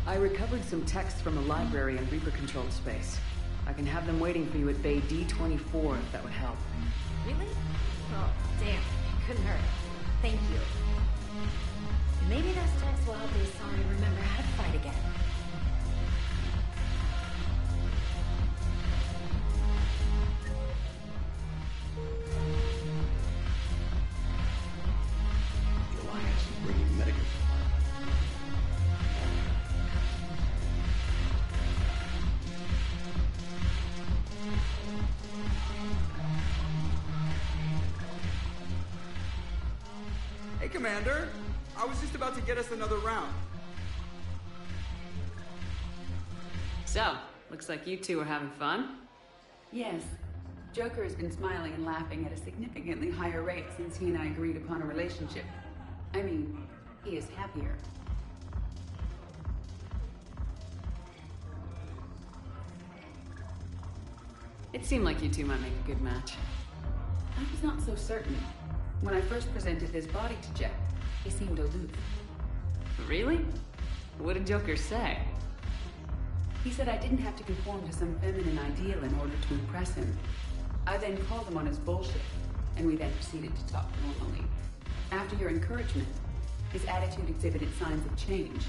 I recovered some texts from a library in Reaper-controlled space. I can have them waiting for you at Bay D-24 if that would help. Really? Oh, damn. Couldn't hurt. Thank you. Maybe those texts will help the Asari remember how to fight again. The Alliance is bringing medical supplies. Hey, Commander. I was just about to get us another round. So, looks like you two are having fun. Yes. Joker has been smiling and laughing at a significantly higher rate since he and I agreed upon a relationship. I mean, he is happier. It seemed like you two might make a good match. I was not so certain. When I first presented his body to Jeff, he seemed aloof. Really? What did Joker say? He said I didn't have to conform to some feminine ideal in order to impress him. I then called him on his bullshit, and we then proceeded to talk normally. After your encouragement, his attitude exhibited signs of change.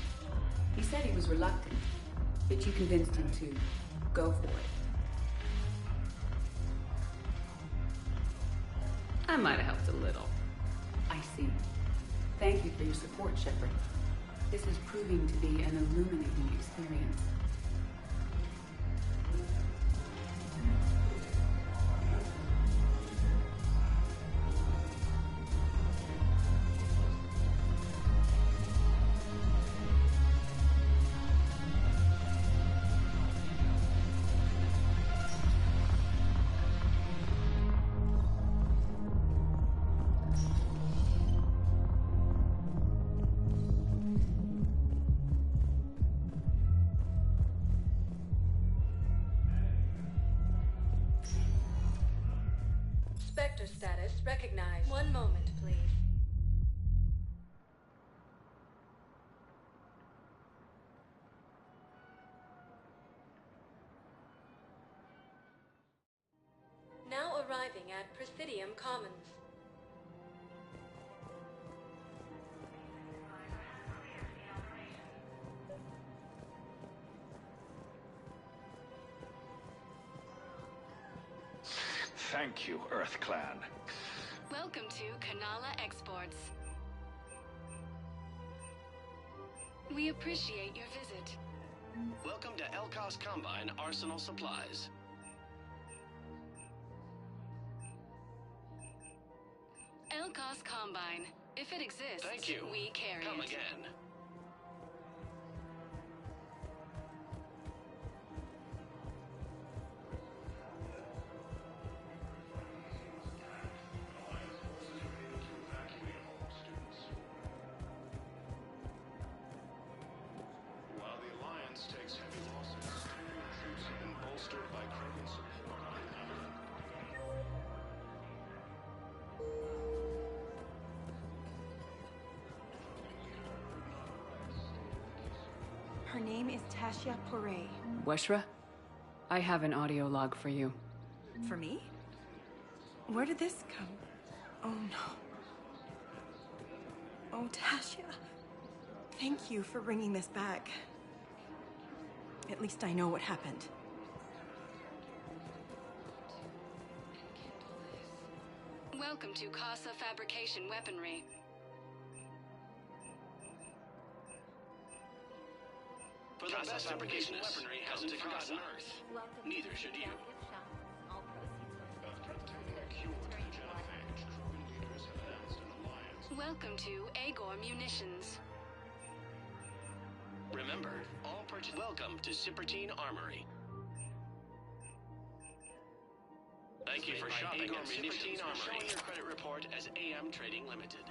He said he was reluctant, but you convinced him to go for it. I might have helped a little. I see. Thank you for your support, Shepard. This is proving to be an illuminating experience. Spectre status recognized. One moment, please. Now arriving at Presidium Commons. Thank you, Earth Clan. Welcome to Kanala Exports. We appreciate your visit. Welcome to Elkos Combine Arsenal Supplies. Elkos Combine. If it exists, Thank you. we carry Come it. again. While the Alliance takes heavy losses, troops have been bolstered by Krogan support. Her name is Tasha Poray. Weshra, I have an audio log for you. For me? Where did this come? Oh no. Oh, Tasha. Thank you for bringing this back. At least I know what happened. Welcome to Casa Fabrication Weaponry. For the best fabrication weaponry hasn't forgotten Earth. Neither should you. After obtaining a cure to the genophage, Krogan leaders have announced an alliance. Welcome to Agor Munitions. Remember, all purchase. Welcome to Cipertine Armory. Thank you for shopping at Cipertine Armory. Showing your credit report as AM Trading Limited.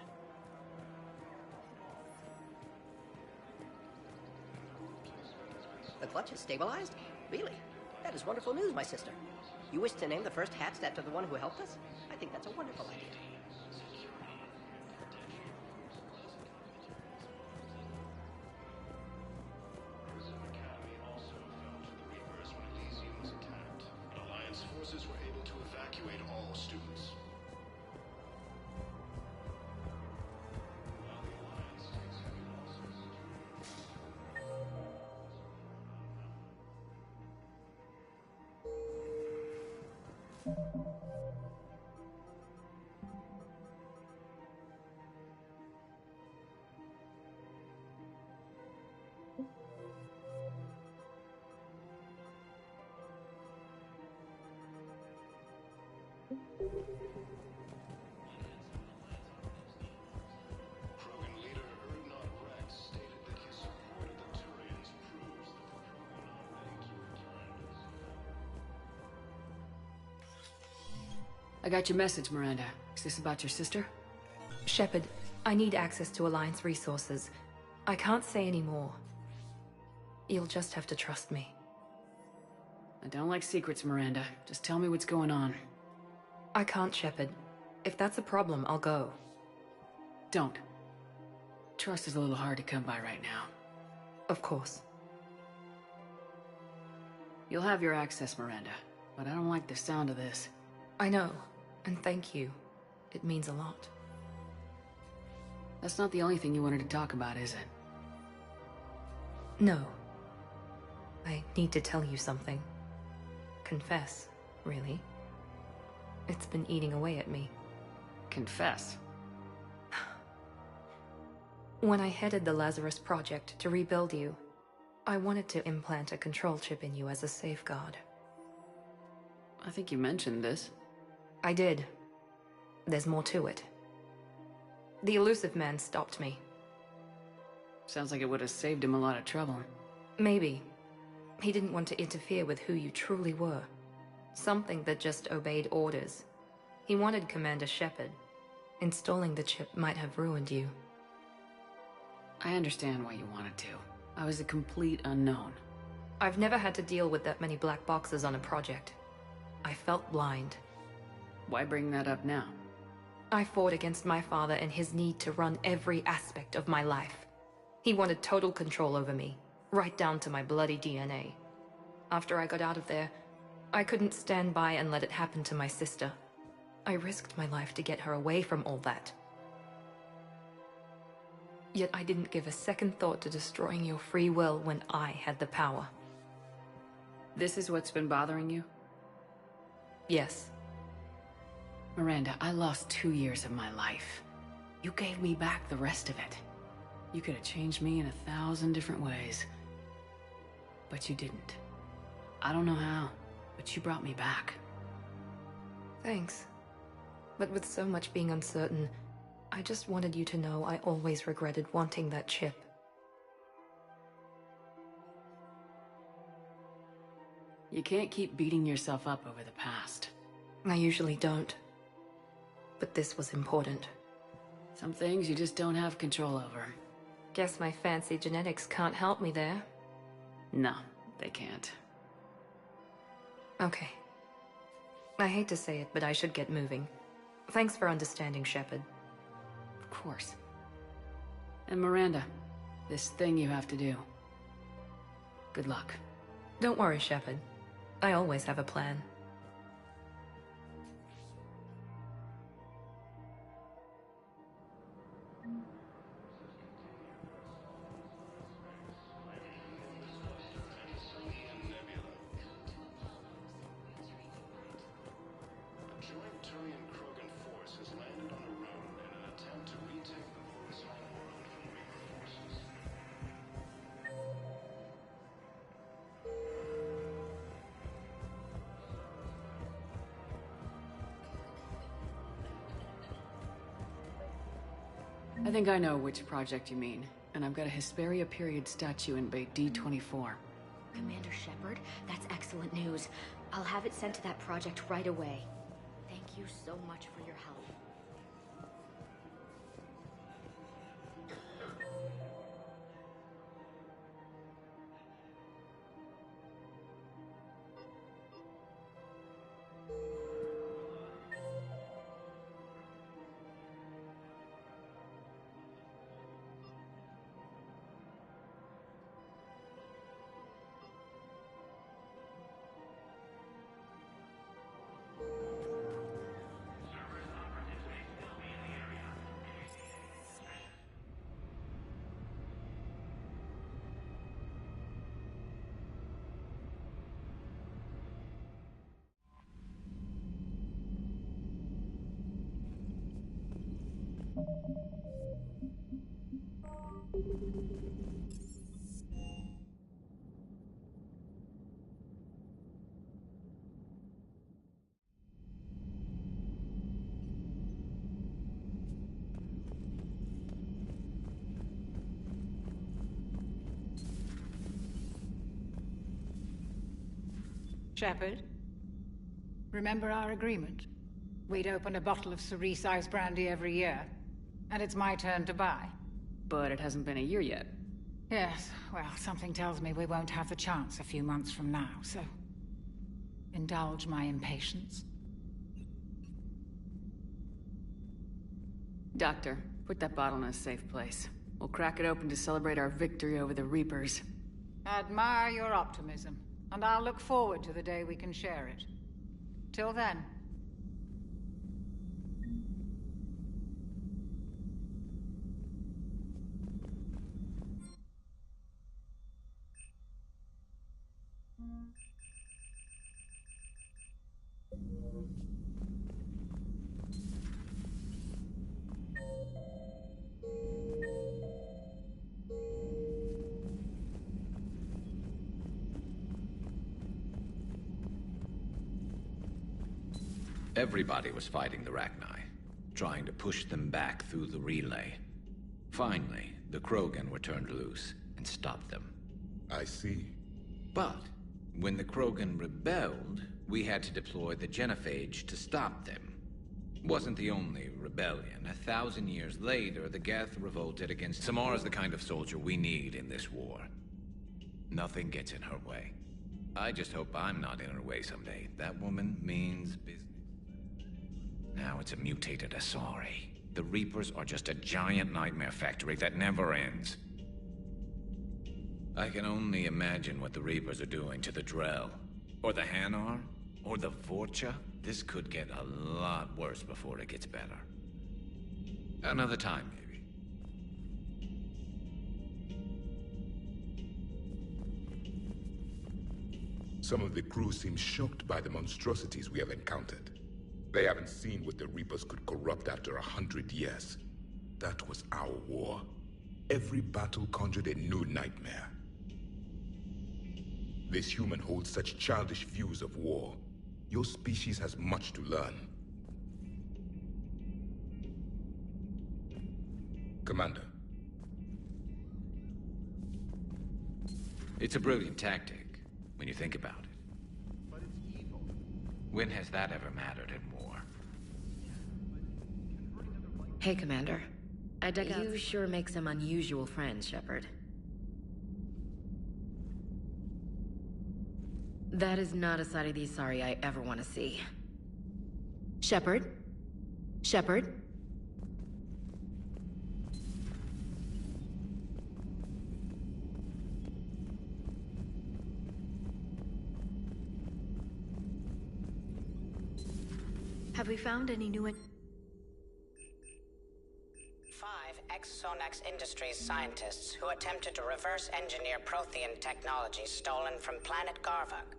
The clutch is stabilized? Really? That is wonderful news, my sister. You wish to name the first hats after the one who helped us? I think that's a wonderful idea. Academy also fell to the Reapers when Elysium was attacked, but Alliance forces were able to evacuate all students. While the Alliance takes heavy losses. Krogan leader Urdnot Rex stated that his support of the Turians proves that the Krogan are ready to return. I got your message, Miranda. Is this about your sister? Shepard, I need access to Alliance resources. I can't say any more. You'll just have to trust me. I don't like secrets, Miranda. Just tell me what's going on. I can't, Shepard. If that's a problem, I'll go. Don't. Trust is a little hard to come by right now. Of course. You'll have your access, Miranda. But I don't like the sound of this. I know, and thank you. It means a lot. That's not the only thing you wanted to talk about, is it? No. I need to tell you something. Confess, really. It's been eating away at me. Confess. When I headed the Lazarus Project to rebuild you, I wanted to implant a control chip in you as a safeguard. I think you mentioned this. I did. There's more to it. The elusive man stopped me. Sounds like it would have saved him a lot of trouble. Maybe. He didn't want to interfere with who you truly were. Something that just obeyed orders. He wanted Commander Shepard. Installing the chip might have ruined you. I understand why you wanted to. I was a complete unknown. I've never had to deal with that many black boxes on a project. I felt blind. Why bring that up now? I fought against my father and his need to run every aspect of my life. He wanted total control over me, right down to my bloody DNA. After I got out of there, I couldn't stand by and let it happen to my sister. I risked my life to get her away from all that. Yet I didn't give a second thought to destroying your free will when I had the power. This is what's been bothering you? Yes. Miranda, I lost 2 years of my life. You gave me back the rest of it. You could have changed me in 1,000 different ways. But you didn't. I don't know how, but you brought me back. Thanks. But with so much being uncertain, I just wanted you to know I always regretted wanting that chip. You can't keep beating yourself up over the past. I usually don't. But this was important. Some things you just don't have control over. Guess my fancy genetics can't help me there. No, they can't. Okay. I hate to say it, but I should get moving. Thanks for understanding, Shepard. Of course. And Miranda, this thing you have to do. Good luck. Don't worry, Shepard. I always have a plan. I think I know which project you mean, and I've got a Hesperia period statue in Bay D24. Commander Shepard, that's excellent news. I'll have it sent to that project right away. Thank you so much for your help. Shepard, remember our agreement? We'd open a bottle of cerise brandy every year, and it's my turn to buy. But it hasn't been a year yet. Yes, well, something tells me we won't have the chance a few months from now, so... indulge my impatience. Doctor, put that bottle in a safe place. We'll crack it open to celebrate our victory over the Reapers. Admire your optimism, and I'll look forward to the day we can share it. Till then. Everybody was fighting the Rachni, trying to push them back through the relay. Finally, the Krogan were turned loose and stopped them. I see. But when the Krogan rebelled, we had to deploy the genophage to stop them. Wasn't the only rebellion. 1,000 years later, the Geth revolted against... Samara's the kind of soldier we need in this war. Nothing gets in her way. I just hope I'm not in her way someday. That woman means business. Now it's a mutated Asari. The Reapers are just a giant nightmare factory that never ends. I can only imagine what the Reapers are doing to the Drell. Or the Hanar. Or the Vorcha. This could get a lot worse before it gets better. Another time, maybe. Some of the crew seem shocked by the monstrosities we have encountered. They haven't seen what the Reapers could corrupt after 100 years. That was our war. Every battle conjured a new nightmare. This human holds such childish views of war. Your species has much to learn. Commander. It's a brilliant tactic, when you think about it. But it's evil. When has that ever mattered in war? Hey, Commander. You sure make some unusual friends, Shepard. That is not a side of the Asari I ever want to see. Shepard? Shepard? Have we found any new... 5 Exosonex Industries scientists who attempted to reverse engineer Prothean technology stolen from planet Garvuk.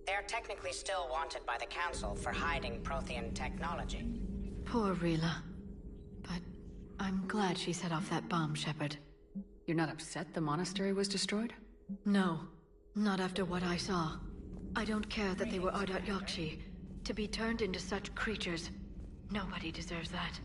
They are technically still wanted by the Council for hiding Prothean technology. Poor Rila. But I'm glad she set off that bomb, Shepard. You're not upset the monastery was destroyed? No. Not after what I saw. I don't care that they were Ardat Yakshi. To be turned into such creatures, nobody deserves that.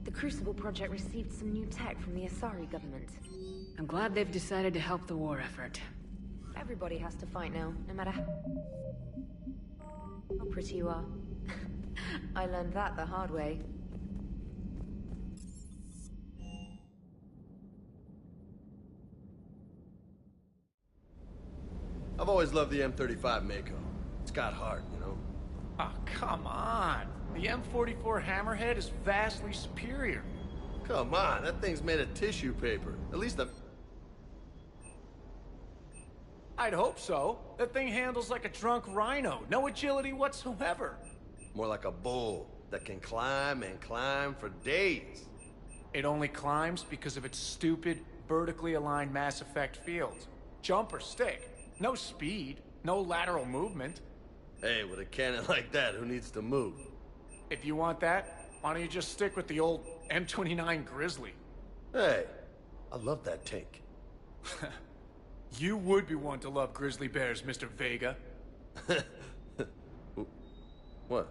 The Crucible Project received some new tech from the Asari government. I'm glad they've decided to help the war effort. Everybody has to fight now, no matter how pretty you are. I learned that the hard way. I've always loved the M35 Mako. It's got heart, you know? Oh, come on. The M44 Hammerhead is vastly superior. Come on, that thing's made of tissue paper. At least I'd hope so. That thing handles like a drunk rhino. No agility whatsoever. More like a bull that can climb and climb for days. It only climbs because of its stupid, vertically aligned Mass Effect fields. Jump or stick. No speed, no lateral movement. Hey, with a cannon like that, who needs to move? If you want that, why don't you just stick with the old M29 Grizzly? Hey, I love that tank. You would be one to love grizzly bears, Mr. Vega. What?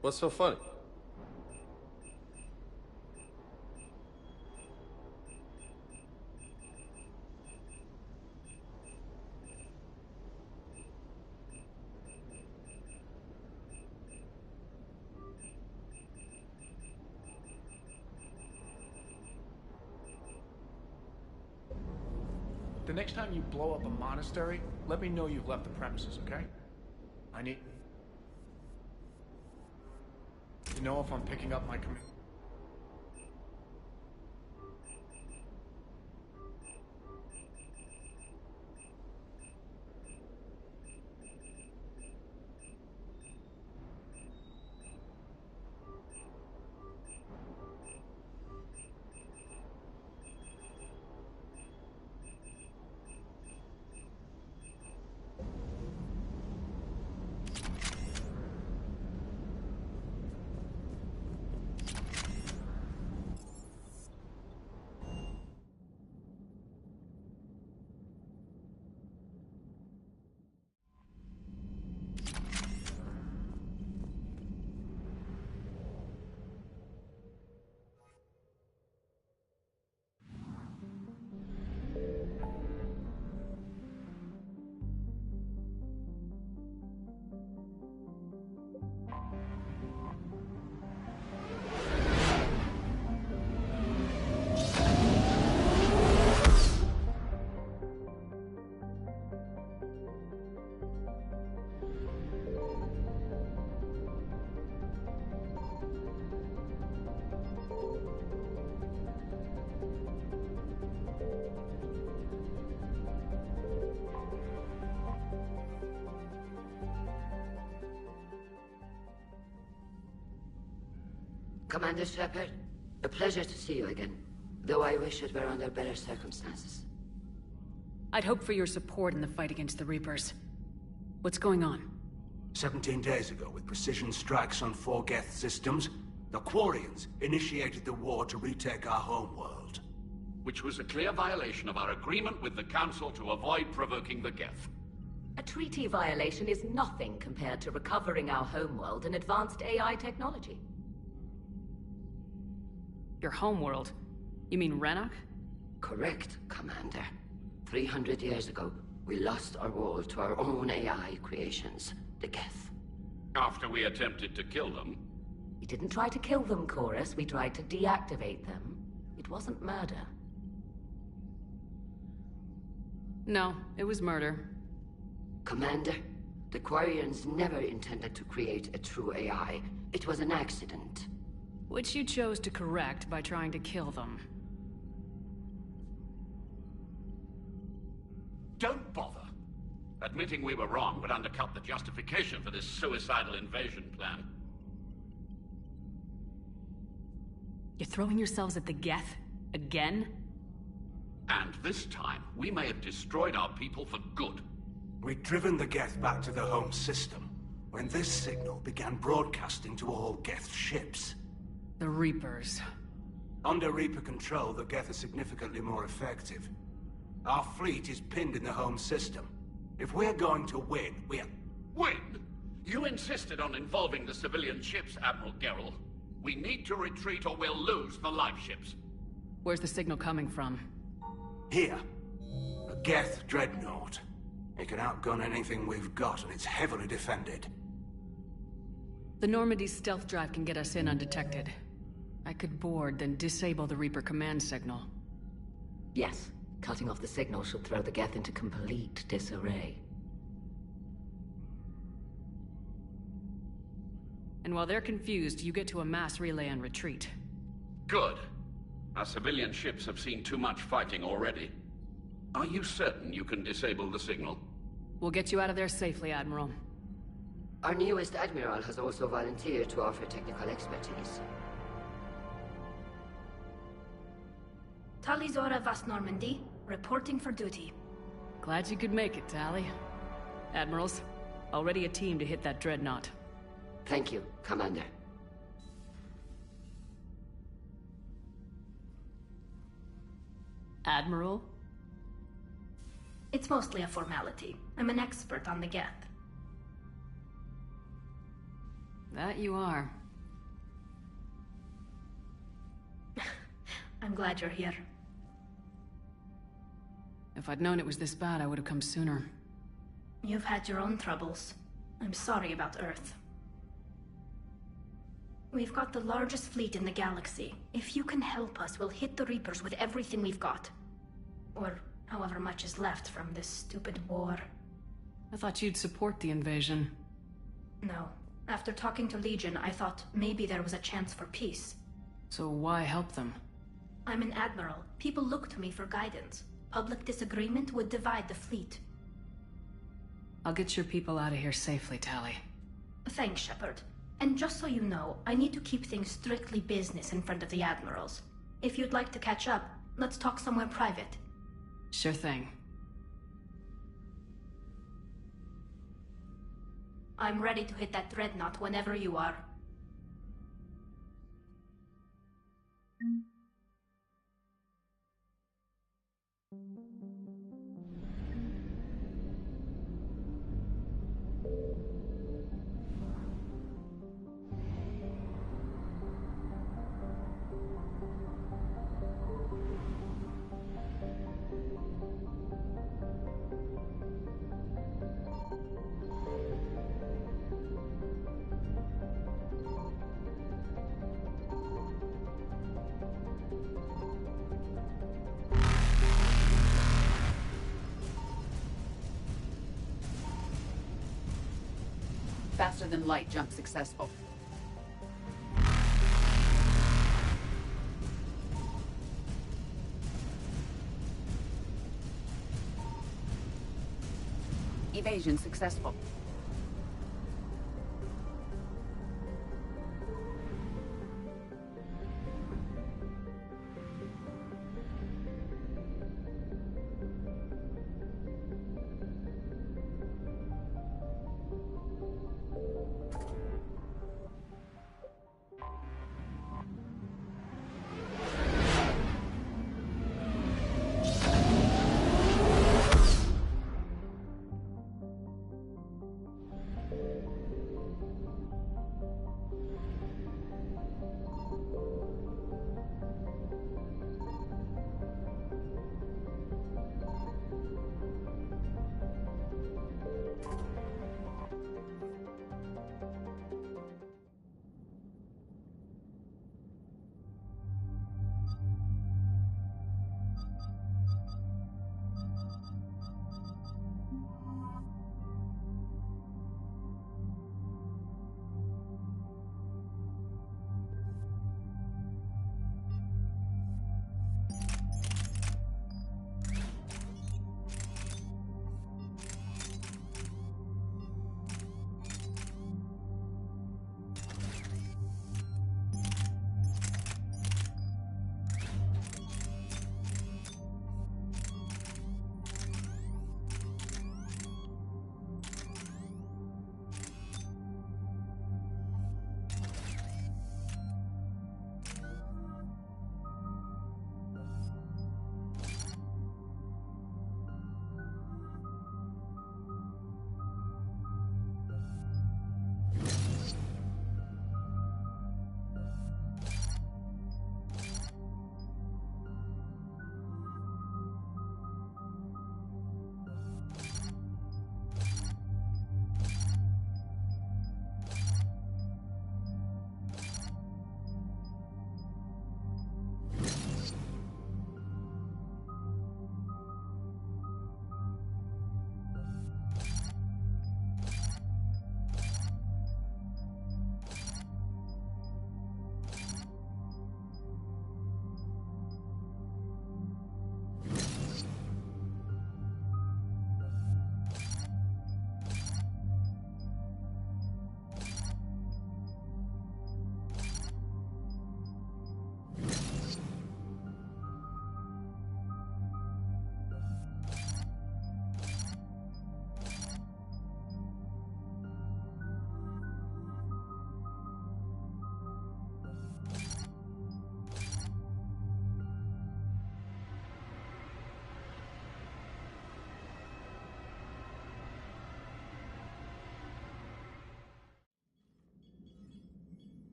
What's so funny? The next time you blow up a monastery, let me know you've left the premises, okay? I need... to know if I'm picking up my command. Commander Shepard, a pleasure to see you again, though I wish it were under better circumstances. I'd hoped for your support in the fight against the Reapers. What's going on? 17 days ago, with precision strikes on 4 Geth systems, the Quarians initiated the war to retake our homeworld. Which was a clear violation of our agreement with the Council to avoid provoking the Geth. A treaty violation is nothing compared to recovering our homeworld and advanced AI technology. Your homeworld? You mean Rannoch? Correct, Commander. 300 years ago, we lost our world to our own AI creations, the Geth. After we attempted to kill them? We didn't try to kill them, Chorus. We tried to deactivate them. It wasn't murder. No, it was murder. Commander, the Quarians never intended to create a true AI. It was an accident. Which you chose to correct by trying to kill them. Don't bother. Admitting we were wrong would undercut the justification for this suicidal invasion plan. You're throwing yourselves at the Geth? Again? And this time, we may have destroyed our people for good. We'd driven the Geth back to the home system, when this signal began broadcasting to all Geth ships. The Reapers. Under Reaper control, the Geth are significantly more effective. Our fleet is pinned in the home system. If we're going to win, we're... Win? You insisted on involving the civilian ships, Admiral Gerrel. We need to retreat or we'll lose the live ships. Where's the signal coming from? Here. A Geth dreadnought. It can outgun anything we've got, and it's heavily defended. The Normandy's stealth drive can get us in undetected. I could board, then disable the Reaper command signal. Yes. Cutting off the signal should throw the Geth into complete disarray. And while they're confused, you get to a mass relay and retreat. Good. Our civilian ships have seen too much fighting already. Are you certain you can disable the signal? We'll get you out of there safely, Admiral. Our newest Admiral has also volunteered to offer technical expertise. Talizora Vas Normandy, reporting for duty. Glad you could make it, Tally. Admirals, already a team to hit that dreadnought. Thank you, Commander. Admiral? It's mostly a formality. I'm an expert on the Geth. That you are. I'm glad you're here. If I'd known it was this bad, I would have come sooner. You've had your own troubles. I'm sorry about Earth. We've got the largest fleet in the galaxy. If you can help us, we'll hit the Reapers with everything we've got. Or however much is left from this stupid war. I thought you'd support the invasion. No. After talking to Legion, I thought maybe there was a chance for peace. So why help them? I'm an admiral. People look to me for guidance. Public disagreement would divide the fleet. I'll get your people out of here safely, Tally. Thanks, Shepard. And just so you know, I need to keep things strictly business in front of the admirals. If you'd like to catch up, let's talk somewhere private. Sure thing. I'm ready to hit that dreadnought whenever you are. Faster than light jump successful. Evasion successful.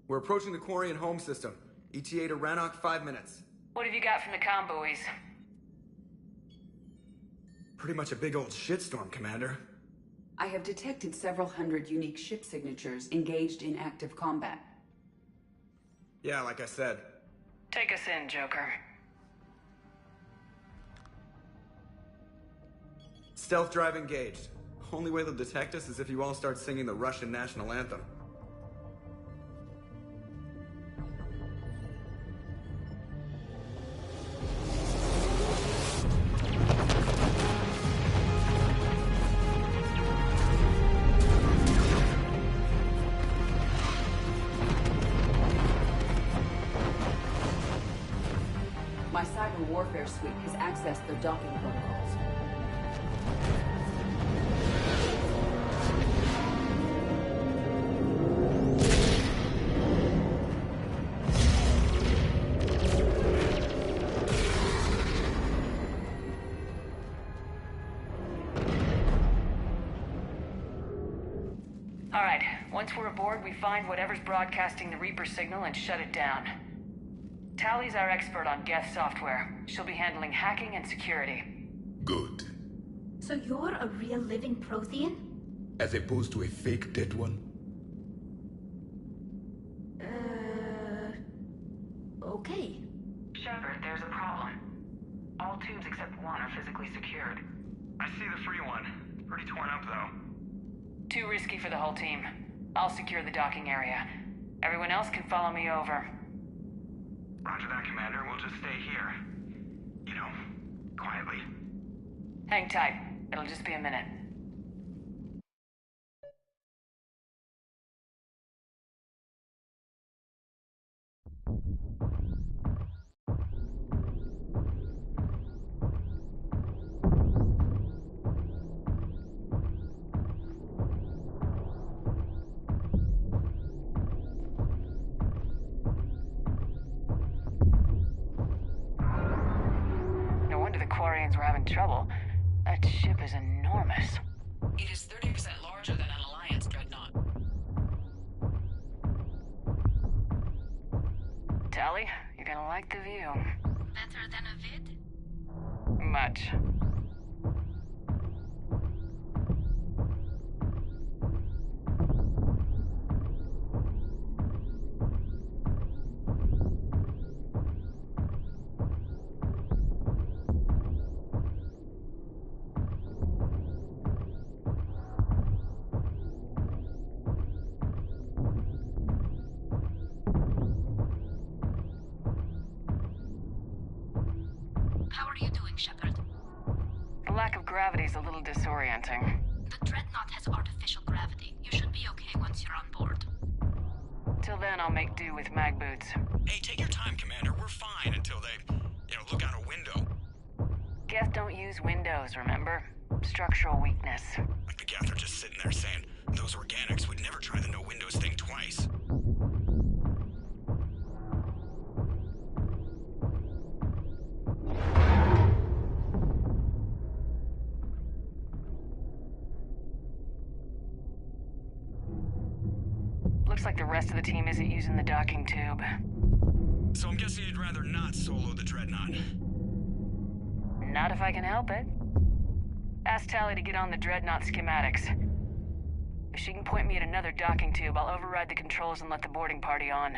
We're approaching the Quarian home system. ETA to Rannoch, 5 minutes. What have you got from the comm buoys? Pretty much a big old shitstorm, Commander. I have detected several hundred unique ship signatures engaged in active combat. Yeah, like I said. Take us in, Joker. Stealth drive engaged. Only way they'll detect us is if you all start singing the Russian national anthem. My cyber warfare suite has accessed their docking protocols. All right, once we're aboard, we find whatever's broadcasting the Reaper signal and shut it down. Tally's our expert on Geth software. She'll be handling hacking and security. Good. So you're a real living Prothean? As opposed to a fake dead one? Okay. Shepard, there's a problem. All tubes except one are physically secured. I see the free one. It's pretty torn up, though. Too risky for the whole team. I'll secure the docking area. Everyone else can follow me over. Roger that, Commander. We'll just stay here. You know, quietly. Hang tight. It'll just be a minute. No wonder the Quarians were having trouble. That ship is enormous. It is 30% larger than an Alliance dreadnought. Tally, you're gonna like the view. Better than a vid? Much. How are you doing, Shepard? The lack of gravity is a little disorienting. The Dreadnought has artificial gravity. You should be okay once you're on board. Till then, I'll make do with mag boots. Hey, take your time, Commander. We're fine until they, look out a window. Geth don't use windows, remember? Structural weakness. Like the Geth are just sitting there saying, those organics would never try the no windows thing twice. Looks like the rest of the team isn't using the docking tube. So I'm guessing you'd rather not solo the Dreadnought. Not if I can help it. Ask Tally to get on the Dreadnought schematics. If she can point me at another docking tube, I'll override the controls and let the boarding party on.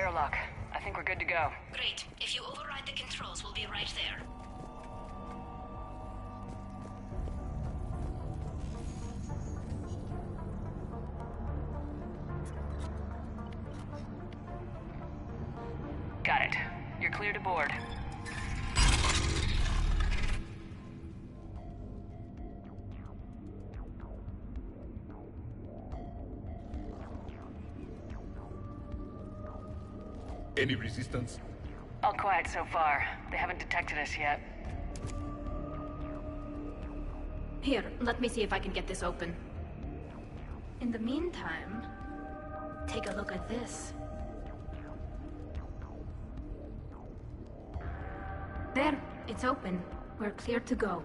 airlock. I think we're good to go. Great. If you override the controls, we'll be right there. Got it. You're clear to board. Any resistance? All quiet so far. They haven't detected us yet. Here, let me see if I can get this open. In the meantime, take a look at this. There, it's open. We're clear to go.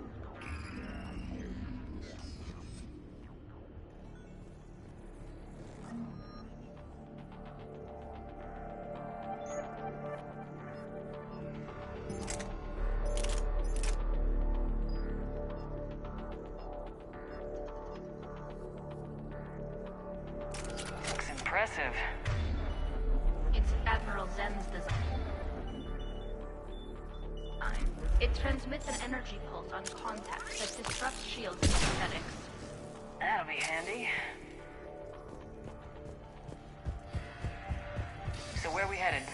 Looks impressive. It's Admiral Zen's design. It transmits an energy pulse on contact that disrupts shields and synthetics. That'll be handy. So where are we headed?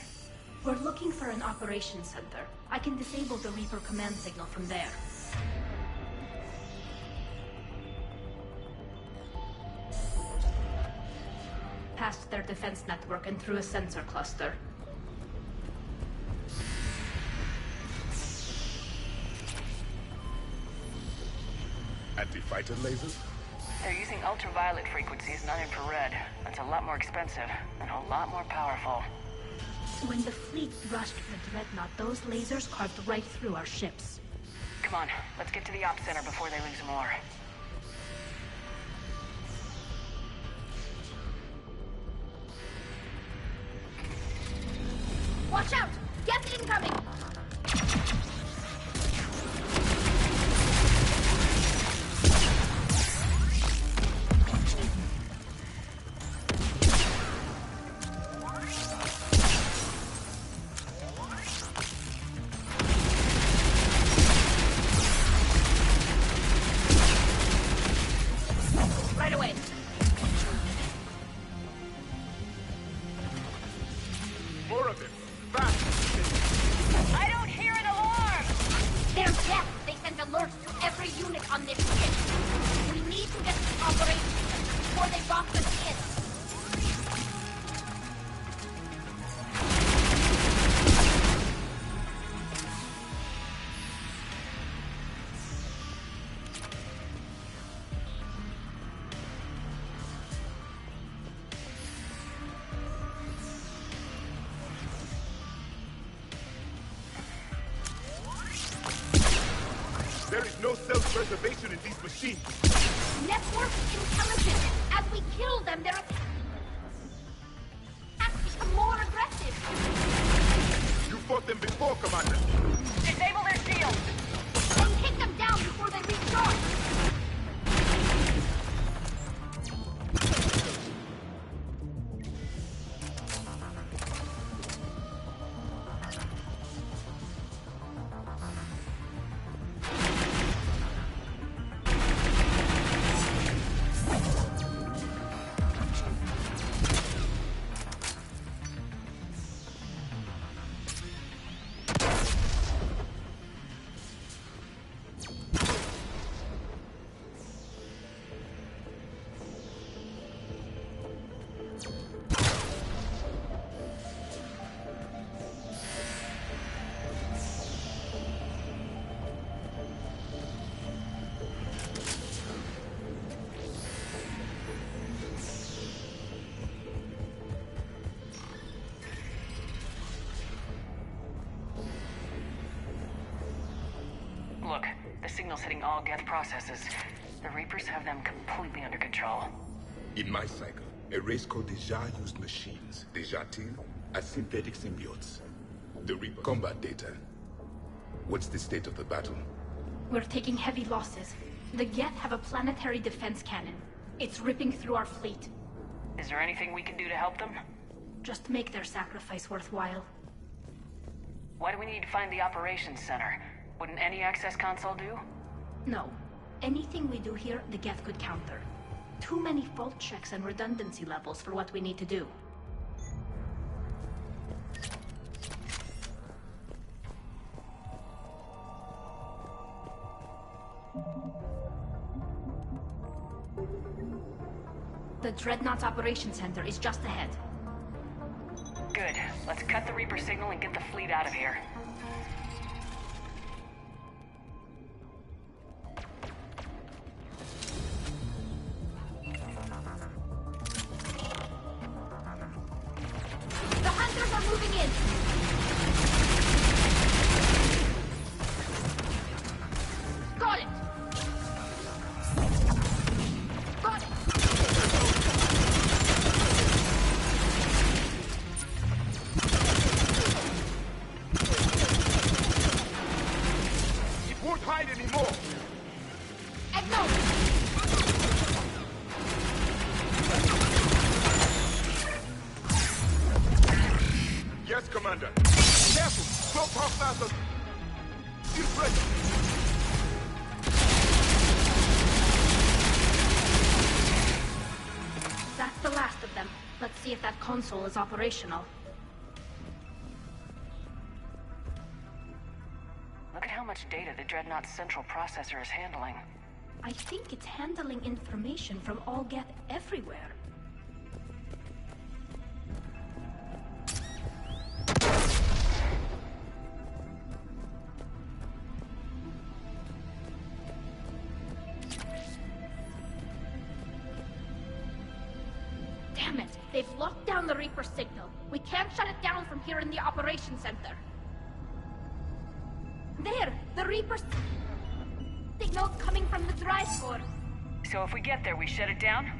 We're looking for an operations center. I can disable the Reaper command signal from there. Past their defense network and through a sensor cluster. Anti-fighter lasers? They're using ultraviolet frequencies, not infrared. That's a lot more expensive and a lot more powerful. When the fleet rushed the Dreadnought, those lasers carved right through our ships. Come on, let's get to the op center before they lose more. Watch out! Gas incoming! Right away. More of them! Fast! I don't hear an alarm! They're deaf! They sent alerts to every unit on this ship! We need to get to operations before they rock the ship! There is no self-preservation in these machines. Network intelligence! As we kill them, their attacks become more aggressive! You fought them before, Commander. Disable their shields! Then kick them down before they recharge! Look, the signal's hitting all Geth processes. The Reapers have them completely under control. In my cycle, a race called the Jar used machines, the Jatil, as synthetic symbiotes. The Reaper combat data. What's the state of the battle? We're taking heavy losses. The Geth have a planetary defense cannon. It's ripping through our fleet. Is there anything we can do to help them? Just make their sacrifice worthwhile. Why do we need to find the operations center? Wouldn't any access console do? No. Anything we do here, the Geth could counter. Too many fault checks and redundancy levels for what we need to do. The Dreadnought's Operations Center is just ahead. Good. Let's cut the Reaper signal and get the fleet out of here. The hunters are moving in! Got it! Got it! It won't hide anymore! Yes, Commander. Careful! Close hostiles are... Still present. That's the last of them. Let's see if that console is operational. Look at how much data the Dreadnought's central processor is handling. I think it's handling information from all Geth everywhere. Damn it! They've locked down the Reaper signal. We can't shut it down from here in the Operations Center. There! The Reaper signal's coming from the drive core. So if we get there, we shut it down?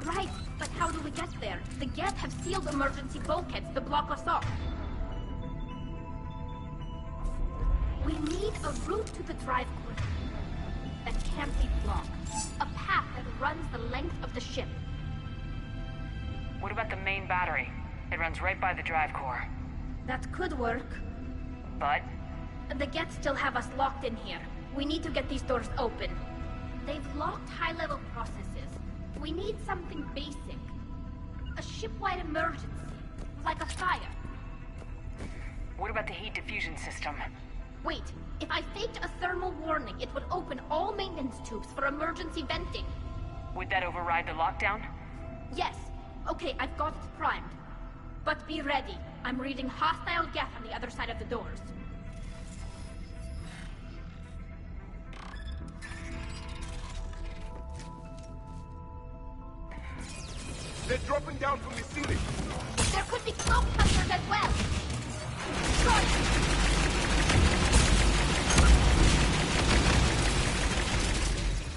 Right, but how do we get there? The Geth have sealed emergency bulkheads to block us off. We need a route to the drive core that can't be blocked. A path that runs the length of the ship. What about the main battery? It runs right by the drive core. That could work. But? The Geth still have us locked in here. We need to get these doors open. They've locked high-level processes. We need something basic. A ship-wide emergency. Like a fire. What about the heat diffusion system? Wait, if I faked a thermal warning, it would open all maintenance tubes for emergency venting. Would that override the lockdown? Yes. Okay, I've got it primed. But be ready. I'm reading hostile Geth on the other side of the doors. They're dropping down from the ceiling. There could be cloak hunters as well. Got it!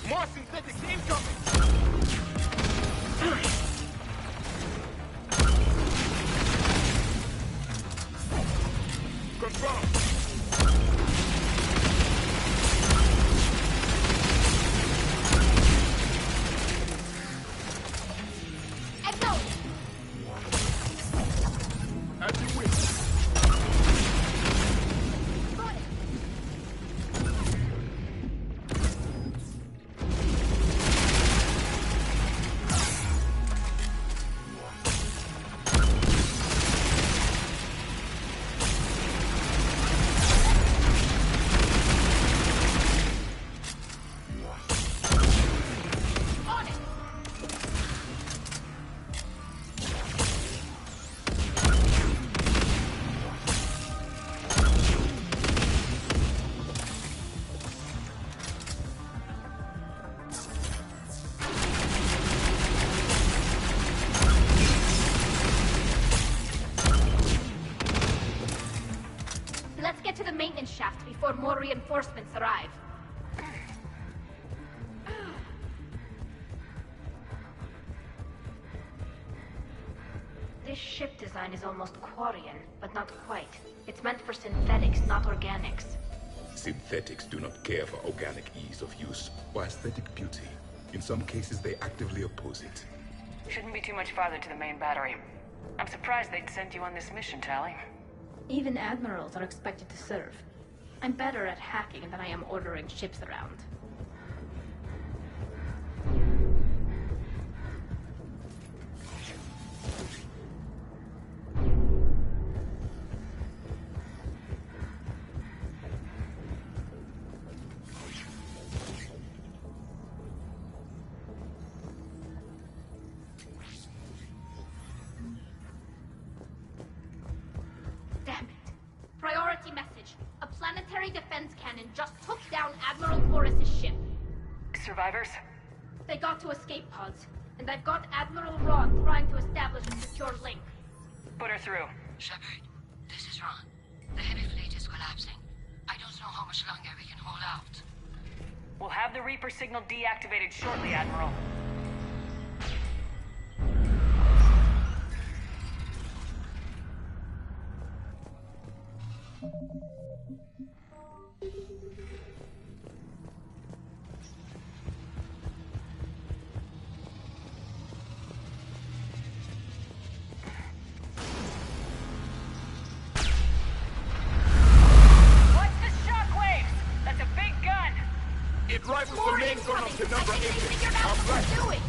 More synthetics incoming! Confirmed. As you wish. Let's get to the maintenance shaft before more reinforcements arrive. This ship design is almost Quarian, but not quite. It's meant for synthetics, not organics. Synthetics do not care for organic ease of use or aesthetic beauty. In some cases, they actively oppose it. Shouldn't be too much farther to the main battery. I'm surprised they'd send you on this mission, Tally. Even admirals are expected to serve. I'm better at hacking than I am ordering ships around. Damn it. Priority message. A planetary defense cannon just took down Admiral Forrest's ship. Survivors? They got to escape pods, and I've got Admiral Ron trying to establish a secure link. Put her through. Shepard, this is Ron. The heavy fleet is collapsing. I don't know how much longer we can hold out. We'll have the Reaper signal deactivated shortly, Admiral. What's the shockwaves? That's a big gun! It rifles the main gun of the number 8. Figured out what we're doing!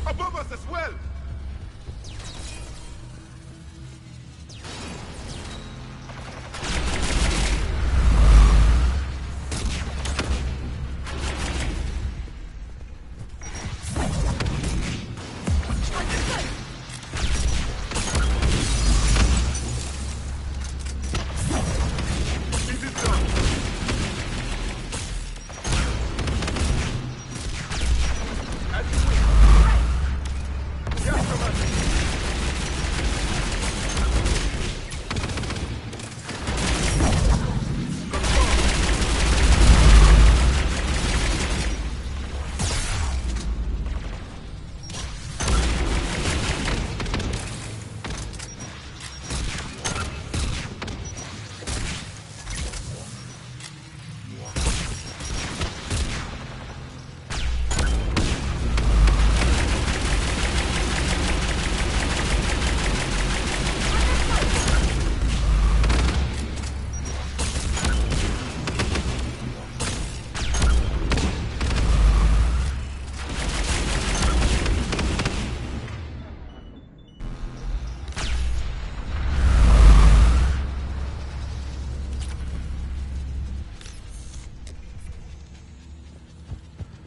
Above us as well! This is done. As you wish. Yes, Commander.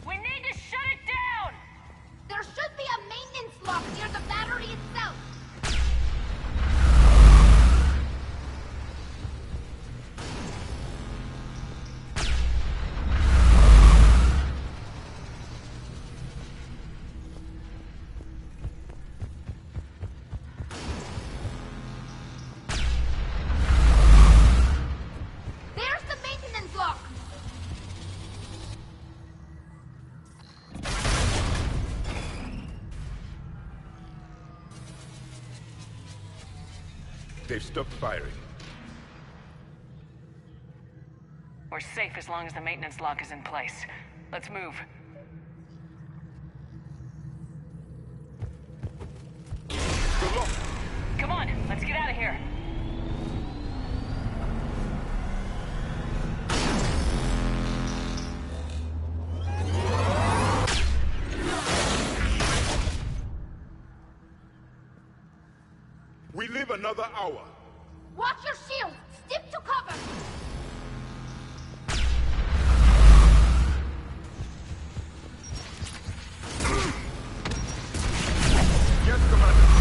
We need to shut it down! There should be a maintenance lock near the battery itself. There's the maintenance lock. They've stopped firing. We're safe as long as the maintenance lock is in place. Let's move. Come on, let's get out of here. another hour. Watch your shield! Stick to cover! Yes, Commander.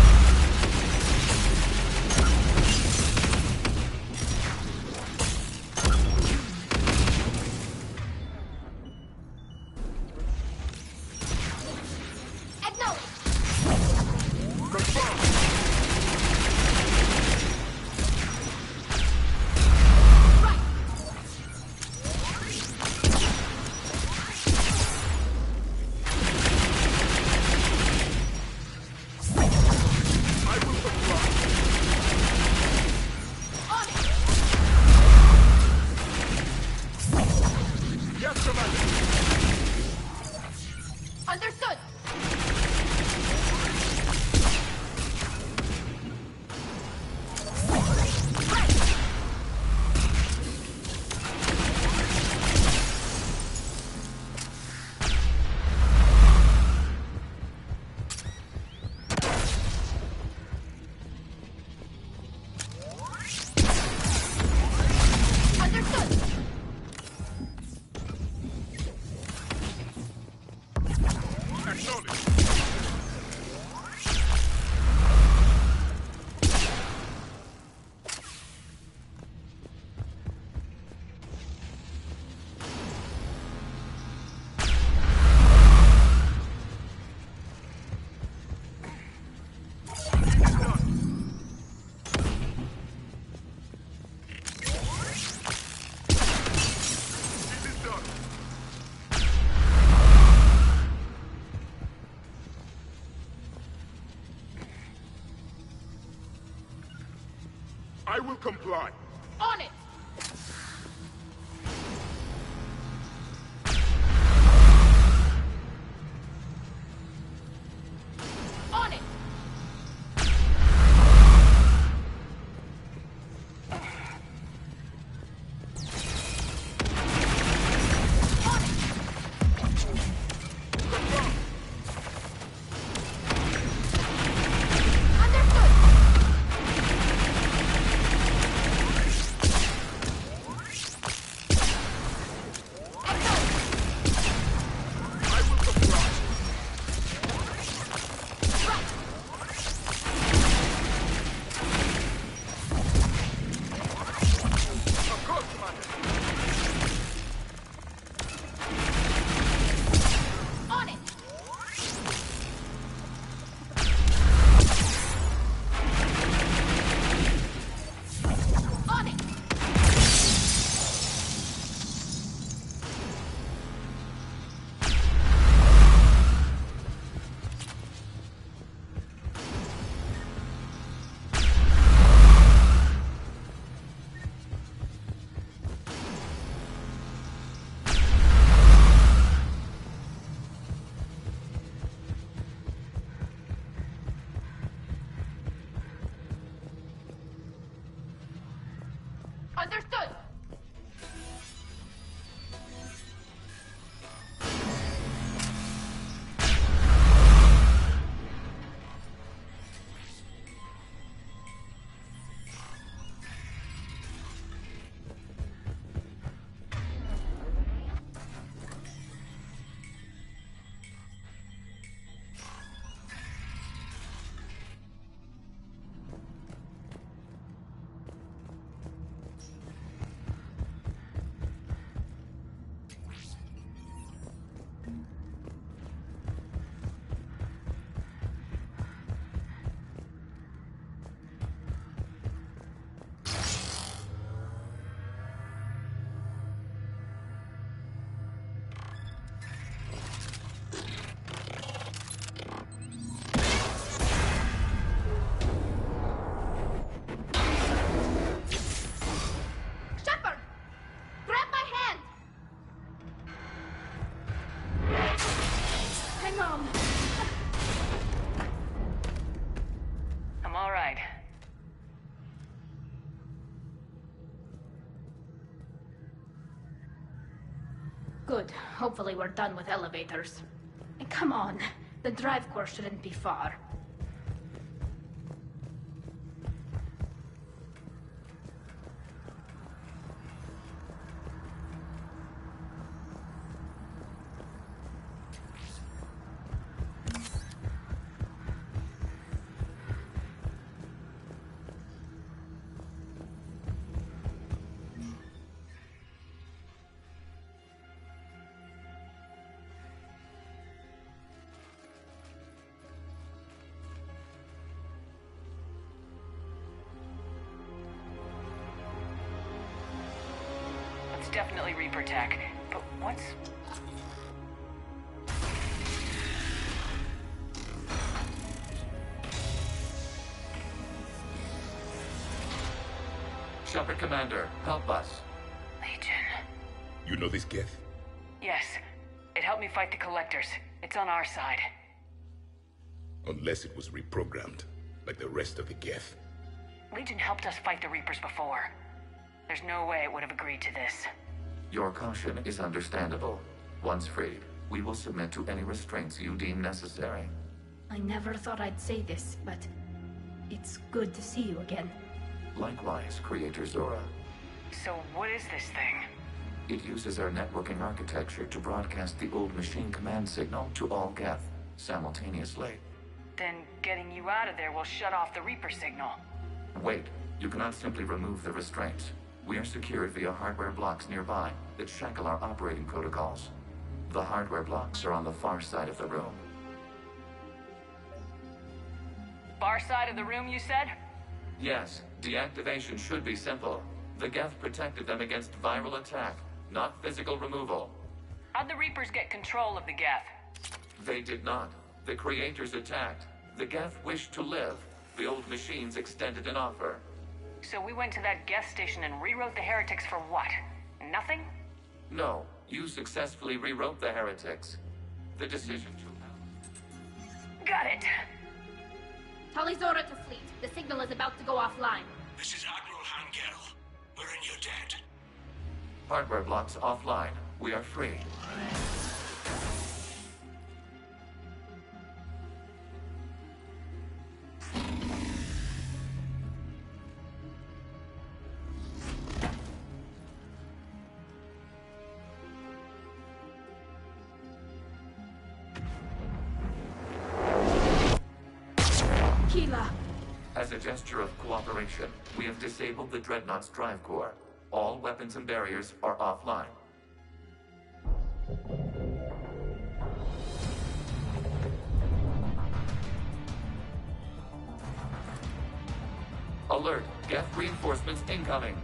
Understood! I will comply. On it! On it! Understood! I'm all right. Good. Hopefully we're done with elevators. And come on, the drive course shouldn't be far. definitely Reaper tech. But what's... Shepard Commander, help us. Legion. You know this Geth? Yes. It helped me fight the Collectors. It's on our side. Unless it was reprogrammed, like the rest of the Geth. Legion helped us fight the Reapers before. There's no way it would have agreed to this. Your caution is understandable. Once freed, we will submit to any restraints you deem necessary. I never thought I'd say this, but it's good to see you again. Likewise, Creator Zora. So what is this thing? It uses our networking architecture to broadcast the old machine command signal to all Geth simultaneously. Then getting you out of there will shut off the Reaper signal. Wait, you cannot simply remove the restraints. We are secured via hardware blocks nearby that shackle our operating protocols. The hardware blocks are on the far side of the room. Far side of the room, you said? Yes, deactivation should be simple. The Geth protected them against viral attack, not physical removal. How'd the Reapers get control of the Geth? They did not. The Creators attacked. The Geth wished to live. The old machines extended an offer. So we went to that Geth station and rewrote the heretics for what? Nothing? No, you successfully rewrote the heretics. The decision to... Got it. Tali Zora to fleet. The signal is about to go offline. This is Admiral Hangel. We're in your debt. Hardware blocks offline. We are free. As a gesture of cooperation, we have disabled the Dreadnought's drive core. All weapons and barriers are offline. Alert! Geth reinforcements incoming!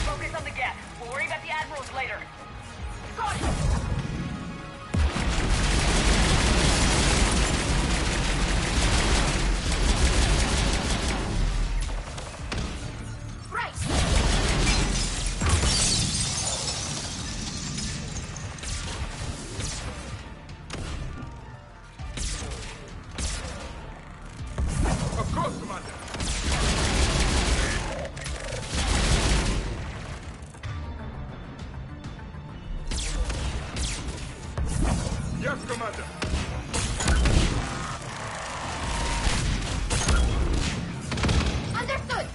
Focus on the Geth. We'll worry about the Admirals later. Understood!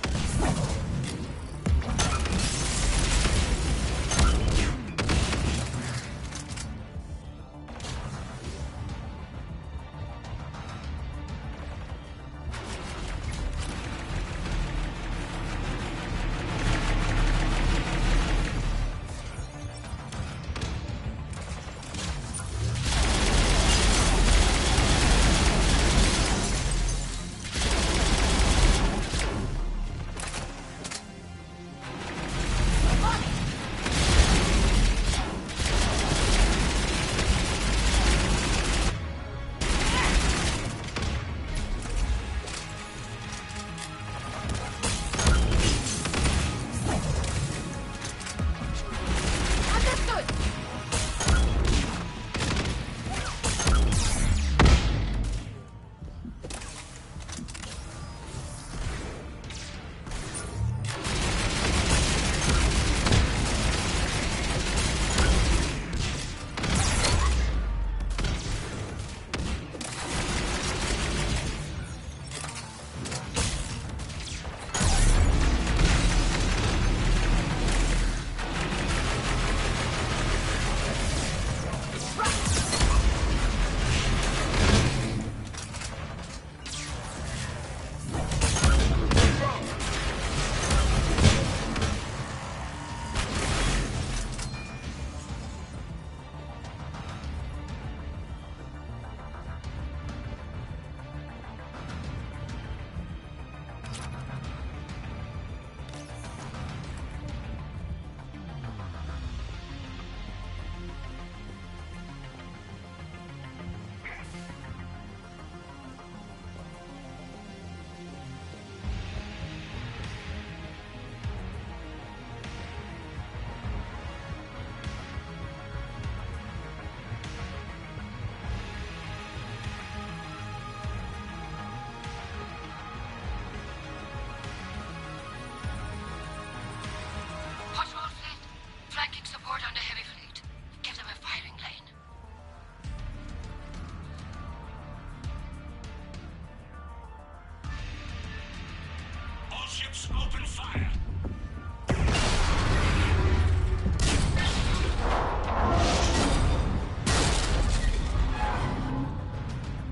Open fire!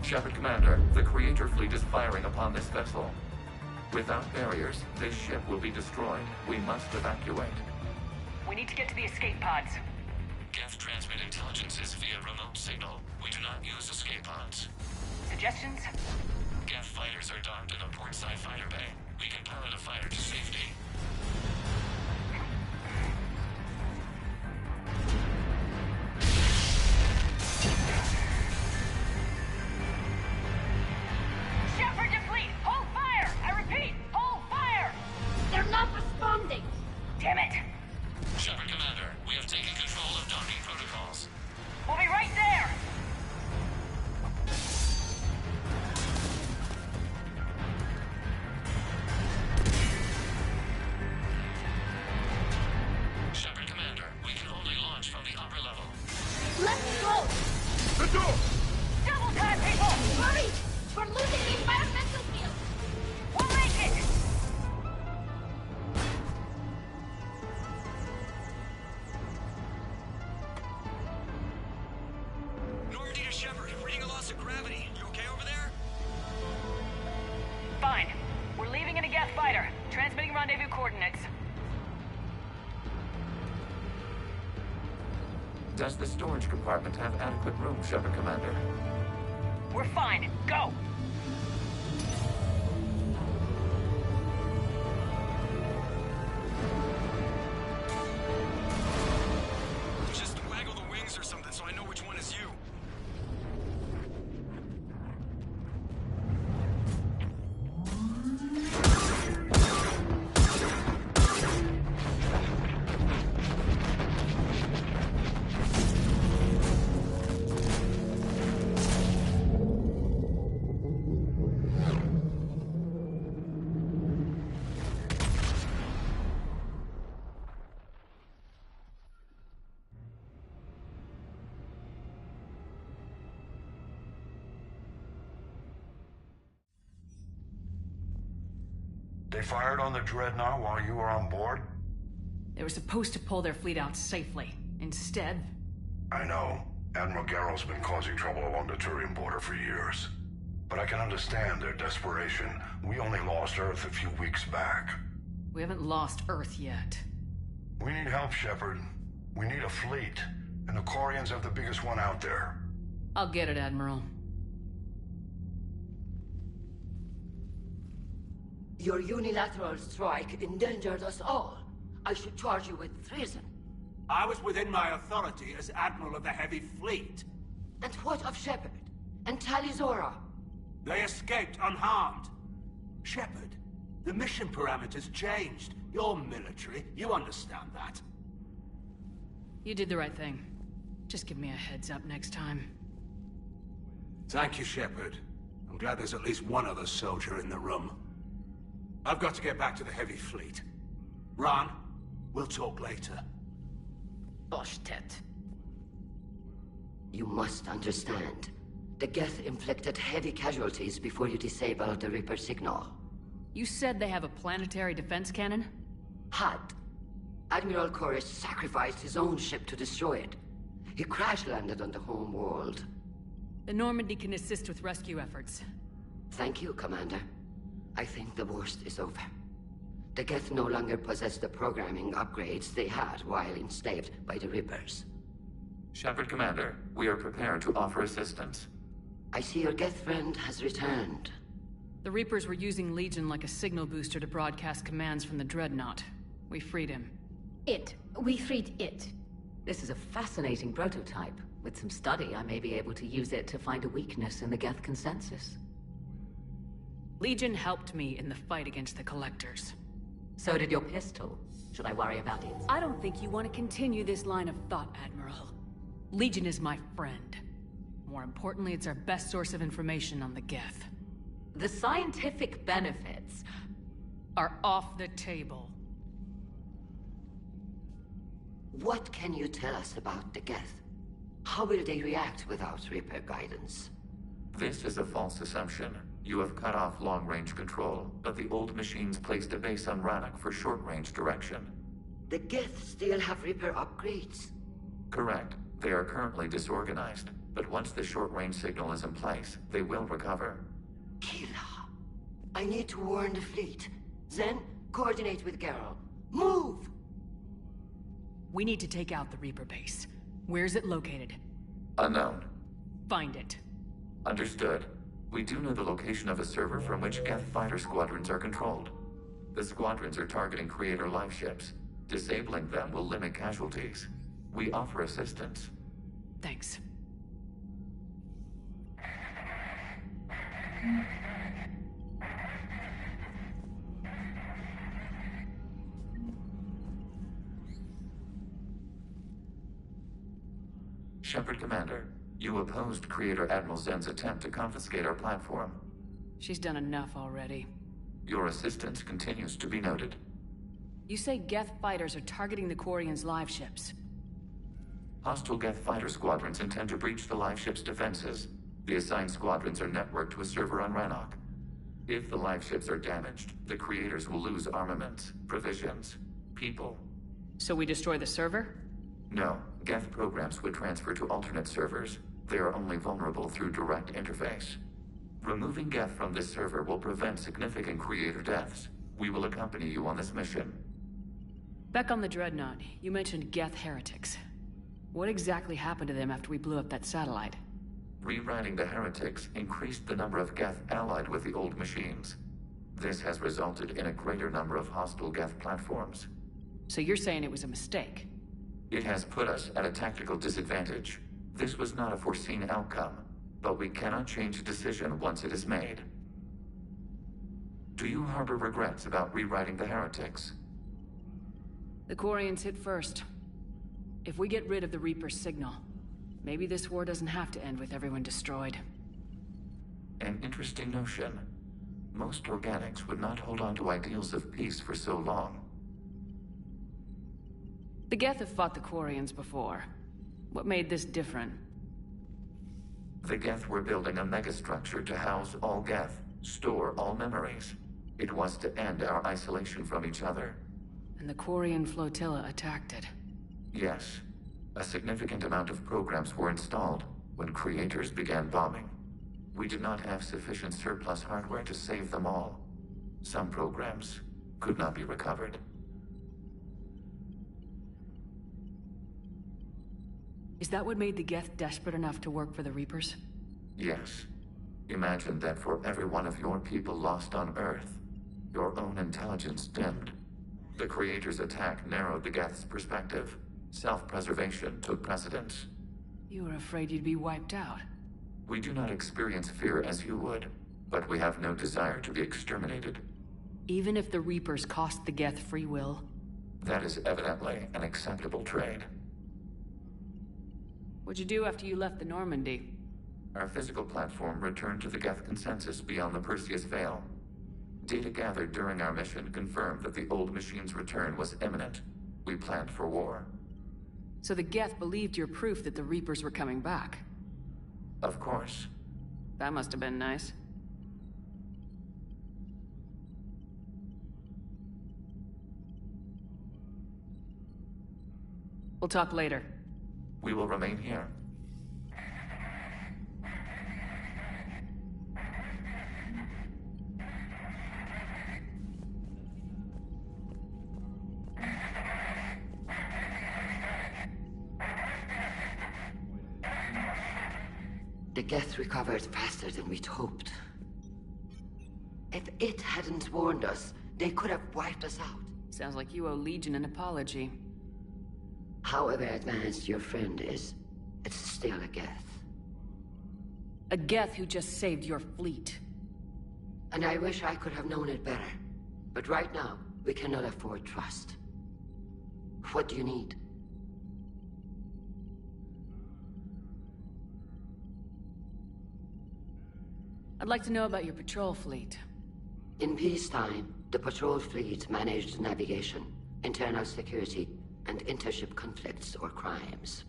Shepard Commander, the Creator Fleet is firing upon this vessel. Without barriers, this ship will be destroyed. We must evacuate. We need to get to the escape pods. Geth transmit intelligences via remote signal. We do not use escape pods. Suggestions? Geth fighters are docked in a portside fighter bay. We can pilot a fighter to safety. Shepard to fleet! Hold fire! I repeat, hold fire! They're not responding! Damn it! Shepard Commander, we have taken control of docking protocols. We'll be right there! Shepard Commander, we can only launch from the upper level. Let's go! The door! Double time, people! Hurry! We're losing the environmental field! We'll make it! Normandy to Shepard, reading a loss of gravity. You okay over there? Fine. We're leaving in a Geth fighter. Transmitting rendezvous coordinates. Does the storage compartment have adequate room, Shepard Commander? We're fine. Go! Just waggle the wings or something so I know which one is you. They fired on the Dreadnought while you were on board? They were supposed to pull their fleet out safely. Instead... I know. Admiral Garrel's been causing trouble along the Turian border for years. But I can understand their desperation. We only lost Earth a few weeks back. We haven't lost Earth yet. We need help, Shepard. We need a fleet. And the Quarians have the biggest one out there. I'll get it, Admiral. Your unilateral strike endangered us all. I should charge you with treason. I was within my authority as Admiral of the Heavy Fleet. And what of Shepard? And Talizora? They escaped unharmed. Shepard, the mission parameters changed. You're military, you understand that. You did the right thing. Just give me a heads up next time. Thank you, Shepard. I'm glad there's at least one other soldier in the room. I've got to get back to the Heavy Fleet. Ron, we'll talk later. Oshtet. You must understand. The Geth inflicted heavy casualties before you disabled the Reaper signal. You said they have a planetary defense cannon? Had. Admiral Koris sacrificed his own ship to destroy it. He crash-landed on the home world. The Normandy can assist with rescue efforts. Thank you, Commander. I think the worst is over. The Geth no longer possess the programming upgrades they had while enslaved by the Reapers. Shepard, Commander, we are prepared to offer assistance. I see your Geth friend has returned. The Reapers were using Legion like a signal booster to broadcast commands from the Dreadnought. We freed him. We freed it. This is a fascinating prototype. With some study, I may be able to use it to find a weakness in the Geth consensus. Legion helped me in the fight against the Collectors. So did your pistol. Should I worry about it? I don't think you want to continue this line of thought, Admiral. Legion is my friend. More importantly, it's our best source of information on the Geth. The scientific benefits are off the table. What can you tell us about the Geth? How will they react without Reaper guidance? This is a false assumption. You have cut off long-range control, but the old machines placed a base on Rannoch for short-range direction. The Geth still have Reaper upgrades? Correct. They are currently disorganized, but once the short-range signal is in place, they will recover. Kila, I need to warn the fleet. Then, coordinate with Garrel. Move! We need to take out the Reaper base. Where's it located? Unknown. Find it. Understood. We do know the location of a server from which Geth fighter squadrons are controlled. The squadrons are targeting Creator live ships. Disabling them will limit casualties. We offer assistance. Thanks. Shepard, Commander, you opposed Creator Admiral Zen's attempt to confiscate our platform. She's done enough already. Your assistance continues to be noted. You say Geth fighters are targeting the Quarians' live ships. Hostile Geth fighter squadrons intend to breach the live ship's defenses. The assigned squadrons are networked to a server on Rannoch. If the live ships are damaged, the Creators will lose armaments, provisions, people. So we destroy the server? No. Geth programs would transfer to alternate servers. They are only vulnerable through direct interface. Removing Geth from this server will prevent significant Creator deaths. We will accompany you on this mission. Back on the Dreadnought, you mentioned Geth heretics. What exactly happened to them after we blew up that satellite? Rewriting the heretics increased the number of Geth allied with the old machines. This has resulted in a greater number of hostile Geth platforms. So you're saying it was a mistake? It has put us at a tactical disadvantage. This was not a foreseen outcome, but we cannot change a decision once it is made. Do you harbor regrets about rewriting the heretics? The Quarians hit first. If we get rid of the Reaper's signal, maybe this war doesn't have to end with everyone destroyed. An interesting notion. Most organics would not hold on to ideals of peace for so long. The Geth have fought the Quarians before. What made this different? The Geth were building a megastructure to house all Geth, store all memories. It was to end our isolation from each other. And the Quarian flotilla attacked it. Yes. A significant amount of programs were installed when creators began bombing. We did not have sufficient surplus hardware to save them all. Some programs could not be recovered. Is that what made the Geth desperate enough to work for the Reapers? Yes. Imagine that for every one of your people lost on Earth, your own intelligence dimmed. The Creator's attack narrowed the Geth's perspective. Self-preservation took precedence. You were afraid you'd be wiped out. We do not experience fear as you would, but we have no desire to be exterminated. Even if the Reapers cost the Geth free will? That is evidently an acceptable trade. What'd you do after you left the Normandy? Our physical platform returned to the Geth consensus beyond the Perseus Veil. Data gathered during our mission confirmed that the old machine's return was imminent. We planned for war. So the Geth believed your proof that the Reapers were coming back? Of course. That must have been nice. We'll talk later. We will remain here. The Geth recovered faster than we'd hoped. If it hadn't warned us, they could have wiped us out. Sounds like you owe Legion an apology. However advanced your friend is, it's still a Geth. A Geth who just saved your fleet. And I wish I could have known it better. But right now, we cannot afford trust. What do you need? I'd like to know about your patrol fleet. In peacetime, the patrol fleet managed navigation, internal security, and intership conflicts or crimes.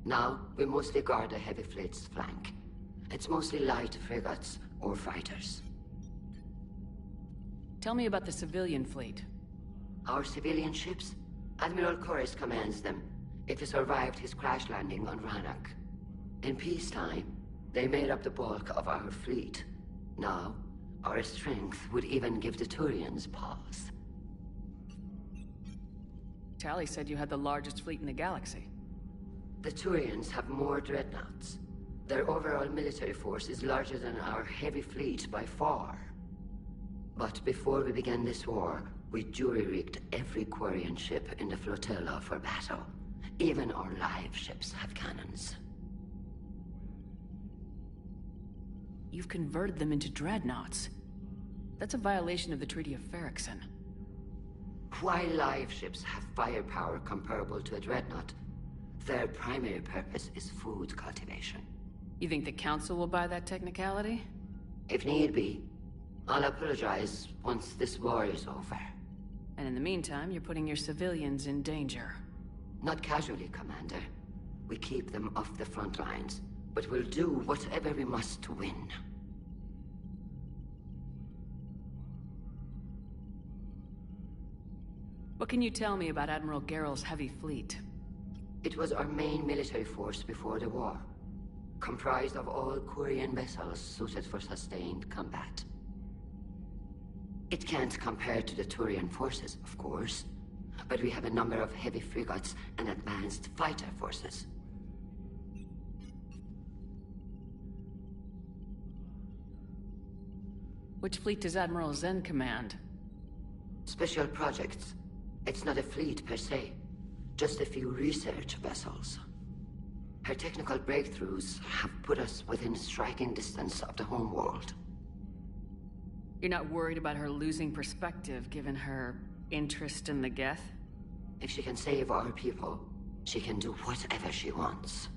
Now, we mostly guard the heavy fleet's flank. It's mostly light frigates or fighters. Tell me about the civilian fleet. Our civilian ships? Admiral Chorus commands them, if he survived his crash landing on Rannoch. In peacetime, they made up the bulk of our fleet. Now, our strength would even give the Turians pause. Tally said you had the largest fleet in the galaxy. The Turians have more dreadnoughts. Their overall military force is larger than our heavy fleet by far. But before we began this war, we jury-rigged every Quarian ship in the flotilla for battle. Even our live ships have cannons. You've converted them into dreadnoughts. That's a violation of the Treaty of Ferrixon. While live ships have firepower comparable to a dreadnought, their primary purpose is food cultivation. You think the Council will buy that technicality? If need be. I'll apologize once this war is over. And in the meantime, you're putting your civilians in danger. Not casually, Commander. We keep them off the front lines, but we'll do whatever we must to win. What can you tell me about Admiral Geral's heavy fleet? It was our main military force before the war, comprised of all Quarian vessels suited for sustained combat. It can't compare to the Turian forces, of course, but we have a number of heavy frigates and advanced fighter forces. Which fleet does Admiral Zen command? Special projects. It's not a fleet per se, just a few research vessels. Her technical breakthroughs have put us within striking distance of the homeworld. You're not worried about her losing perspective, given her interest in the Geth? If she can save our people, she can do whatever she wants.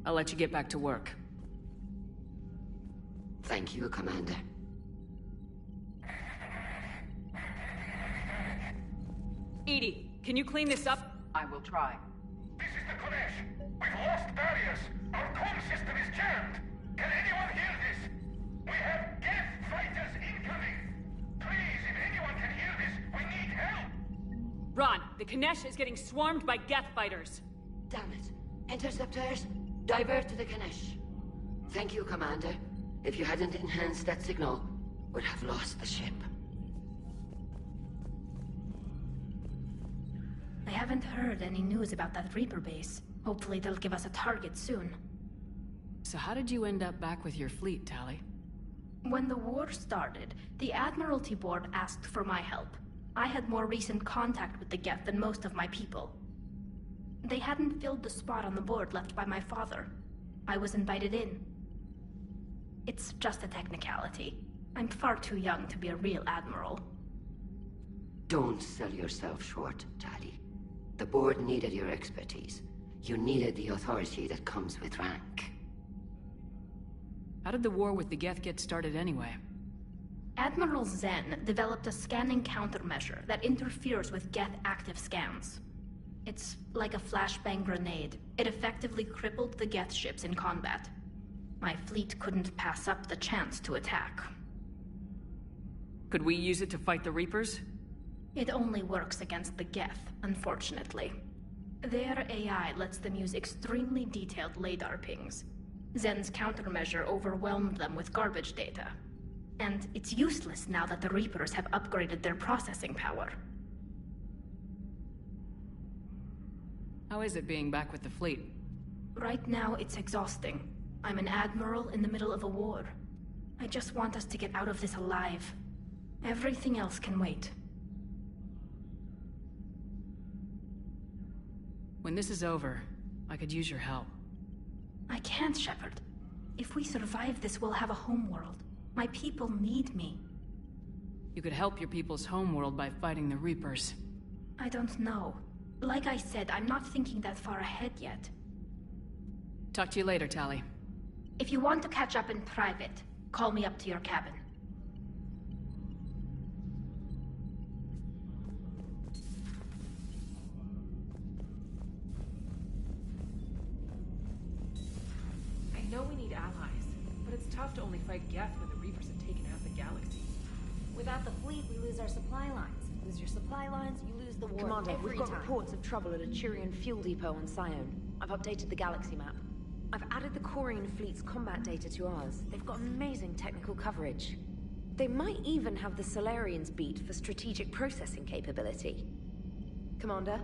I'll let you get back to work. Thank you, Commander. Edie, can you clean this up? I will try. This is the Kodesh. We've lost barriers. Our comm system is jammed. Can anyone hear The Kanesh is getting swarmed by Geth fighters. Damn it. Interceptors, divert to the Kanesh. Thank you, Commander. If you hadn't enhanced that signal, we'd have lost the ship. I haven't heard any news about that Reaper base. Hopefully they'll give us a target soon. So how did you end up back with your fleet, Tali? When the war started, the Admiralty Board asked for my help. I had more recent contact with the Geth than most of my people. They hadn't filled the spot on the board left by my father. I was invited in. It's just a technicality. I'm far too young to be a real admiral. Don't sell yourself short, Tali. The board needed your expertise. You needed the authority that comes with rank. How did the war with the Geth get started anyway? Admiral Zen developed a scanning countermeasure that interferes with Geth active scans. It's like a flashbang grenade. It effectively crippled the Geth ships in combat. My fleet couldn't pass up the chance to attack. Could we use it to fight the Reapers? It only works against the Geth, unfortunately. Their AI lets them use extremely detailed LADAR pings. Zen's countermeasure overwhelmed them with garbage data. And it's useless now that the Reapers have upgraded their processing power. How is it being back with the fleet? Right now, it's exhausting. I'm an admiral in the middle of a war. I just want us to get out of this alive. Everything else can wait. When this is over, I could use your help. I can't, Shepard. If we survive this, we'll have a homeworld. My people need me. You could help your people's homeworld by fighting the Reapers. I don't know. Like I said, I'm not thinking that far ahead yet. Talk to you later, Tali. If you want to catch up in private, call me up to your cabin. I know we need allies, but it's tough to only fight Geth when the Reapers have taken out the galaxy. Without the fleet, we lose our supply lines. Lose your supply lines, you lose the war. Commander, we've got reports of trouble at a Turian fuel depot on Scion. I've updated the galaxy map. I've added the Quarian fleet's combat data to ours. They've got amazing technical coverage. They might even have the Solarians beat for strategic processing capability. Commander?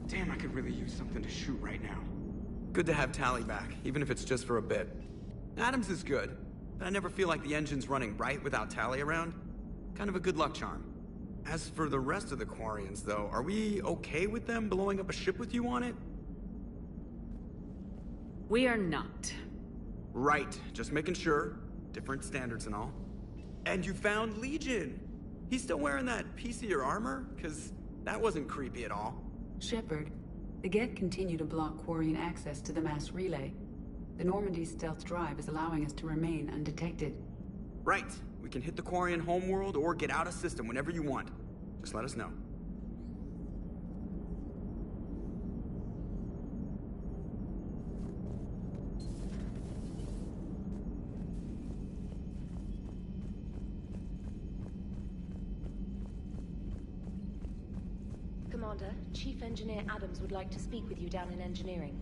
Damn, I could really use something to shoot right now. Good to have Tali back, even if it's just for a bit. Adams is good, but I never feel like the engine's running right without Tali around. Kind of a good luck charm. As for the rest of the Quarians, though, are we okay with them blowing up a ship with you on it? We are not. Right, just making sure. Different standards and all. And you found Legion! He's still wearing that piece-of-your armor? Cause that wasn't creepy at all. Shepard, the Geth continue to block Quarian access to the mass relay. The Normandy's stealth drive is allowing us to remain undetected. Right. We can hit the Quarian homeworld or get out of system whenever you want. Just let us know. Commander, Chief Engineer Adams would like to speak with you down in engineering.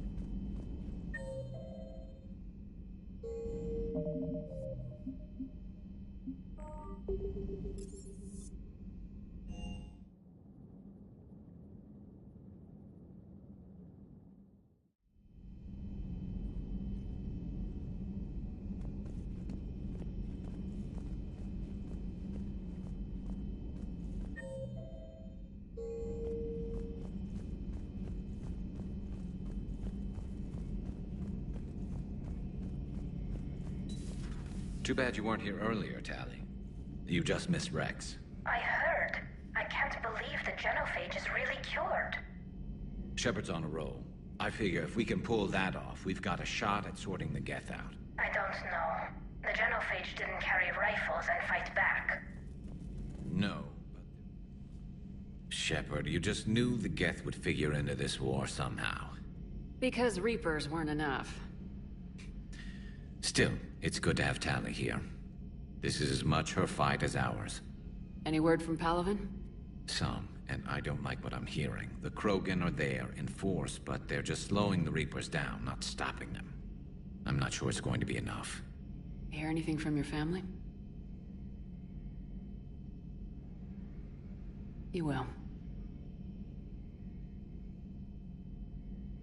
Too bad you weren't here earlier, Tali. You just missed Rex. I heard. I can't believe the genophage is really cured. Shepard's on a roll. I figure if we can pull that off, we've got a shot at sorting the Geth out. I don't know. The genophage didn't carry rifles and fight back. No. Shepard, you just knew the Geth would figure into this war somehow. Because Reapers weren't enough. Still, it's good to have Tali here. This is as much her fight as ours. Any word from Paladin? Some, and I don't like what I'm hearing. The Krogan are there in force, but they're just slowing the Reapers down, not stopping them. I'm not sure it's going to be enough. Hear anything from your family? You will.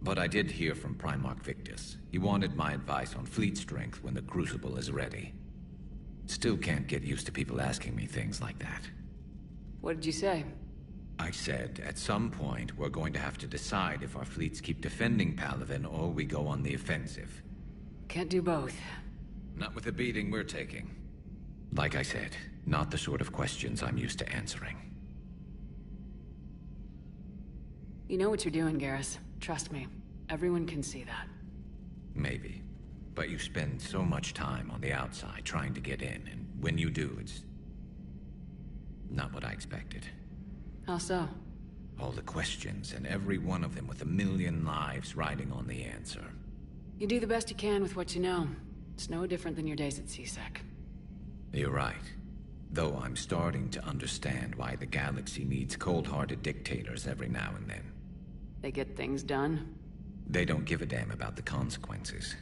But I did hear from Primarch Victus. He wanted my advice on fleet strength when the Crucible is ready. Still can't get used to people asking me things like that. What did you say? I said, at some point, we're going to have to decide if our fleets keep defending Paladin or we go on the offensive. Can't do both. Not with the beating we're taking. Like I said, not the sort of questions I'm used to answering. You know what you're doing, Garrus. Trust me. Everyone can see that. Maybe. But you spend so much time on the outside trying to get in, and when you do, it's not what I expected. How so? All the questions, and every one of them with a million lives riding on the answer. You do the best you can with what you know. It's no different than your days at CSEC. You're right. Though I'm starting to understand why the galaxy needs cold-hearted dictators every now and then. They get things done? They don't give a damn about the consequences.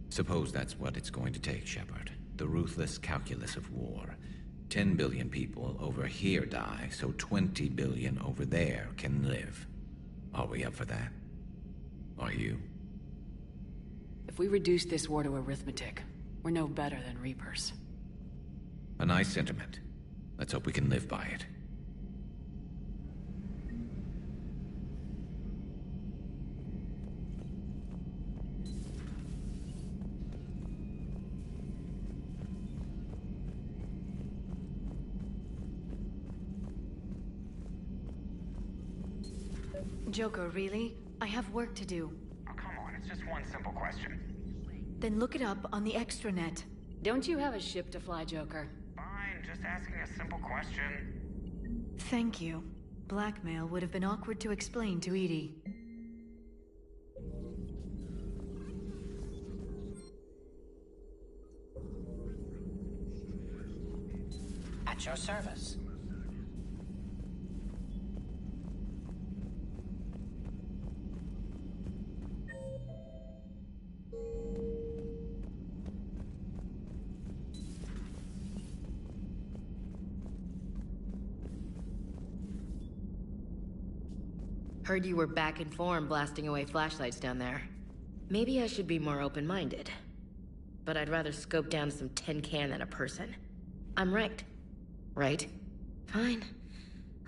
Suppose that's what it's going to take, Shepard. The ruthless calculus of war. 10 billion people over here die, so 20 billion over there can live. Are we up for that? Are you? If we reduce this war to arithmetic, we're no better than Reapers. A nice sentiment. Let's hope we can live by it. Joker, really? I have work to do. Oh, come on, it's just one simple question. Then look it up on the extranet. Don't you have a ship to fly, Joker? Fine, just asking a simple question. Thank you. Blackmail would have been awkward to explain to Edie. At your service. Heard you were back in form blasting away flashlights down there. Maybe I should be more open-minded. But I'd rather scope down some tin can than a person. I'm right. Right? Fine.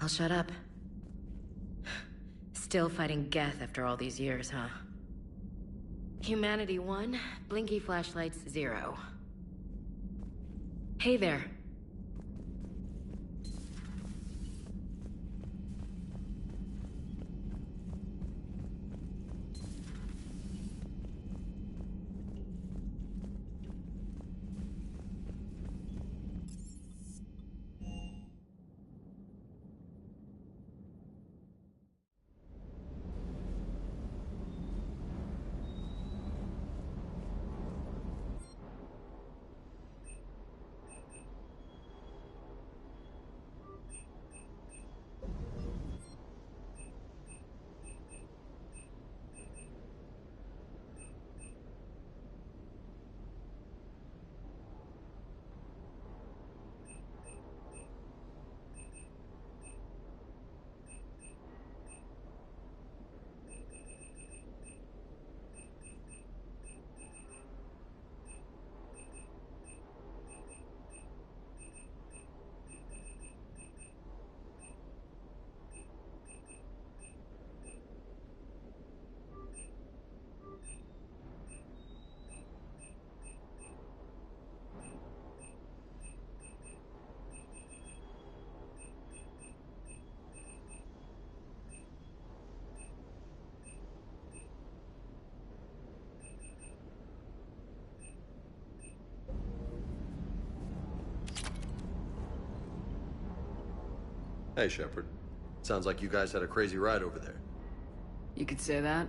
I'll shut up. Still fighting Geth after all these years, huh? Humanity 1, blinky flashlights 0. Hey there. Hey, Shepard. Sounds like you guys had a crazy ride over there. You could say that.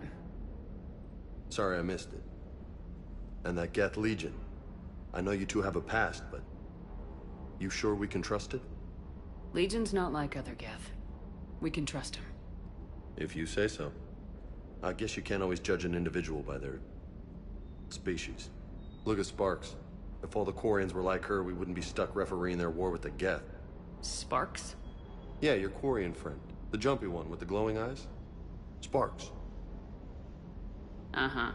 Sorry I missed it. And that Geth Legion. I know you two have a past, but... you sure we can trust it? Legion's not like other Geth. We can trust him. If you say so. I guess you can't always judge an individual by their... species. Look at Sparks. If all the Quarians were like her, we wouldn't be stuck refereeing their war with the Geth. Sparks? Yeah, your Quarian friend. The jumpy one with the glowing eyes. Sparks. Uh-huh.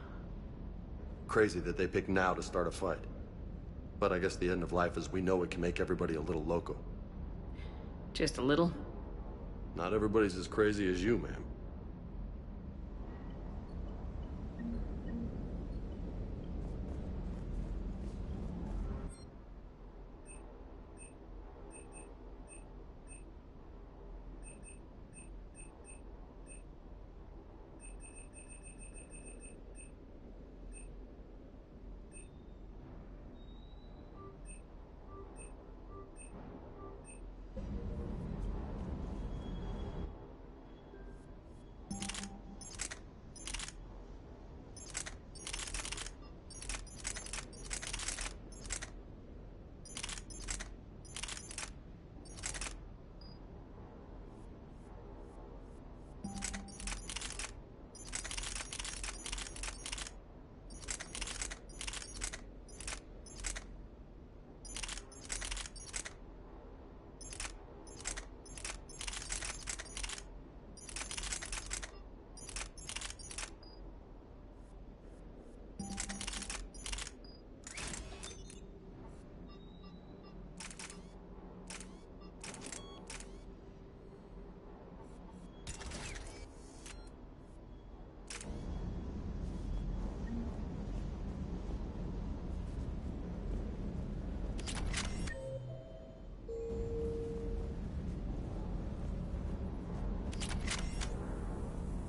Crazy that they pick now to start a fight. But I guess the end of life as we know it can make everybody a little loco. Just a little? Not everybody's as crazy as you, ma'am.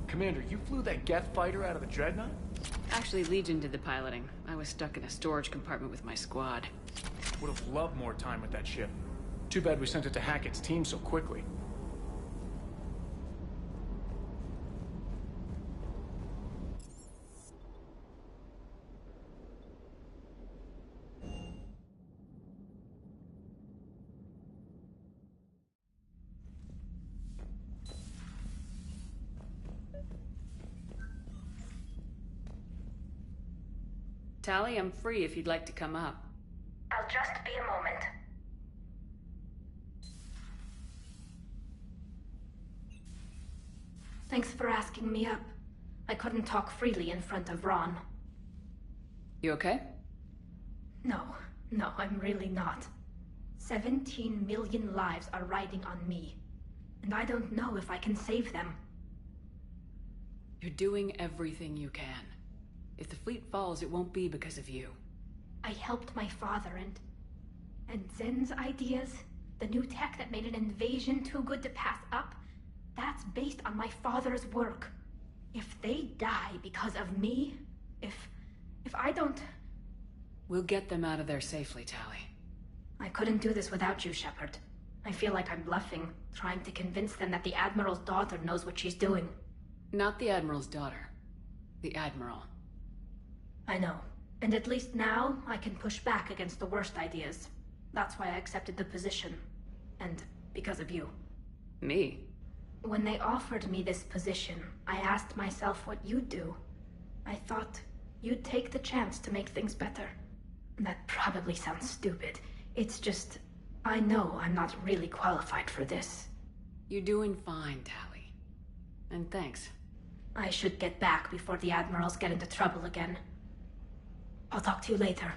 Commander, you flew that Geth fighter out of the Dreadnought? Actually, Legion did the piloting. I was stuck in a storage compartment with my squad. Would have loved more time with that ship. Too bad we sent it to Hackett's team so quickly. Tally, I'm free if you'd like to come up. I'll just be a moment. Thanks for asking me up. I couldn't talk freely in front of Ron. You okay? No, I'm really not. 17 million lives are riding on me. And I don't know if I can save them. You're doing everything you can. If the fleet falls, it won't be because of you. I helped my father and Zen's ideas, the new tech that made an invasion too good to pass up, that's based on my father's work. If they die because of me, if I don't... We'll get them out of there safely, Tally. I couldn't do this without you, Shepard. I feel like I'm bluffing, trying to convince them that the Admiral's daughter knows what she's doing. Not the Admiral's daughter. The Admiral. I know. And at least now, I can push back against the worst ideas. That's why I accepted the position. And because of you. Me? When they offered me this position, I asked myself what you'd do. I thought you'd take the chance to make things better. That probably sounds stupid. It's just, I know I'm not really qualified for this. You're doing fine, Tally. And thanks. I should get back before the Admirals get into trouble again. I'll talk to you later.